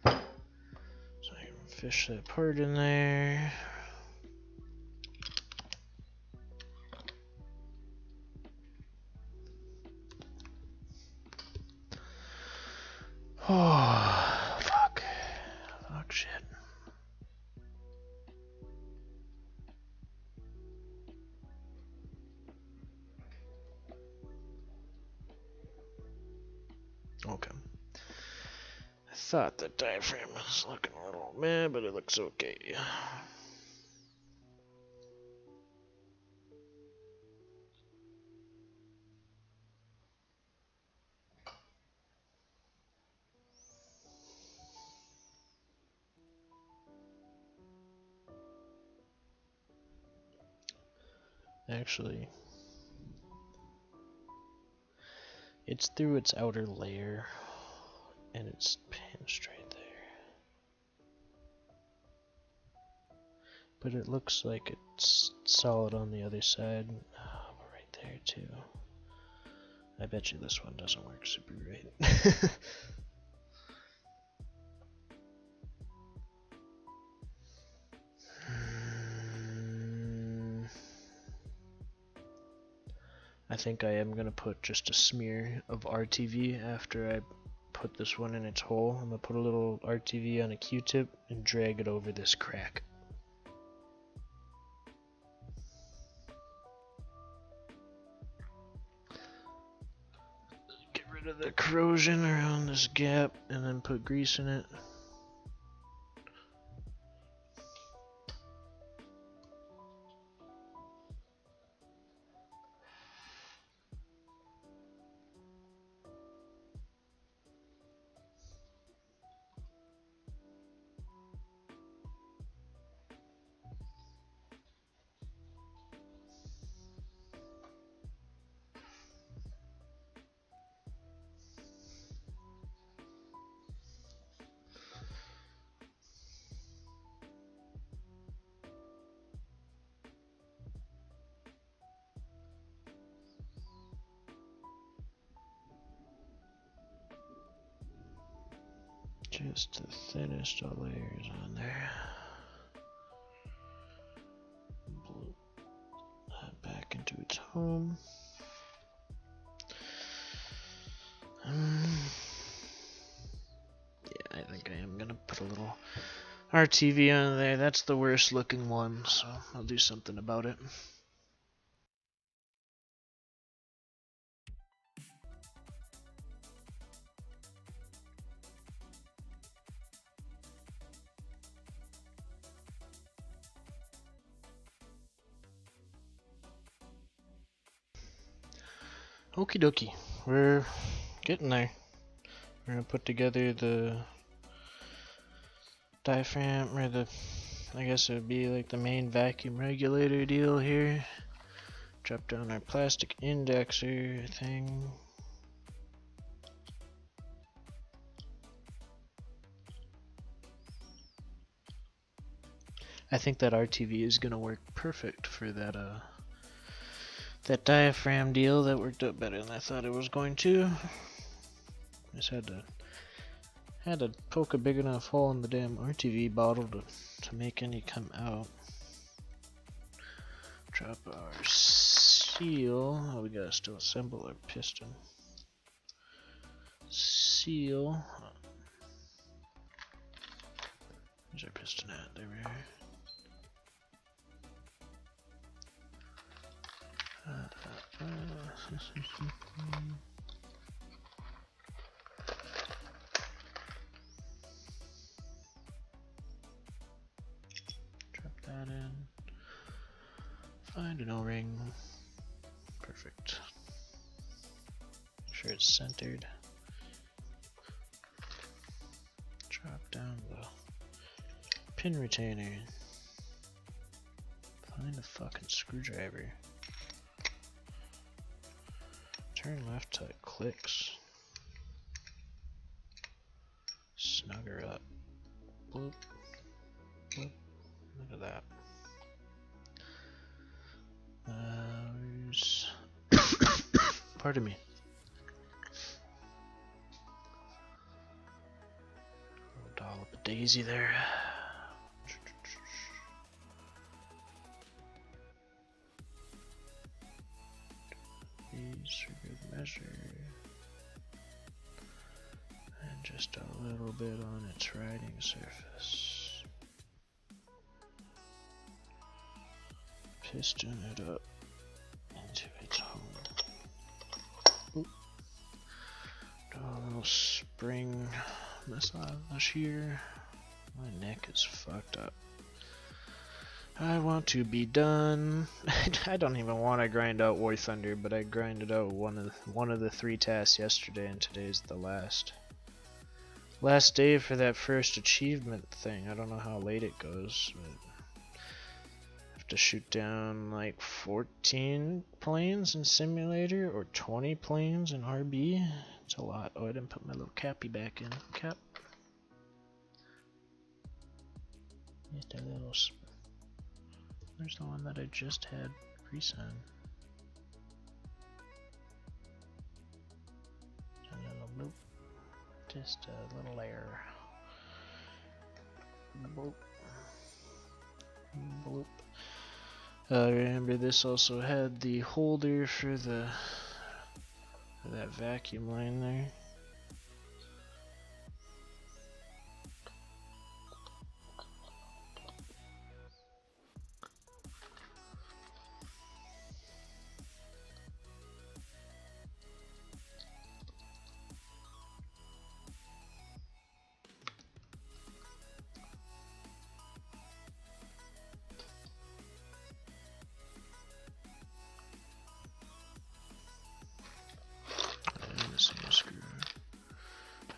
S1: So I can fish that part in there. Oh, fuck. Fuck shit. Okay. I thought the diaphragm was looking a little meh, but it looks okay. Actually, it's through its outer layer, and it's pinched right there. But it looks like it's solid on the other side. Oh, right there too. I bet you this one doesn't work super great. I think I am going to put just a smear of RTV after I put this one in its hole. I'm going to put a little RTV on a Q-tip and drag it over this crack. Get rid of the corrosion around this gap and then put grease in it. Just the thinnest of layers on there. Bloop that back into its home. Yeah, I think I am gonna put a little RTV on there. That's the worst looking one, so I'll do something about it. Okie dokie, we're getting there. We're gonna put together the diaphragm, or the, I guess it would be like the main vacuum regulator deal here. Drop down our plastic indexer thing. I think that RTV is gonna work perfect for that that diaphragm deal. That worked out better than I thought it was going to. Just had to poke a big enough hole in the damn RTV bottle to make any come out. Drop our seal. Oh, we gotta still assemble our piston. Seal. Where's our piston at? There we are. Drop that in. Find an O-ring. Perfect. Make sure it's centered. Drop down the pin retainer. Find a fucking screwdriver. Turn left till it clicks. Snug her up. Bloop. Bloop. Look at that. Pardon me. Dollop a daisy there. These for good measure. And just a little bit on its riding surface. Piston it up into its home. Oop. Do a little spring massage here. My neck is fucked up. I want to be done. I don't even want to grind out War Thunder, but I grinded out one of the 3 tasks yesterday, and today's the last day for that first achievement thing. I don't know how late it goes, but I have to shoot down like 14 planes in Simulator or 20 planes in RB. It's a lot. Oh, I didn't put my little cappy back in. Cap. Just a little. There's the one that I just had pre-sign. A little bloop. Just a little layer. Bloop. Bloop. Remember, this also had the holder for that vacuum line there.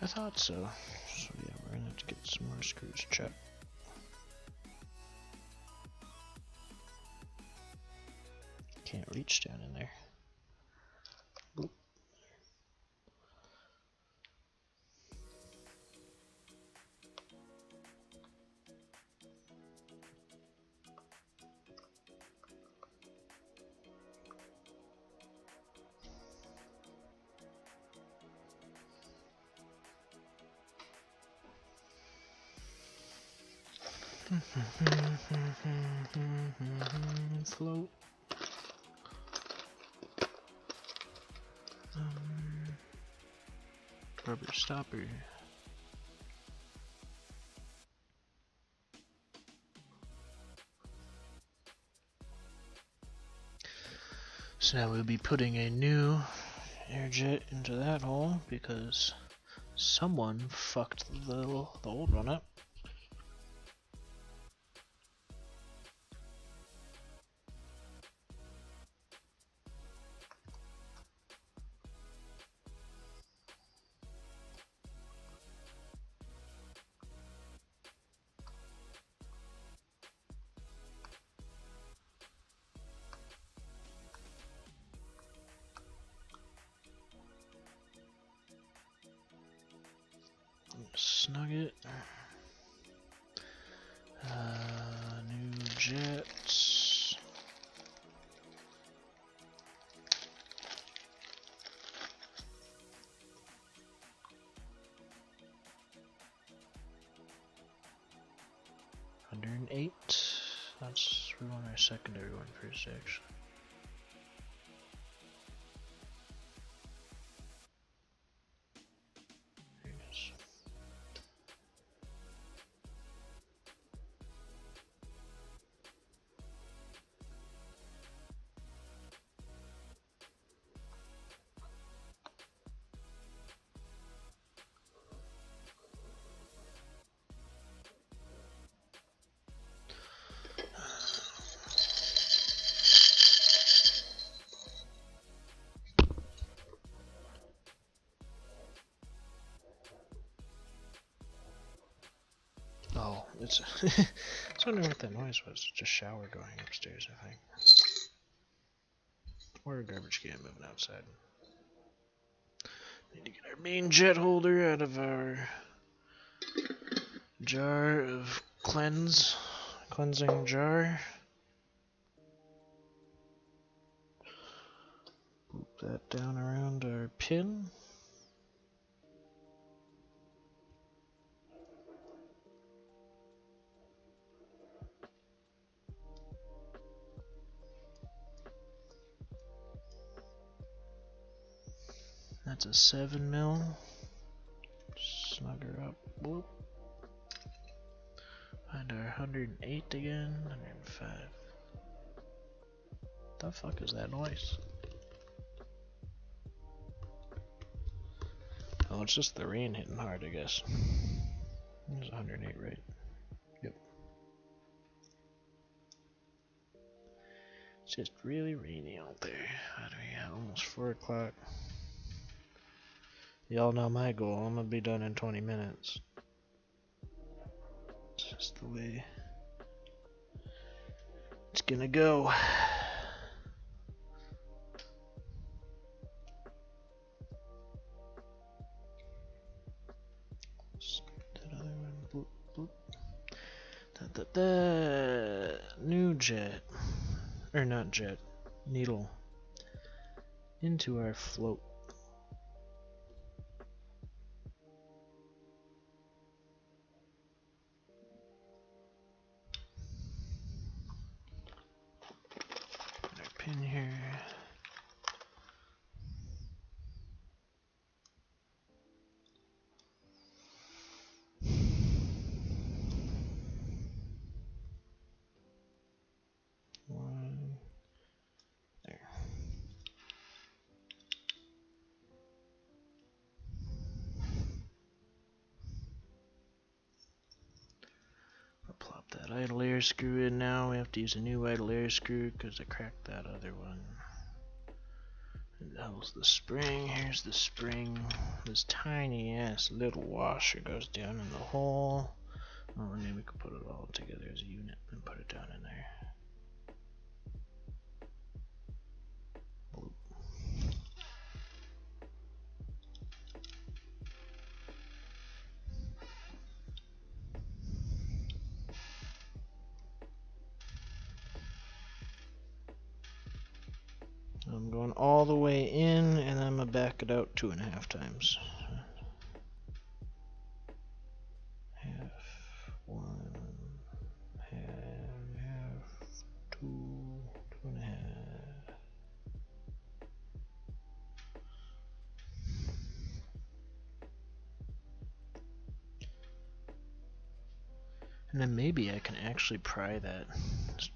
S1: I thought so. So yeah, we're gonna have to get some more screws checked. Can't reach down in there. Boop. Float. Rubber stopper. So now we'll be putting a new air jet into that hole because someone fucked the old one up. Snug it. New jets. $108. We want our secondary one first, actually. There it is. Oh, it's. I was wondering what that noise was. It's a shower going upstairs, I think. Or a garbage can moving outside. Need to get our main jet holder out of our jar of cleansing jar. Loop that down around our pin. That's a 7 mil. Snug her up. Whoop. Find our 108 again. 105. The fuck is that noise? Oh, it's just the rain hitting hard, I guess. It was 108, right? Yep. It's just really rainy out there. What do we got? Almost 4 o'clock. Y'all know my goal. I'm gonna be done in 20 minutes. It's just the way it's gonna go. That other one. Boop, boop. New jet. Or not jet. Needle. Into our float. Pin here. One. There. I'll plop that idle air screw in now. We have to use a new idle air screw because I cracked that other one. That was the spring. Here's the spring. This tiny ass little washer goes down in the hole. Oh, and then we could put it all together as a unit and put it down in there. Bloop. I'm going all the way in, and I'm gonna back it out 2.5 times. Half, 1, And then maybe I can actually pry that.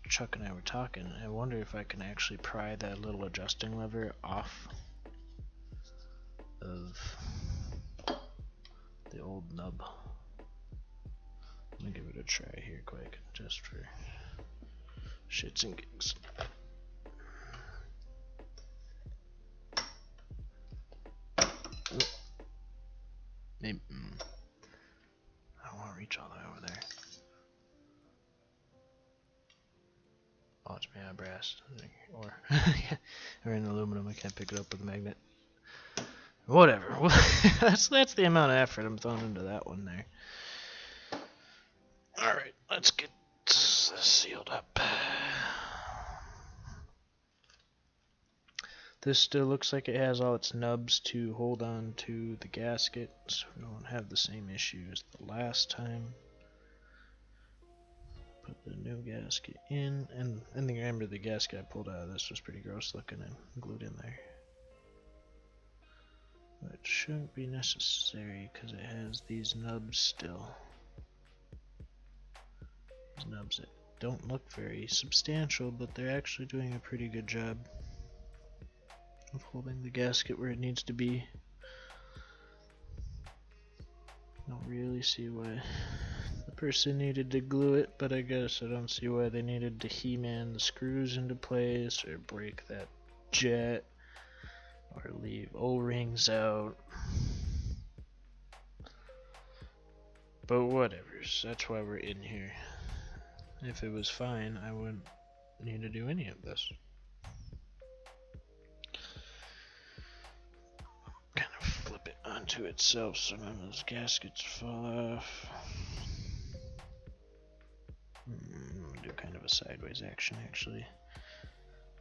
S1: Chuck and I were talking. I wonder if I can actually pry that little adjusting lever off of the old nub. Let me give it a try here quick, just for shits and gigs. Maybe, I don't want to reach all the way over there. Oh, it's made out of brass, or in aluminum. I can't pick it up with a magnet. Whatever. that's the amount of effort I'm throwing into that one there. All right, let's get this sealed up. This still looks like it has all its nubs to hold on to the gasket, so we don't have the same issue as the last time. Put the new gasket in, and remember the gasket I pulled out of this was pretty gross looking and glued in there. But it shouldn't be necessary because it has these nubs still. These nubs that don't look very substantial, but they're actually doing a pretty good job of holding the gasket where it needs to be. Don't really see why the person needed to glue it, but I guess I don't see why they needed to He-Man the screws into place or break that jet or leave O-rings out. But whatever, that's why we're in here. If it was fine, I wouldn't need to do any of this. Kind of flip it onto itself so none of those gaskets fall off. I'm gonna do kind of a sideways action actually.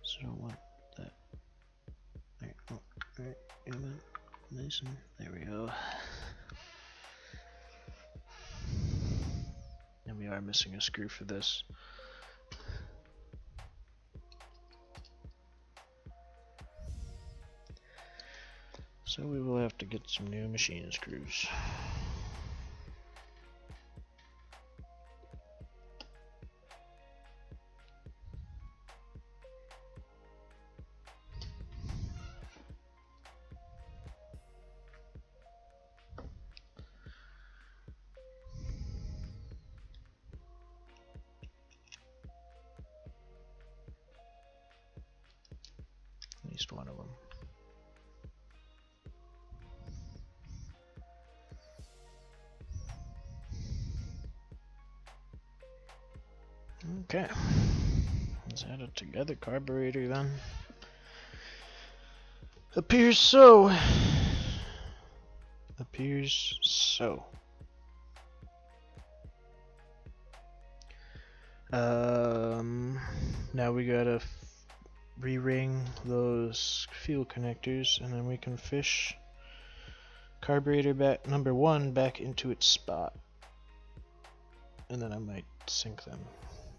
S1: So I don't want that. Alright, oh, alright, nice and there we go. And we are missing a screw for this. So we will have to get some new machine screws. At least one of them. Okay, let's add it together. Carburetor then. Appears so. Appears so. Now we gotta re-ring those fuel connectors, and then we can fish carburetor back number 1 back into its spot, and then I might sync them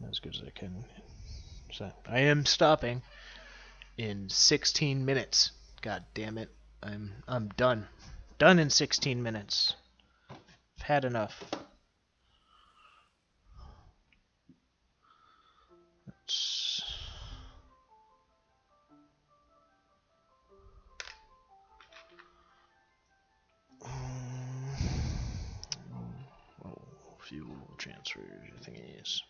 S1: as good as I can. So I am stopping in 16 minutes. God damn it! I'm done. Done in 16 minutes. I've had enough. Let's fuel transfer thingies.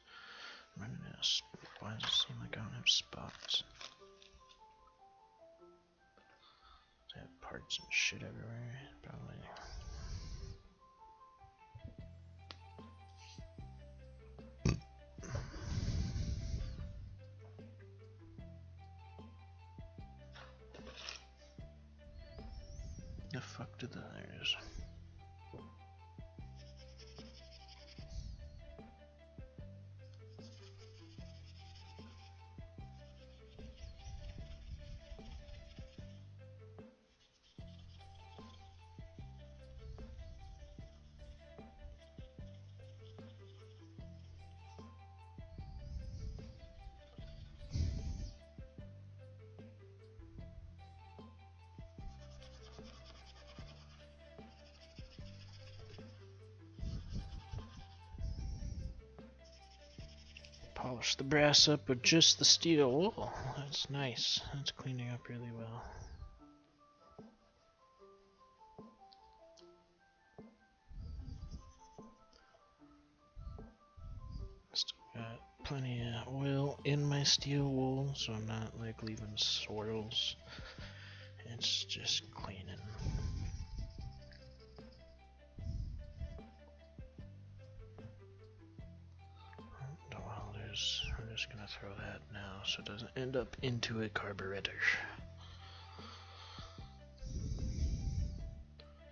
S1: Running out. Why does it seem like I don't have spots? I have parts and shit everywhere. Probably. The fuck did that? There it is. polish the brass up with just the steel wool. That's nice. That's cleaning up really well. Still got plenty of oil in my steel wool, so I'm not like leaving swirls. It's just cleaning. I'm just gonna throw that now so it doesn't end up into a carburetor.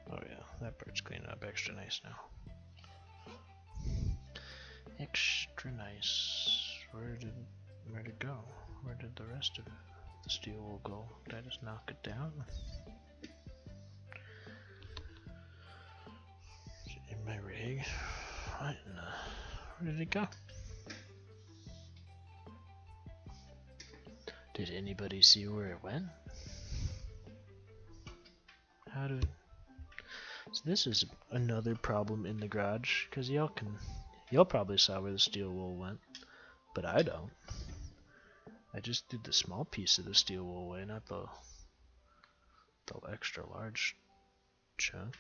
S1: Oh yeah, that part's cleaning up extra nice now. Extra nice. Where'd it go? Where did the rest of the steel wool go? Did I just knock it down? In my rig? What in the... Where did it go? Did anybody see where it went? How did... So this is another problem in the garage, because y'all probably saw where the steel wool went, but I don't. I just did the small piece of the steel wool away, not the extra large chunk.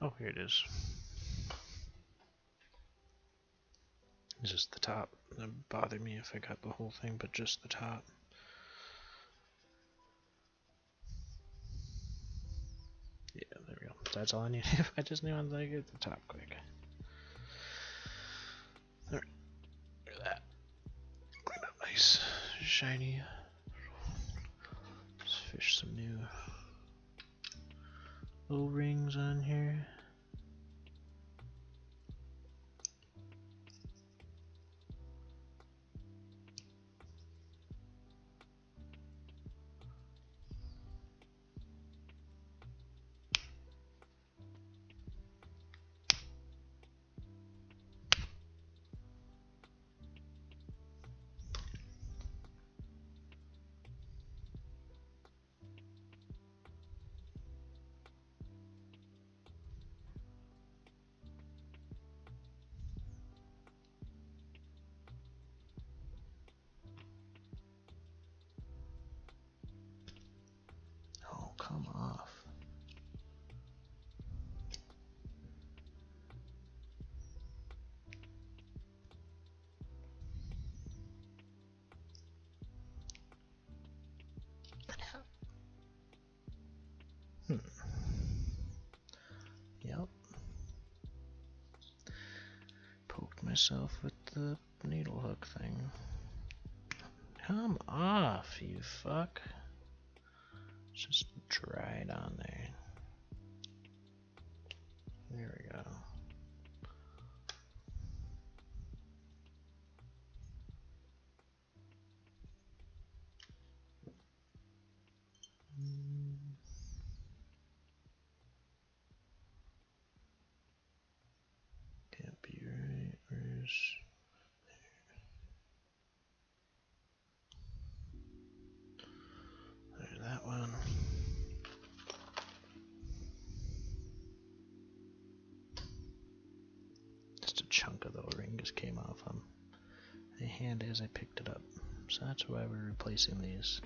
S1: Oh, here it is. It's just the top. It would bother me if I got the whole thing, but just the top. Yeah, there we go. That's all I need. I just need one to get the top quick. Alright, look at that. Clean up nice, shiny. Let's fish some new O-rings on here. Come off. Yep. Poked myself with the needle hook thing. Come off, you fuck. Just dried on there. There we go. Can't be right. Where's... There's that one. Just a chunk of the O-ring just came off on my hand as I picked it up. So that's why we're replacing these.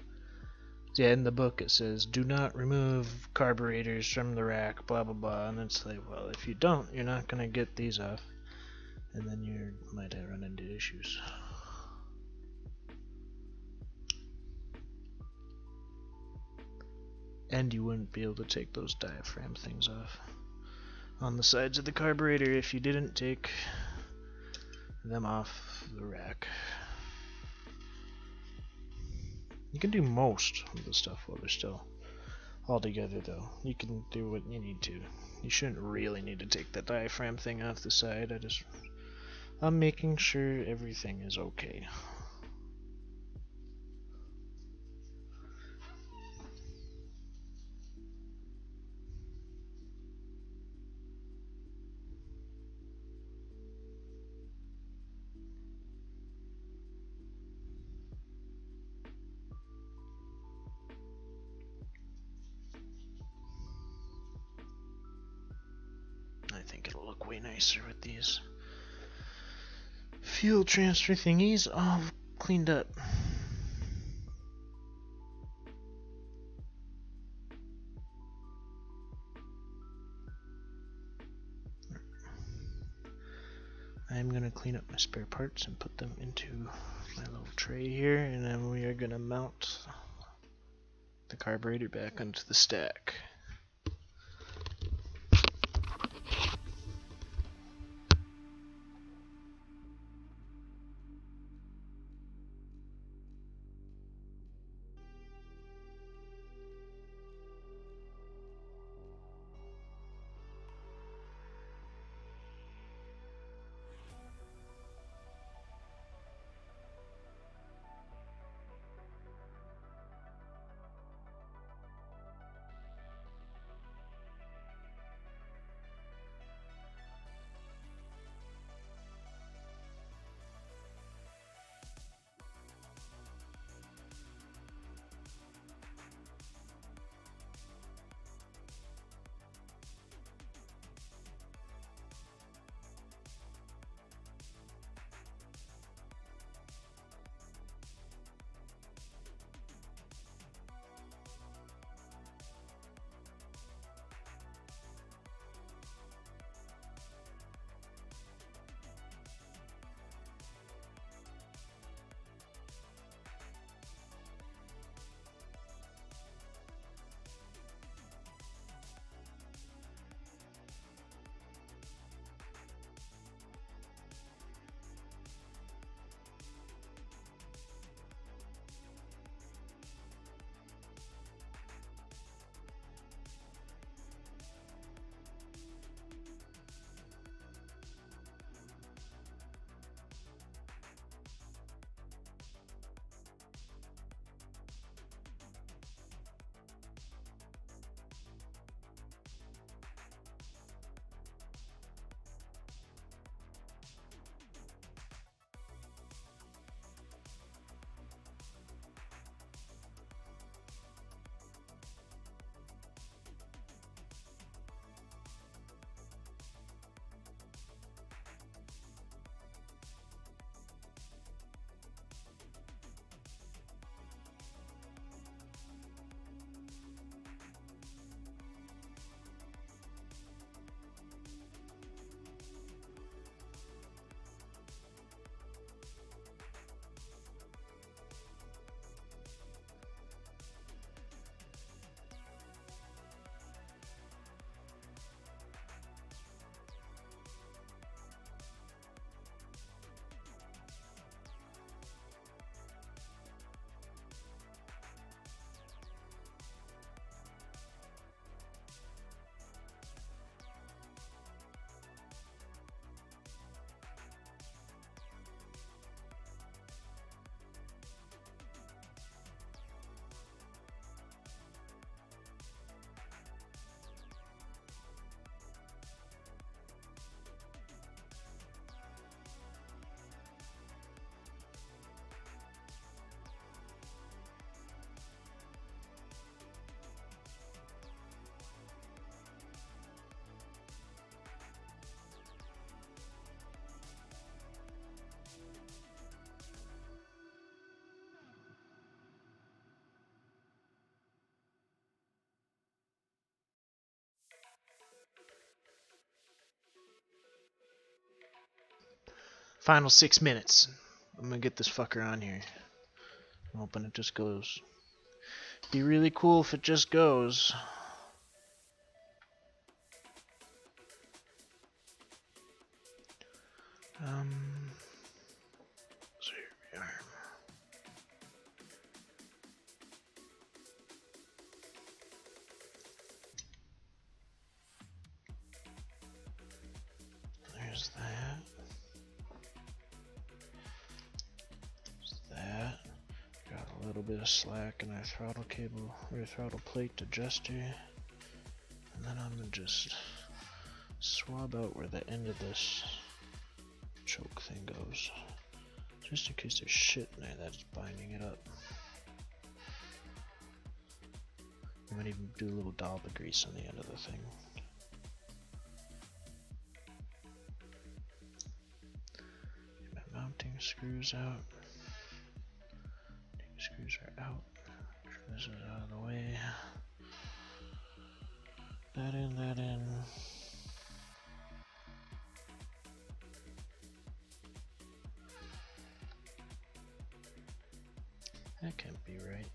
S1: Yeah, in the book it says, do not remove carburetors from the rack, blah blah blah, and it's like, well, if you don't, you're not going to get these off, and then you might run into issues. And you wouldn't be able to take those diaphragm things off on the sides of the carburetor if you didn't take them off the rack. You can do most of the stuff while they're still all together though. You can do what you need to. You shouldn't really need to take that diaphragm thing off the side. I'm making sure everything is okay. I think it'll look way nicer with these fuel transfer thingies all cleaned up. I'm gonna clean up my spare parts and put them into my little tray here, and then we are gonna mount the carburetor back onto the stack. Final 6 minutes. I'm gonna get this fucker on here. I'm hoping it just goes. Be really cool if it just goes. So here we are. There's that. There's that. Got a little bit of slack in our throttle cable, or throttle plate adjuster. And then I'm gonna just swab out where the end of this choke thing goes. Just in case there's shit in there that's binding it up. I might even do a little dollop of grease on the end of the thing. Get my mount screws out. These screws are out. This is out of the way. That in, that in. That can't be right.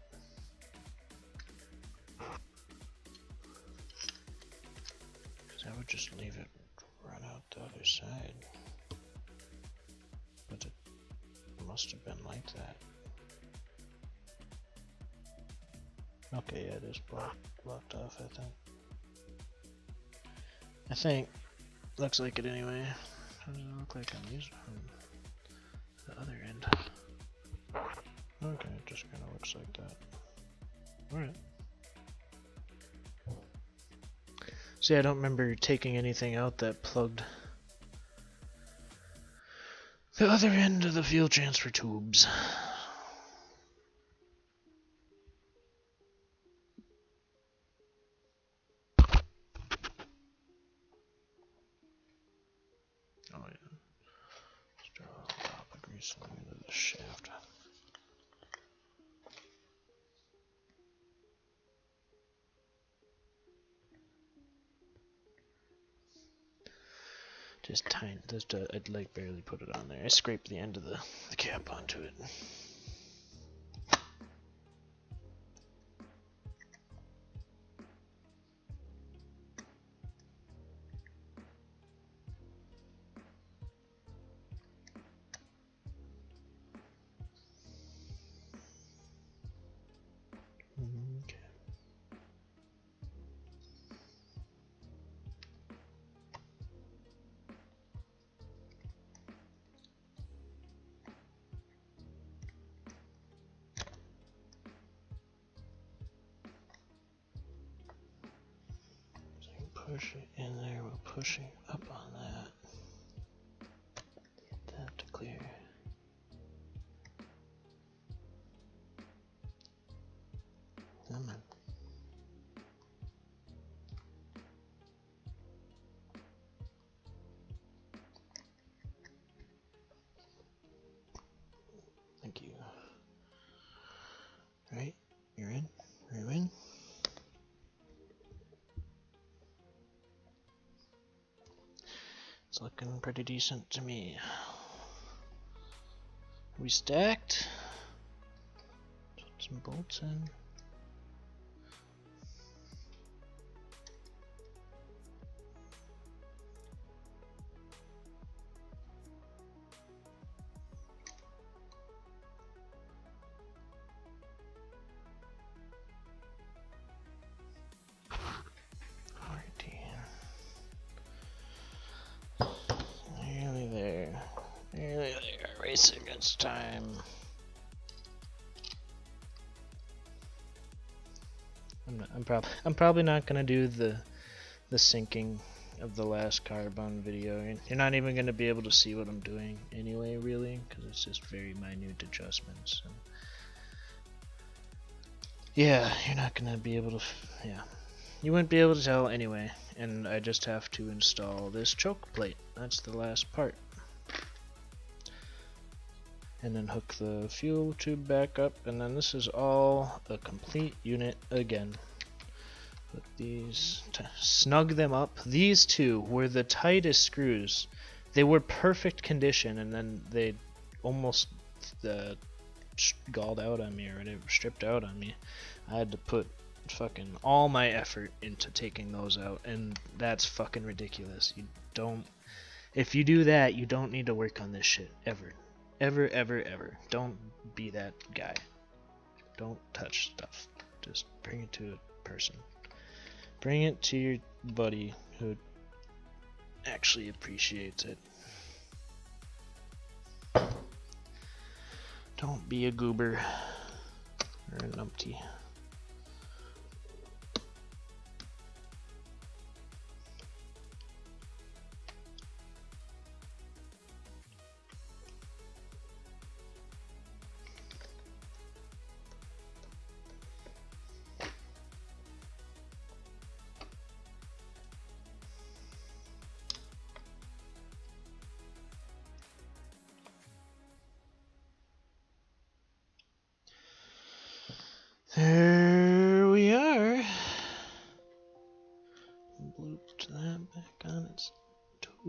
S1: Because I would just leave it run out the other side. But it must have been like that. Okay, yeah, it is blocked off, I think. Looks like it anyway. How does it look like I'm using the other end? Okay, it just kind of looks like that. Alright. See, I don't remember taking anything out that plugged the other end of the fuel transfer tubes. Oh yeah. Just a drop of grease into the shaft. Just tiny, I'd like barely put it on there. I scraped the end of the cap onto it. Okay. Push it in there, we're pushing up on that. Get that to clear. Come on. Thank you. Right? You're in? Are you in? It's looking pretty decent to me. Are we stacked? Put some bolts in. Race against time. I'm probably not gonna do the syncing of the last Carb video. You're not even gonna be able to see what I'm doing anyway, really, because it's just very minute adjustments. And yeah, you're not gonna be able to. Yeah, you wouldn't be able to tell anyway. And I just have to install this choke plate. That's the last part. And then hook the fuel tube back up, and then this is all a complete unit again. Put these, snug them up. These two were the tightest screws. They were perfect condition, and then they almost galled out on me, or whatever, stripped out on me. I had to put fucking all my effort into taking those out, and that's fucking ridiculous. If you do that, you don't need to work on this shit, ever. Ever, ever, ever. Don't be that guy. Don't touch stuff. Just bring it to a person. Bring it to your buddy who actually appreciates it. Don't be a goober or a numpty.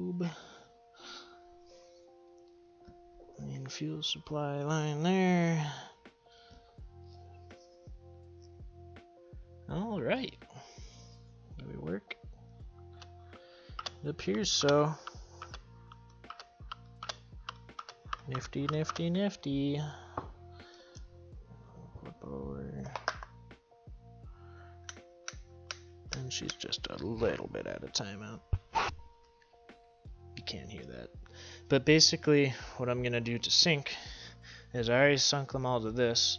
S1: tube. Main fuel supply line there. Alright. Do we work? It appears so. Nifty, nifty, nifty. Flip over. And she's just a little bit out of timeout. You can't hear that. But basically, what I'm gonna do to sync is I already sunk them all to this,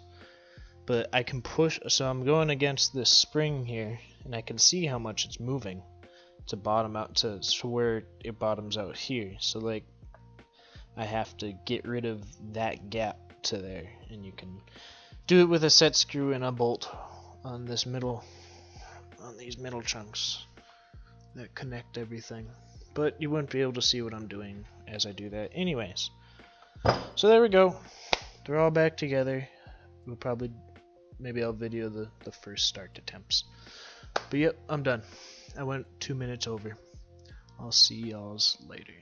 S1: but I can push, so I'm going against this spring here, and I can see how much it's moving to bottom out to where it bottoms out here. So like, I have to get rid of that gap to there, and you can do it with a set screw and a bolt on this middle, on these middle chunks that connect everything. But you wouldn't be able to see what I'm doing as I do that anyways. So there we go. They're all back together. We'll probably, maybe I'll video the first start attempts. But yep, I'm done. I went 2 minutes over. I'll see y'all later.